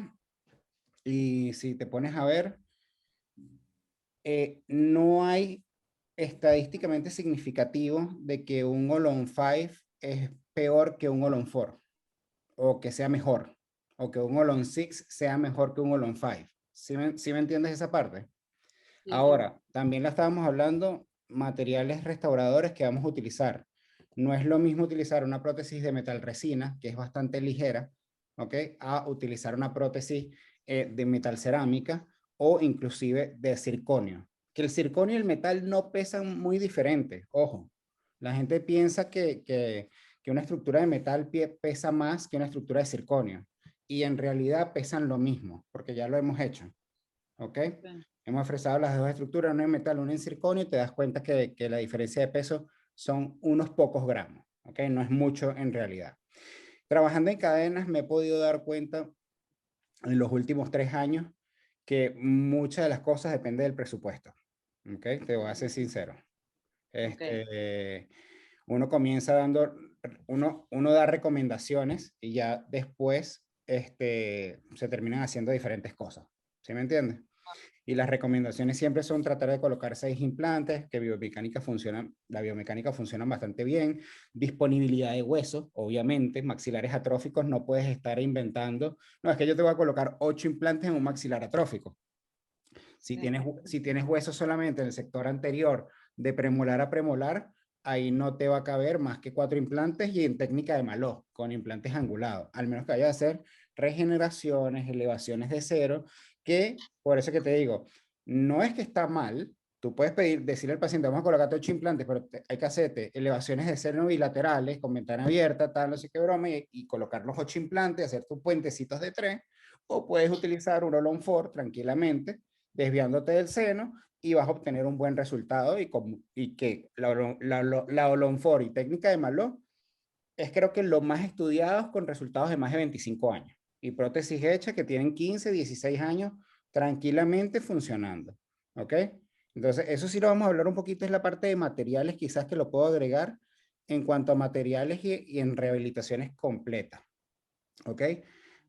S1: y si te pones a ver, no hay estadísticamente significativo de que un Olon 5 es peor que un Olon 4, o que sea mejor, o que un Olon 6 sea mejor que un Olon 5. ¿Sí me entiendes esa parte?
S3: Sí.
S1: Ahora, también la estábamos hablando, materiales restauradores que vamos a utilizar. No es lo mismo utilizar una prótesis de metal resina, que es bastante ligera, ¿ok? A utilizar una prótesis de metal cerámica o inclusive de circonio. Que el circonio y el metal no pesan muy diferente, ojo. La gente piensa que una estructura de metal pesa más que una estructura de circonio. Y en realidad pesan lo mismo, porque ya lo hemos hecho, ¿ok?
S3: Okay.
S1: Hemos fresado las dos estructuras, una en metal, una en circonio, y te das cuenta que la diferencia de peso son unos pocos gramos, ¿ok? No es mucho en realidad. Trabajando en cadenas me he podido dar cuenta en los últimos 3 años que muchas de las cosas dependen del presupuesto, ¿ok? Te voy a ser sincero.
S3: Okay.
S1: Uno comienza uno da recomendaciones y ya después se terminan haciendo diferentes cosas, ¿sí me entiendes? Y las recomendaciones siempre son tratar de colocar 6 implantes, que la biomecánica funciona bastante bien, disponibilidad de huesos, obviamente, maxilares atróficos, no puedes estar inventando, no, es que yo te voy a colocar 8 implantes en un maxilar atrófico.
S3: Okay.
S1: Si tienes huesos solamente en el sector anterior, de premolar a premolar, ahí no te va a caber más que 4 implantes y en técnica de Maló, con implantes angulados, al menos que vaya a hacer regeneraciones, elevaciones de cero, que por eso que te digo, no es que está mal, tú puedes decirle al paciente, vamos a colocarte 8 implantes, pero hay que hacerte elevaciones de seno bilaterales con ventana abierta, tal, no sé qué broma, y colocar los 8 implantes, hacer tus puentecitos de 3, o puedes utilizar un Olon 4 tranquilamente, desviándote del seno y vas a obtener un buen resultado y que la Olonfor y técnica de Maló es creo que lo más estudiados con resultados de más de 25 años y prótesis hechas que tienen 15, 16 años tranquilamente funcionando. ¿Ok? Entonces, eso sí lo vamos a hablar un poquito, es la parte de materiales, quizás que lo puedo agregar en cuanto a materiales y en rehabilitaciones completas. ¿Ok?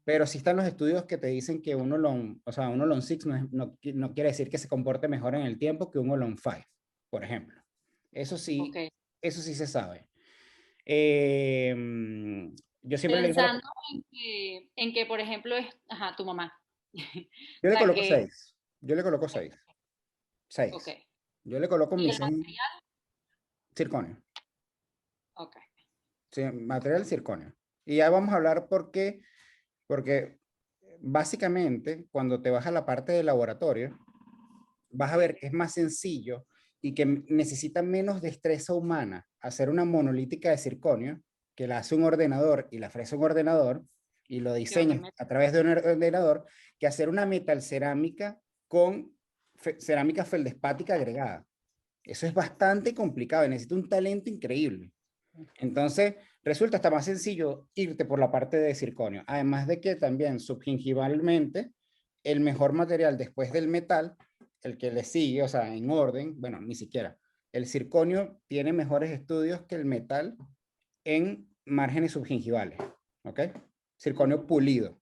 S1: Pero sí están los estudios que te dicen que o sea, un Olon 6 no quiere decir que se comporte mejor en el tiempo que un Olon 5, por ejemplo. Eso sí,
S3: Okay.
S1: eso sí se sabe. Eh, yo siempre le digo a
S3: Pensando en que, por ejemplo, ajá, tu mamá.
S1: yo le
S3: La
S1: coloco
S3: que,
S1: 6. Yo le coloco 6. 6.
S3: okay.
S1: Yo le coloco
S3: Y
S1: mi
S3: el
S1: 6
S3: material,
S1: circonio.
S3: okay.
S1: Sí, material circonio. Y ya vamos a hablar por qué, porque básicamente cuando te vas a la parte de laboratorio, vas a ver que es más sencillo y que necesita menos destreza humana hacer una monolítica de circonio, que la hace un ordenador y la ofrece un ordenador y lo diseña a través de un ordenador, que hacer una metalcerámica con cerámica feldespática agregada. Eso es bastante complicado y necesita un talento increíble. Entonces, resulta hasta más sencillo irte por la parte de circonio. Además de que también subgingivalmente, el mejor material después del metal, el que le sigue, o sea, en orden, bueno, ni siquiera. El circonio tiene mejores estudios que el metal en márgenes subgingivales. ¿Ok? Circonio pulido.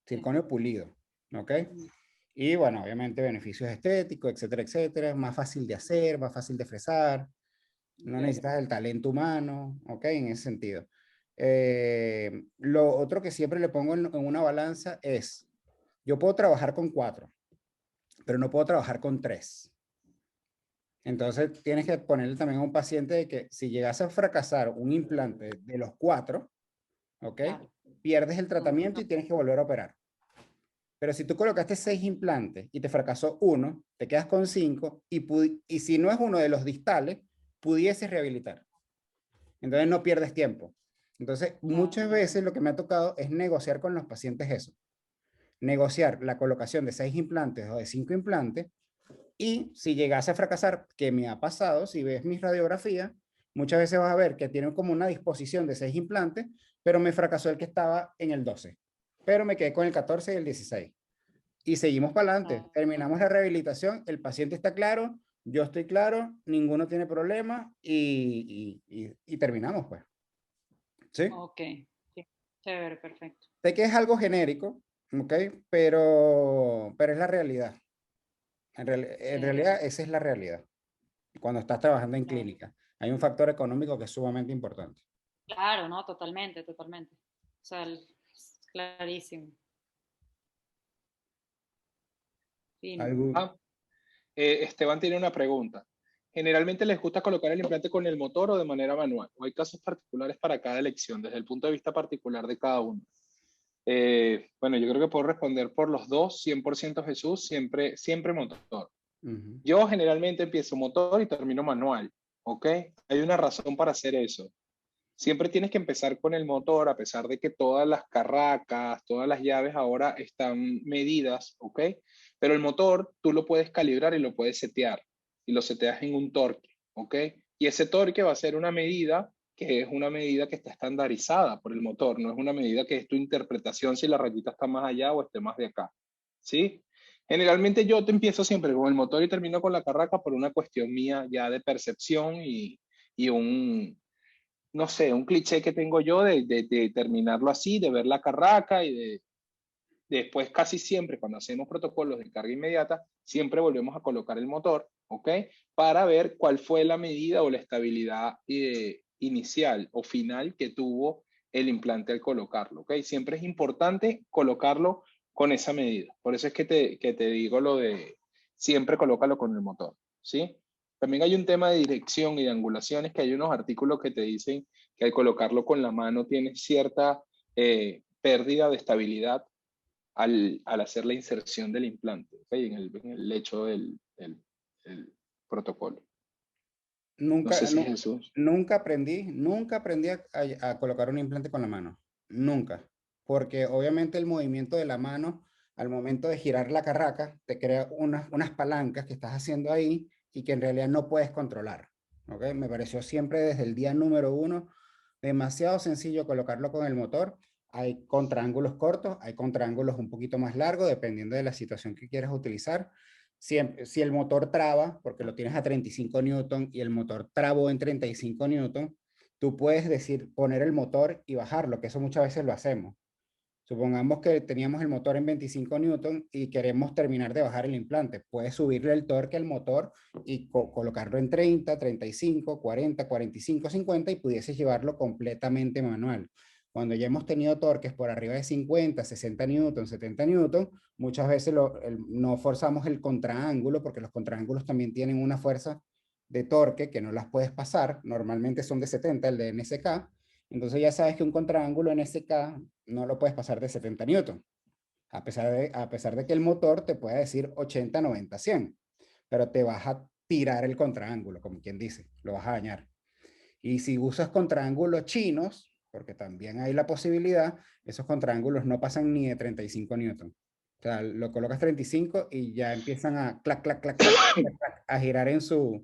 S1: Circonio pulido. ¿Ok? Y bueno, obviamente beneficios estéticos, etcétera, etcétera. Más fácil de hacer, más fácil de fresar. No necesitas el talento humano, ¿ok? En ese sentido. Lo otro que siempre le pongo en una balanza es, yo puedo trabajar con 4, pero no puedo trabajar con 3. Entonces tienes que ponerle también a un paciente de que si llegase a fracasar un implante de los 4, ¿ok?
S3: Claro.
S1: Pierdes el tratamiento y tienes que volver a operar. Pero si tú colocaste 6 implantes y te fracasó uno, te quedas con 5 y si no es uno de los distales, pudieses rehabilitar. Entonces no pierdes tiempo. Entonces, muchas veces lo que me ha tocado es negociar con los pacientes eso. Negociar la colocación de 6 implantes o de 5 implantes y si llegase a fracasar, que me ha pasado, si ves mis radiografías, muchas veces vas a ver que tienen como una disposición de 6 implantes, pero me fracasó el que estaba en el 12. Pero me quedé con el 14 y el 16. Y seguimos para adelante. Terminamos la rehabilitación, el paciente está claro, yo estoy claro, ninguno tiene problema y terminamos pues. ¿Sí?
S3: Ok, sí, chévere, perfecto.
S1: Sé que es algo genérico, ¿ok? Pero es la realidad. En realidad esa es la realidad. Cuando estás trabajando en clínica, hay un factor económico que es sumamente importante.
S3: Claro, no, totalmente, totalmente. O sea, clarísimo. Fino.
S1: Algo,
S2: Esteban tiene una pregunta. ¿Generalmente les gusta colocar el implante con el motor o de manera manual? ¿O hay casos particulares para cada elección, desde el punto de vista particular de cada uno? Bueno, yo creo que puedo responder por los dos, 100% Jesús, siempre motor. Yo generalmente empiezo motor y termino manual, ¿ok? Hay una razón para hacer eso. Siempre tienes que empezar con el motor, a pesar de que todas las carracas, todas las llaves ahora están medidas, ¿ok? Pero el motor tú lo puedes calibrar y lo puedes setear, y lo seteas en un torque, ¿ok? Y ese torque va a ser una medida que es una medida que está estandarizada por el motor, no es una medida que es tu interpretación si la rayita está más allá o esté más de acá, ¿sí? Generalmente yo te empiezo siempre con el motor y termino con la carraca por una cuestión mía ya de percepción y no sé, un cliché que tengo yo de terminarlo así, de ver la carraca y después casi siempre cuando hacemos protocolos de carga inmediata, siempre volvemos a colocar el motor, ¿ok? Para ver cuál fue la medida o la estabilidad inicial o final que tuvo el implante al colocarlo, ¿ok? Siempre es importante colocarlo con esa medida. Por eso es que te digo lo de siempre colócalo con el motor, ¿sí? También hay un tema de dirección y de angulaciones, que hay unos artículos que te dicen que al colocarlo con la mano tienes cierta pérdida de estabilidad al hacer la inserción del implante, ¿okay? en el lecho del protocolo. No sé si Jesús.
S1: nunca aprendí a colocar un implante con la mano. Nunca. Porque obviamente el movimiento de la mano al momento de girar la carraca te crea unas palancas que estás haciendo ahí y que en realidad no puedes controlar. ¿Ok? Me pareció siempre desde el día número 1 demasiado sencillo colocarlo con el motor. Hay contraángulos cortos, hay contraángulos un poquito más largos, dependiendo de la situación que quieras utilizar. Si el motor traba, porque lo tienes a 35 newton y el motor trabó en 35 newton, tú puedes decir poner el motor y bajarlo, que eso muchas veces lo hacemos. Supongamos que teníamos el motor en 25 newton y queremos terminar de bajar el implante. Puedes subirle el torque al motor y colocarlo en 30, 35, 40, 45, 50 y pudieses llevarlo completamente manual. Cuando ya hemos tenido torques por arriba de 50, 60 newton, 70 newton, muchas veces no forzamos el contraángulo porque los contraángulos también tienen una fuerza de torque que no las puedes pasar. Normalmente son de 70, el de NSK, Entonces ya sabes que un contraángulo en SK no lo puedes pasar de 70 newton, a pesar de que el motor te puede decir 80, 90, 100, pero te vas a tirar el contraángulo, como quien dice, lo vas a dañar. Y si usas contraángulos chinos, porque también hay la posibilidad, esos contraángulos no pasan ni de 35 newton. O sea, lo colocas 35 y ya empiezan a clac, clac, clac, clac, clac, clac, a girar en su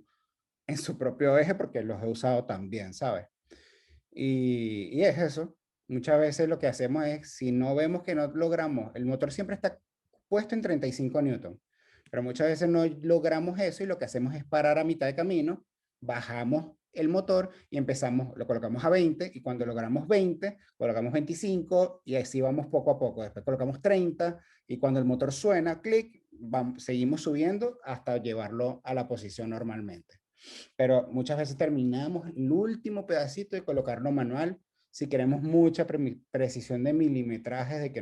S1: propio eje porque los he usado también, ¿sabes? Y es eso. Muchas veces lo que hacemos es, si no vemos que no logramos, el motor siempre está puesto en 35 newton, pero muchas veces no logramos eso y lo que hacemos es parar a mitad de camino, bajamos el motor y empezamos, lo colocamos a 20 y cuando logramos 20, colocamos 25 y así vamos poco a poco. Después colocamos 30 y cuando el motor suena, clic, seguimos subiendo hasta llevarlo a la posición normalmente. Pero muchas veces terminamos el último pedacito de colocarlo manual si queremos mucha precisión de milimetrajes de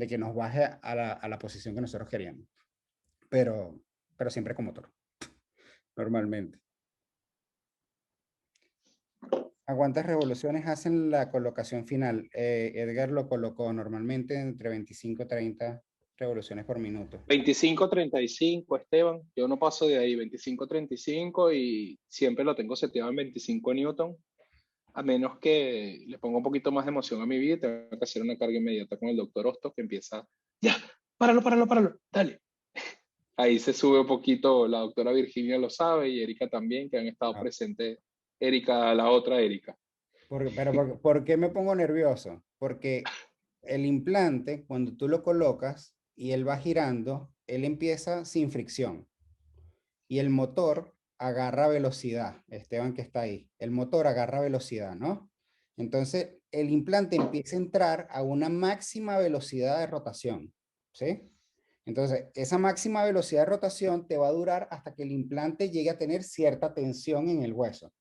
S1: que nos baje a la posición que nosotros queríamos. Pero siempre con motor, normalmente. ¿A cuántas revoluciones hacen la colocación final? Edgar lo colocó normalmente entre 25 y 30 revoluciones por minuto.
S2: 25-35, Esteban. Yo no paso de ahí, 25-35 y siempre lo tengo seteado en 25 newton. A menos que le ponga un poquito más de emoción a mi vida y tengo que hacer una carga inmediata con el doctor Hostos que empieza, ya, páralo, páralo, páralo, dale. Ahí se sube un poquito, la doctora Virginia lo sabe y Erika también, que han estado presentes. Erika, la otra Erika.
S1: ¿Por qué me pongo nervioso? Porque el implante, cuando tú lo colocas y él va girando, él empieza sin fricción y el motor agarra velocidad. Esteban que está ahí, el motor agarra velocidad, ¿no? Entonces el implante empieza a entrar a una máxima velocidad de rotación, ¿sí? Entonces esa máxima velocidad de rotación te va a durar hasta que el implante llegue a tener cierta tensión en el hueso.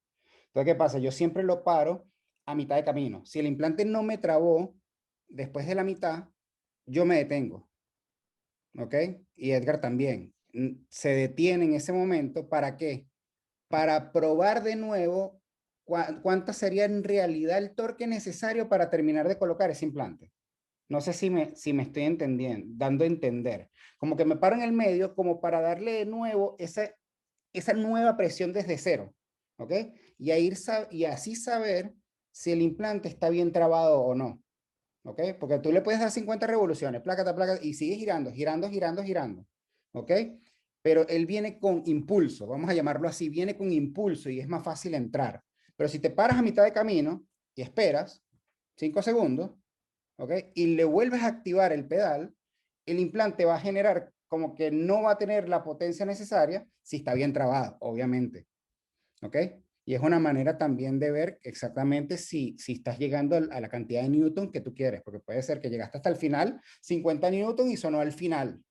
S1: Entonces, ¿qué pasa? Yo siempre lo paro a mitad de camino. Si el implante no me trabó después de la mitad, yo me detengo, ¿ok? Y Edgar también. Se detiene en ese momento, ¿para qué? Para probar de nuevo cuánto sería en realidad el torque necesario para terminar de colocar ese implante. No sé si me estoy entendiendo, dando a entender. Como que me paro en el medio como para darle de nuevo esa nueva presión desde cero, ¿ok? Y así saber si el implante está bien trabado o no, ¿ok? Porque tú le puedes dar 50 revoluciones, placa, placa, y sigue girando, girando, girando, girando, ¿ok? Pero él viene con impulso, vamos a llamarlo así, viene con impulso y es más fácil entrar. Pero si te paras a mitad de camino y esperas 5 segundos, ¿ok? Y le vuelves a activar el pedal, el implante va a generar como que no va a tener la potencia necesaria si está bien trabado, obviamente, ¿ok? Y es una manera también de ver exactamente si estás llegando a la cantidad de newton que tú quieres, porque puede ser que llegaste hasta el final, 50 newton y sonó al final,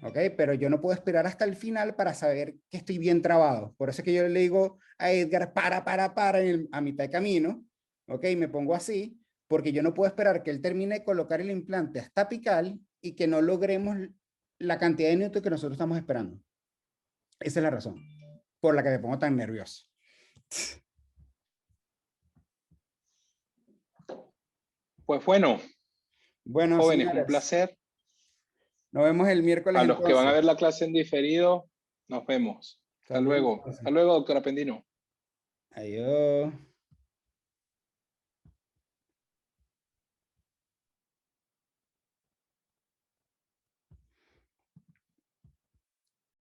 S1: ¿ok? Pero yo no puedo esperar hasta el final para saber que estoy bien trabado. Por eso es que yo le digo a Edgar, para a mitad de camino, ¿ok? Me pongo así, porque yo no puedo esperar que él termine de colocar el implante hasta apical y que no logremos la cantidad de newton que nosotros estamos esperando. Esa es la razón por la que me pongo tan nervioso.
S2: Pues bueno,
S1: Bueno,
S2: jóvenes, un
S1: señores,
S2: placer.
S1: nos vemos el miércoles
S2: A los que van a
S1: entonces.
S2: ver la clase en diferido, nos vemos. Hasta
S1: Saludos.
S2: luego. Hasta luego, doctora Pendino.
S1: Adiós.